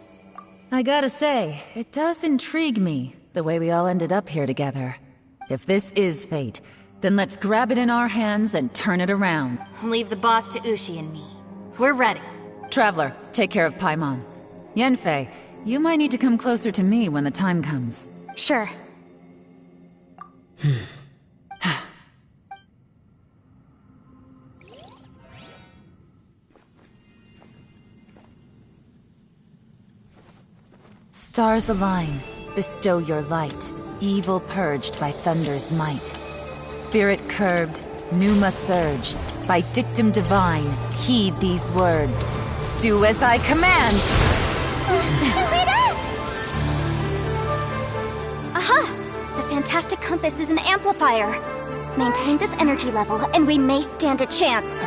I gotta say, it does intrigue me, the way we all ended up here together. If this is fate, then let's grab it in our hands and turn it around. Leave the boss to Ushi and me. We're ready. Traveler, take care of Paimon. Yanfei, you might need to come closer to me when the time comes. Sure. Stars align, bestow your light, evil purged by thunder's might. Spirit curbed, pneuma surge, by dictum divine, heed these words. Do as I command! Aha! The fantastic compass is an amplifier. Maintain this energy level, and we may stand a chance.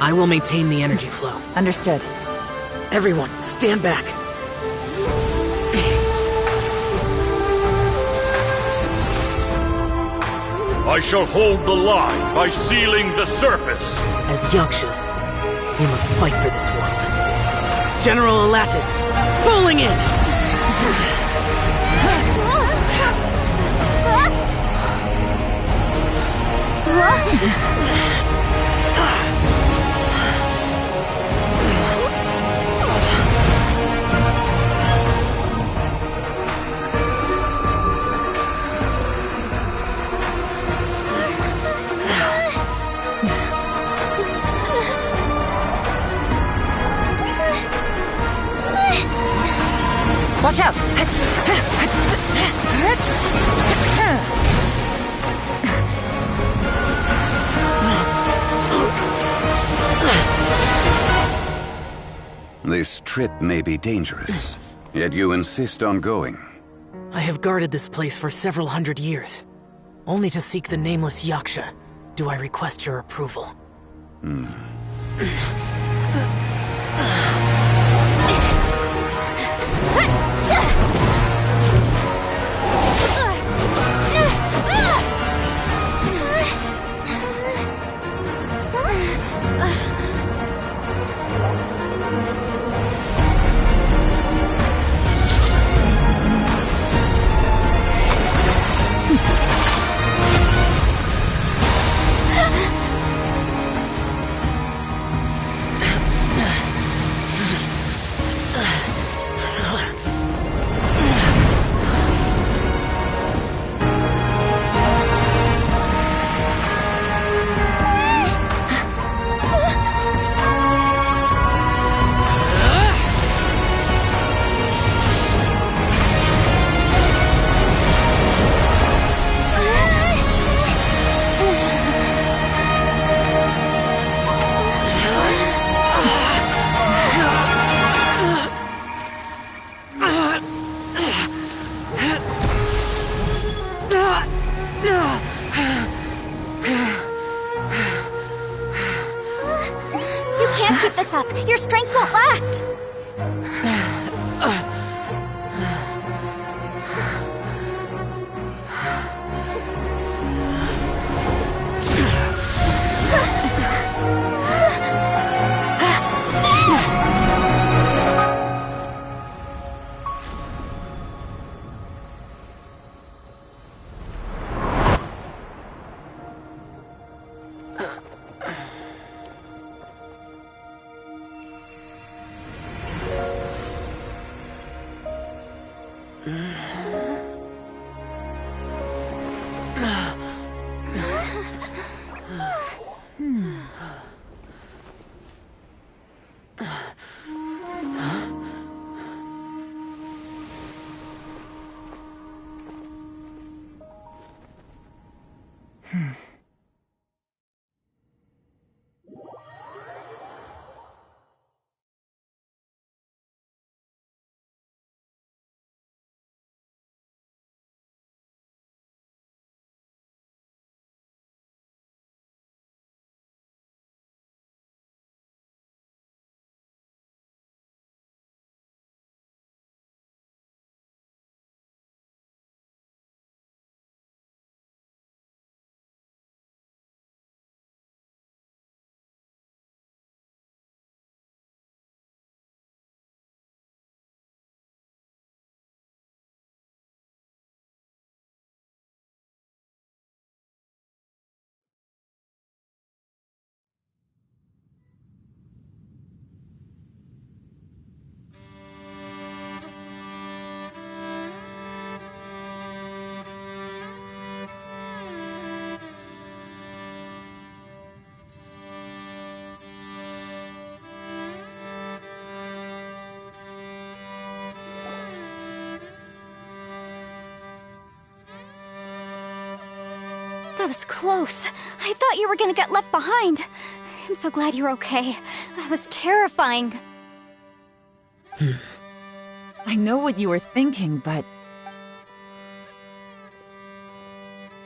I will maintain the energy flow. Understood. Everyone, stand back. I shall hold the line by sealing the surface. As Yakshas, we must fight for this world. General Elatus, falling in! Watch out! This trip may be dangerous, yet you insist on going. I have guarded this place for several hundred years. Only to seek the nameless Yaksha do I request your approval. keep this up. Your strength won't last. That was close. I thought you were gonna get left behind. I'm so glad you're okay. That was terrifying. I know what you were thinking, but...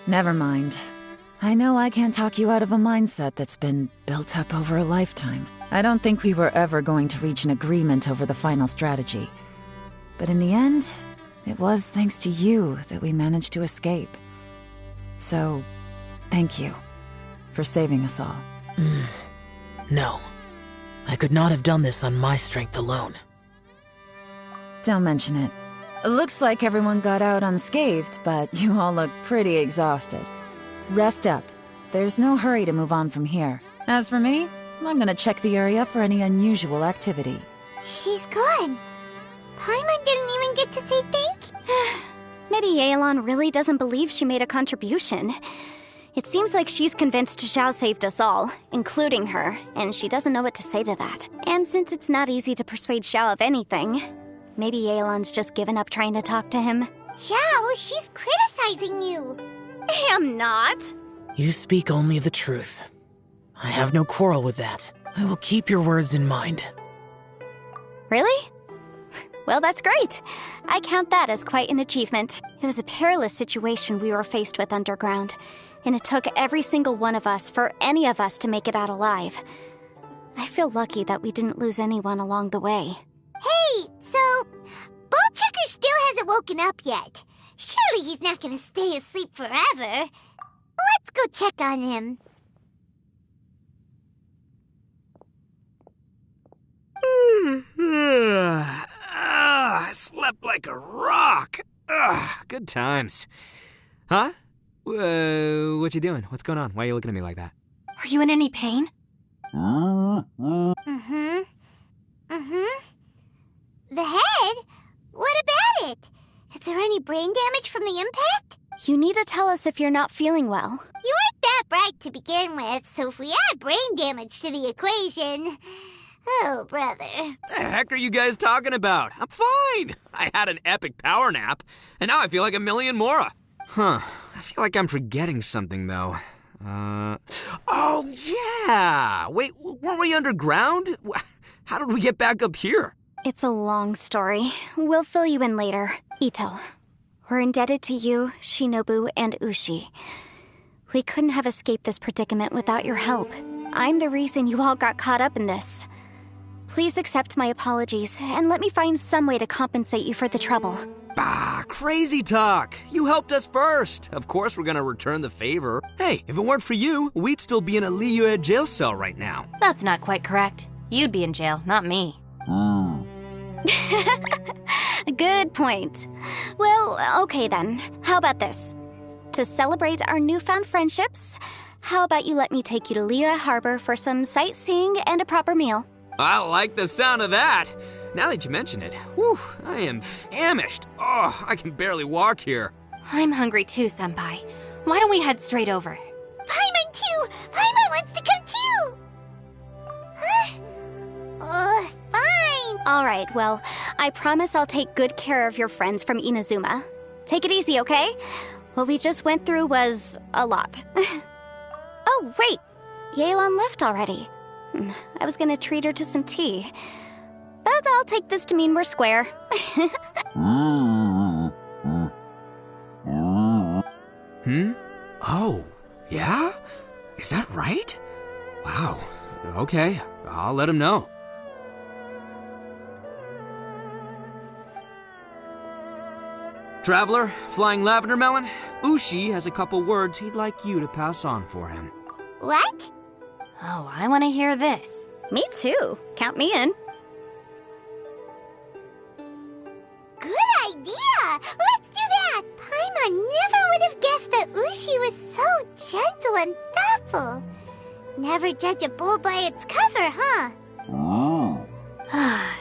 Never mind. I know I can't talk you out of a mindset that's been built up over a lifetime. I don't think we were ever going to reach an agreement over the final strategy. But in the end, it was thanks to you that we managed to escape. So, thank you for saving us all. No. I could not have done this on my strength alone. Don't mention it. It looks like everyone got out unscathed, but you all look pretty exhausted. Rest up. There's no hurry to move on from here. As for me, I'm gonna check the area for any unusual activity. She's gone. Paimon didn't even get to say thank you. Maybe Yelan really doesn't believe she made a contribution. It seems like she's convinced Xiao saved us all, including her, and she doesn't know what to say to that. And since it's not easy to persuade Xiao of anything, maybe Yelan's just given up trying to talk to him. Xiao, she's criticizing you. I'm not. You speak only the truth. I have no quarrel with that. I will keep your words in mind. Really? Well, that's great. I count that as quite an achievement. It was a perilous situation we were faced with underground, and it took every single one of us for any of us to make it out alive. I feel lucky that we didn't lose anyone along the way. Hey, so Ballchecker still hasn't woken up yet. Surely he's not gonna stay asleep forever. Let's go check on him. I slept like a rock. Good times. Huh? What you doing? What's going on? Why are you looking at me like that? Are you in any pain? The head? What about it? Is there any brain damage from the impact? You need to tell us if you're not feeling well. You weren't that bright to begin with, so if we add brain damage to the equation... Oh, brother. The heck are you guys talking about? I'm fine. I had an epic power nap, and now I feel like a million more. I feel like I'm forgetting something, though. Oh, yeah! Wait, weren't we underground? How did we get back up here? It's a long story. We'll fill you in later. Ito, we're indebted to you, Shinobu, and Ushi. We couldn't have escaped this predicament without your help. I'm the reason you all got caught up in this. Please accept my apologies, and let me find some way to compensate you for the trouble. Bah, crazy talk. You helped us first. Of course we're gonna return the favor. Hey, if it weren't for you, we'd still be in a Liyue jail cell right now. That's not quite correct. You'd be in jail, not me. Good point. Well, okay then. How about this? To celebrate our newfound friendships, how about you let me take you to Liyue Harbor for some sightseeing and a proper meal? I like the sound of that. Now that you mention it, whew, I am famished. Oh, I can barely walk here. I'm hungry too, Senpai. Why don't we head straight over? Paimon too! Paimon wants to come too! Huh? Fine. Alright, well, I promise I'll take good care of your friends from Inazuma. Take it easy, okay? What we just went through was a lot. Oh, wait! Yelan left already. I was gonna treat her to some tea. But I'll take this to mean we're square. Oh, yeah? Is that right? Wow. Okay, I'll let him know. Traveler, Flying Lavender Melon, Ushi has a couple words he'd like you to pass on for him. What? Oh, I want to hear this. Me too. Count me in. Good idea! Let's do that! Paimon never would have guessed that Ushi was so gentle and thoughtful. Never judge a bull by its cover, huh?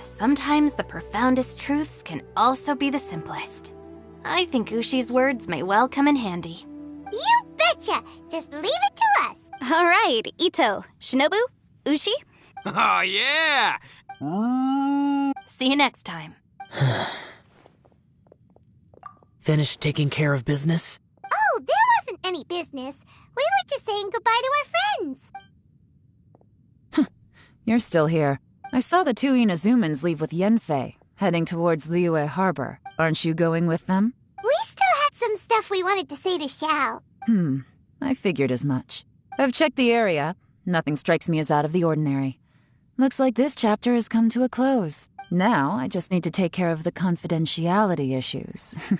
Sometimes the profoundest truths can also be the simplest. I think Ushi's words may well come in handy. You betcha! Just leave it to us! Alright, Ito, Shinobu, Ushi? Oh, yeah! See you next time. Finished taking care of business? Oh, there wasn't any business. We were just saying goodbye to our friends. You're still here. I saw the two Inazumans leave with Yenfei, heading towards Liyue Harbor. Aren't you going with them? We still had some stuff we wanted to say to Xiao. I figured as much. I've checked the area. Nothing strikes me as out of the ordinary. Looks like this chapter has come to a close. Now, I just need to take care of the confidentiality issues.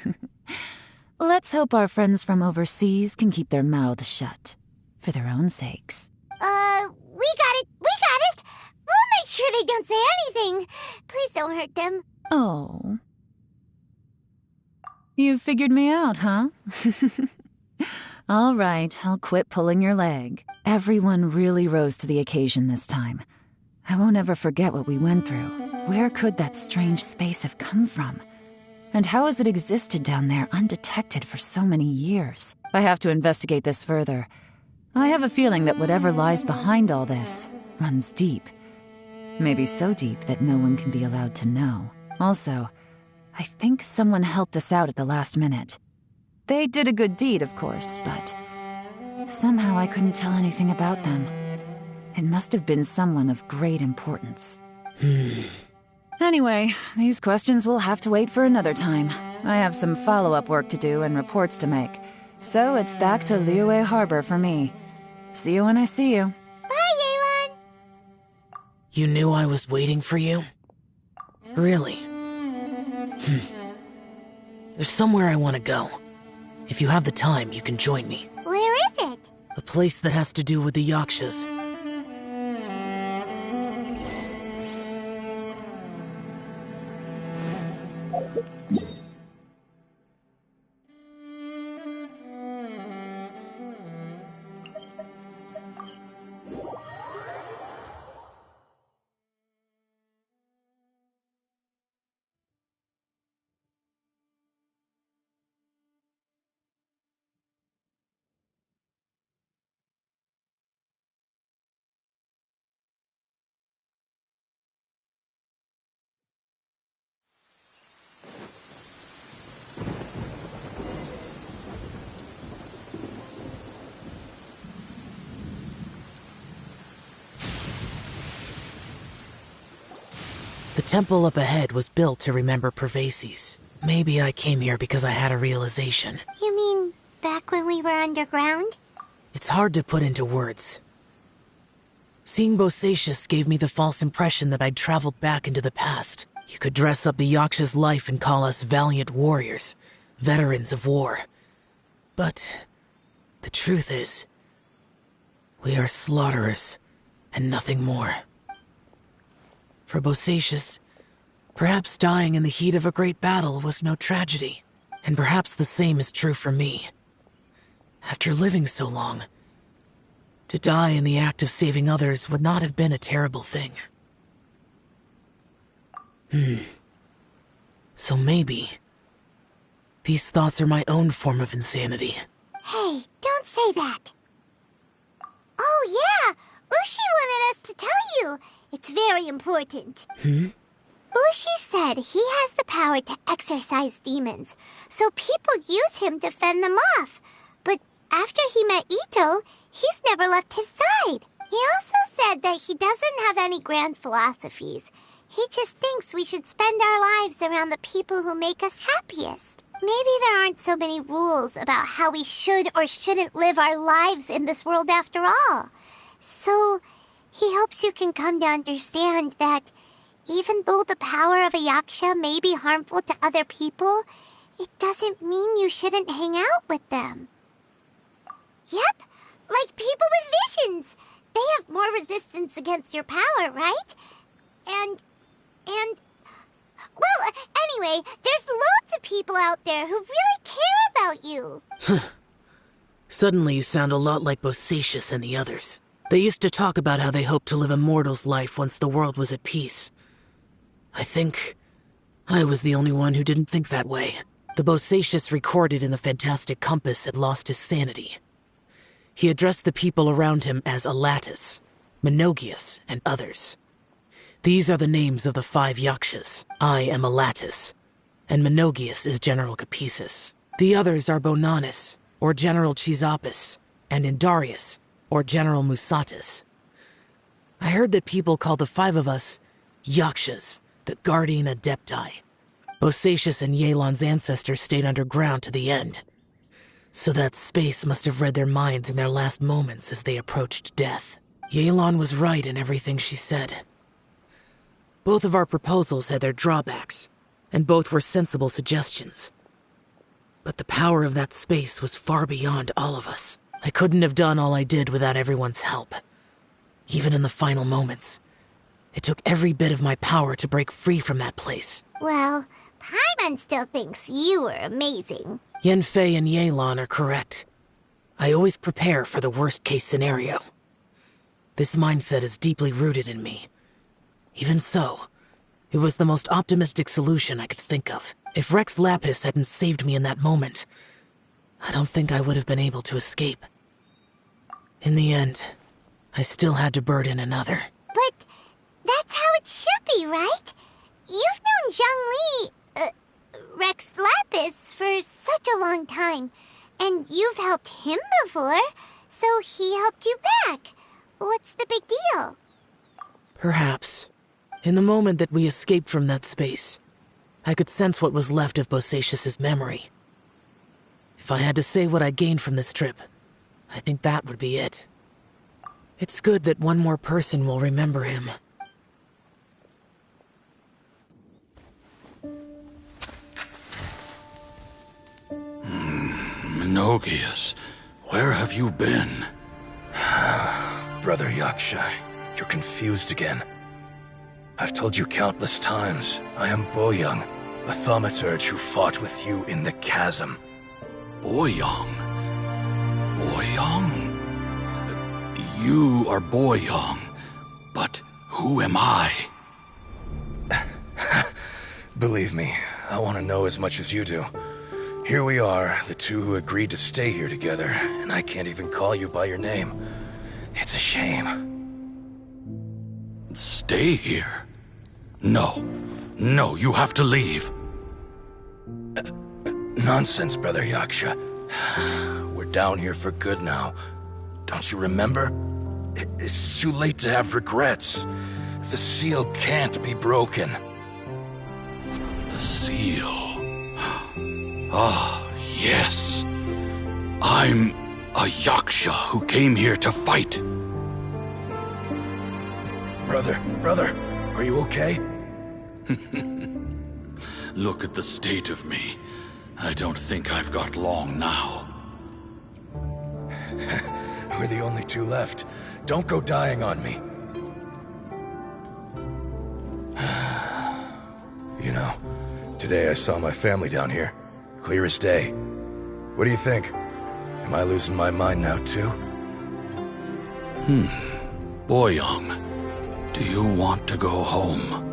Let's hope our friends from overseas can keep their mouths shut. For their own sakes. We got it! We'll make sure they don't say anything. Please don't hurt them. Oh. You figured me out, huh? All right, I'll quit pulling your leg. Everyone really rose to the occasion this time. I won't ever forget what we went through. Where could that strange space have come from? And how has it existed down there undetected for so many years? I have to investigate this further. I have a feeling that whatever lies behind all this runs deep. Maybe so deep that no one can be allowed to know. Also, I think someone helped us out at the last minute. They did a good deed, of course, but somehow I couldn't tell anything about them. It must have been someone of great importance. Anyway, these questions will have to wait for another time. I have some follow-up work to do and reports to make. So it's back to Liyue Harbor for me. See you when I see you. Bye, Yelan! You knew I was waiting for you? Really? There's somewhere I want to go. If you have the time, you can join me. Where is it? A place that has to do with the Yakshas. The temple up ahead was built to remember Pervases. Maybe I came here because I had a realization. You mean back when we were underground? It's hard to put into words. Seeing Bosacius gave me the false impression that I'd traveled back into the past. You could dress up the Yaksha's life and call us valiant warriors, veterans of war. But the truth is, we are slaughterers and nothing more. For Bosacius, perhaps dying in the heat of a great battle was no tragedy, and perhaps the same is true for me. After living so long, to die in the act of saving others would not have been a terrible thing. So maybe these thoughts are my own form of insanity. Hey, don't say that. Oh yeah, Ushi wanted us to tell you. It's very important. Ushi said he has the power to exorcise demons, so people use him to fend them off. But after he met Ito, he's never left his side. He also said that he doesn't have any grand philosophies. He just thinks we should spend our lives around the people who make us happiest. Maybe there aren't so many rules about how we should or shouldn't live our lives in this world after all. So, he hopes you can come to understand that even though the power of a yaksha may be harmful to other people, it doesn't mean you shouldn't hang out with them. Yep, like people with visions. They have more resistance against your power, right? Well, anyway, there's loads of people out there who really care about you. Suddenly you sound a lot like Bosacius and the others. They used to talk about how they hoped to live a mortal's life once the world was at peace. I think I was the only one who didn't think that way. The Bosacius recorded in the Fantastic Compass had lost his sanity. He addressed the people around him as Alatus, Menogius, and others. These are the names of the 5 Yakshas. I am Alatus, and Menogius is General Capisis. The others are Bonanis, or General Chisapis, and Indarius, or General Musatus. I heard that people call the 5 of us Yakshas, the Guardian Adepti. Bosacius and Yelan's ancestors stayed underground to the end, so that space must have read their minds in their last moments as they approached death. Yelan was right in everything she said. Both of our proposals had their drawbacks, and both were sensible suggestions. But the power of that space was far beyond all of us. I couldn't have done all I did without everyone's help. Even in the final moments, it took every bit of my power to break free from that place. Well, Paimon still thinks you were amazing. Yanfei and Yelan are correct. I always prepare for the worst-case scenario. This mindset is deeply rooted in me. Even so, it was the most optimistic solution I could think of. If Rex Lapis hadn't saved me in that moment, I don't think I would have been able to escape. In the end, I still had to burden another. But that's how it should be, right? You've known Zhang Li, Rex Lapis, for such a long time, and you've helped him before, so he helped you back. What's the big deal? Perhaps. In the moment that we escaped from that space, I could sense what was left of Bosacius's memory. If I had to say what I gained from this trip, I think that would be it. It's good that one more person will remember him. Menogius, where have you been? Brother Yaksha, you're confused again. I've told you countless times, I am Boyoung, a thaumaturge who fought with you in the chasm. Boyoung? Boyoung? You are Boyoung, but who am I? Believe me, I want to know as much as you do. Here we are, the two who agreed to stay here together, and I can't even call you by your name. It's a shame. Stay here? No. No, you have to leave. Nonsense, Brother Yaksha. We're down here for good now. Don't you remember? It's too late to have regrets. The seal can't be broken. The seal... Ah, yes. I'm a Yaksha who came here to fight. Brother, are you okay? Look at the state of me. I don't think I've got long now. We're the only two left. Don't go dying on me. You know, today I saw my family down here. Clear as day. What do you think? Am I losing my mind now, too? Boyoung, do you want to go home?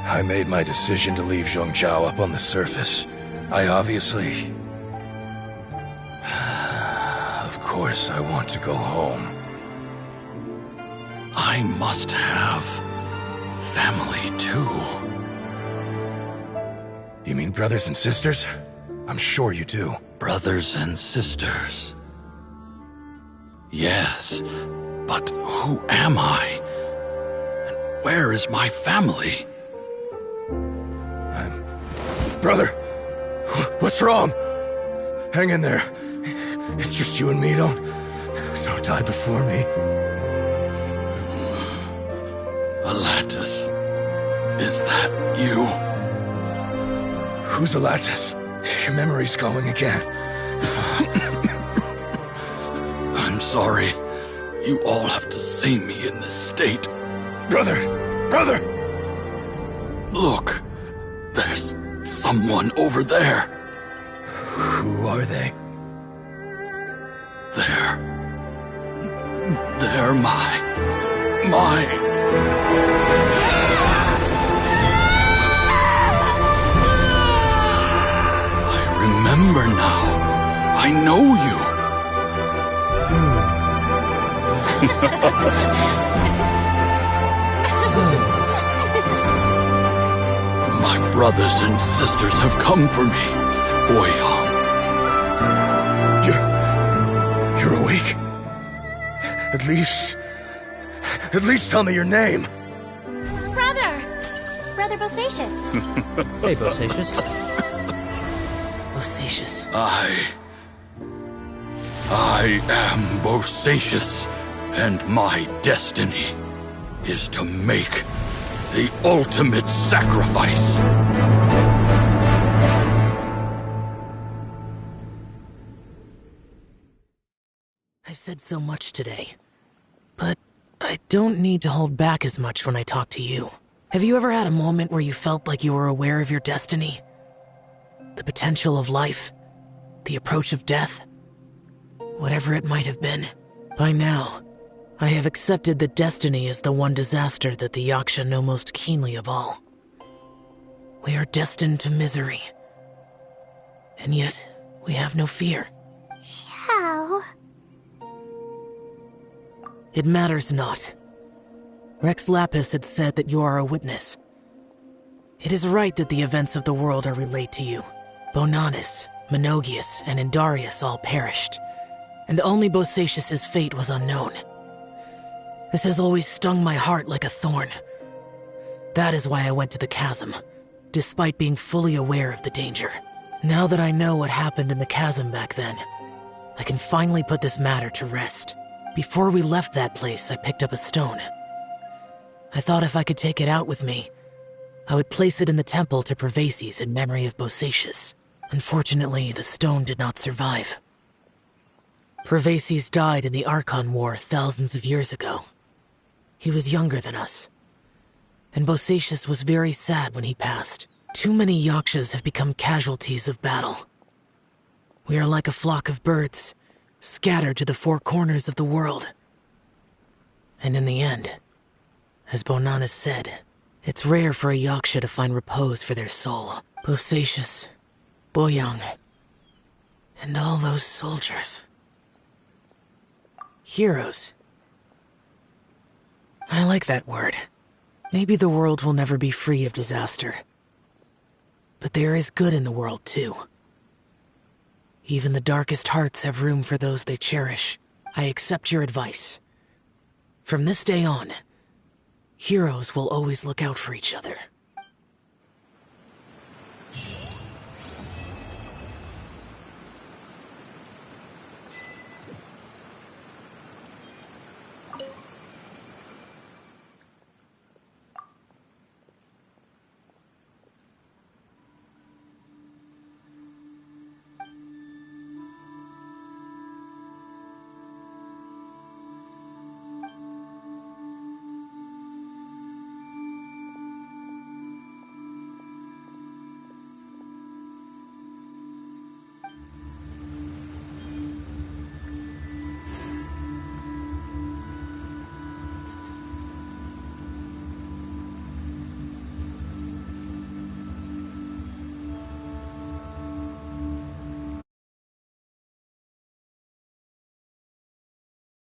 I made my decision to leave Zhongzhou up on the surface. I obviously... Of course I want to go home. I must have family, too. You mean brothers and sisters? I'm sure you do. Brothers and sisters. Yes, but who am I? And where is my family? Brother! What's wrong? Hang in there. It's just you and me, don't die before me. Alatus, is that you? Who's Alatus? Your memory's going again. I'm sorry. You all have to see me in this state. Brother! Look, there's someone over there. Who are they? They're my... I remember now. I know you. My brothers and sisters have come for me, Boyoung. You're awake? At least tell me your name. Brother Bosacious. Hey, Bosacious. Bosacious. I am Bosacious, and my destiny is to make the ultimate sacrifice. I've said so much today, but I don't need to hold back as much when I talk to you. Have you ever had a moment where you felt like you were aware of your destiny? The potential of life? The approach of death? Whatever it might have been. By now, I have accepted that destiny is the one disaster that the Yaksha know most keenly of all. We are destined to misery. And yet, we have no fear. Xiao. It matters not. Rex Lapis had said that you are a witness. It is right that the events of the world are relayed to you. Bonanis, Menogias, and Indarius all perished, and only Bosacious's fate was unknown. This has always stung my heart like a thorn. That is why I went to the chasm, despite being fully aware of the danger. Now that I know what happened in the chasm back then, I can finally put this matter to rest. Before we left that place, I picked up a stone. I thought if I could take it out with me, I would place it in the temple to Pervases in memory of Bosacious. Unfortunately, the stone did not survive. Pervases died in the Archon War thousands of years ago. He was younger than us, and Bosacious was very sad when he passed. Too many Yakshas have become casualties of battle. We are like a flock of birds, scattered to the four corners of the world. And in the end, as Bonanis said, it's rare for a Yaksha to find repose for their soul. Bosacious, Boyoung, and all those soldiers. Heroes. I like that word. Maybe the world will never be free of disaster. But there is good in the world, too. Even the darkest hearts have room for those they cherish. I accept your advice. From this day on, heroes will always look out for each other.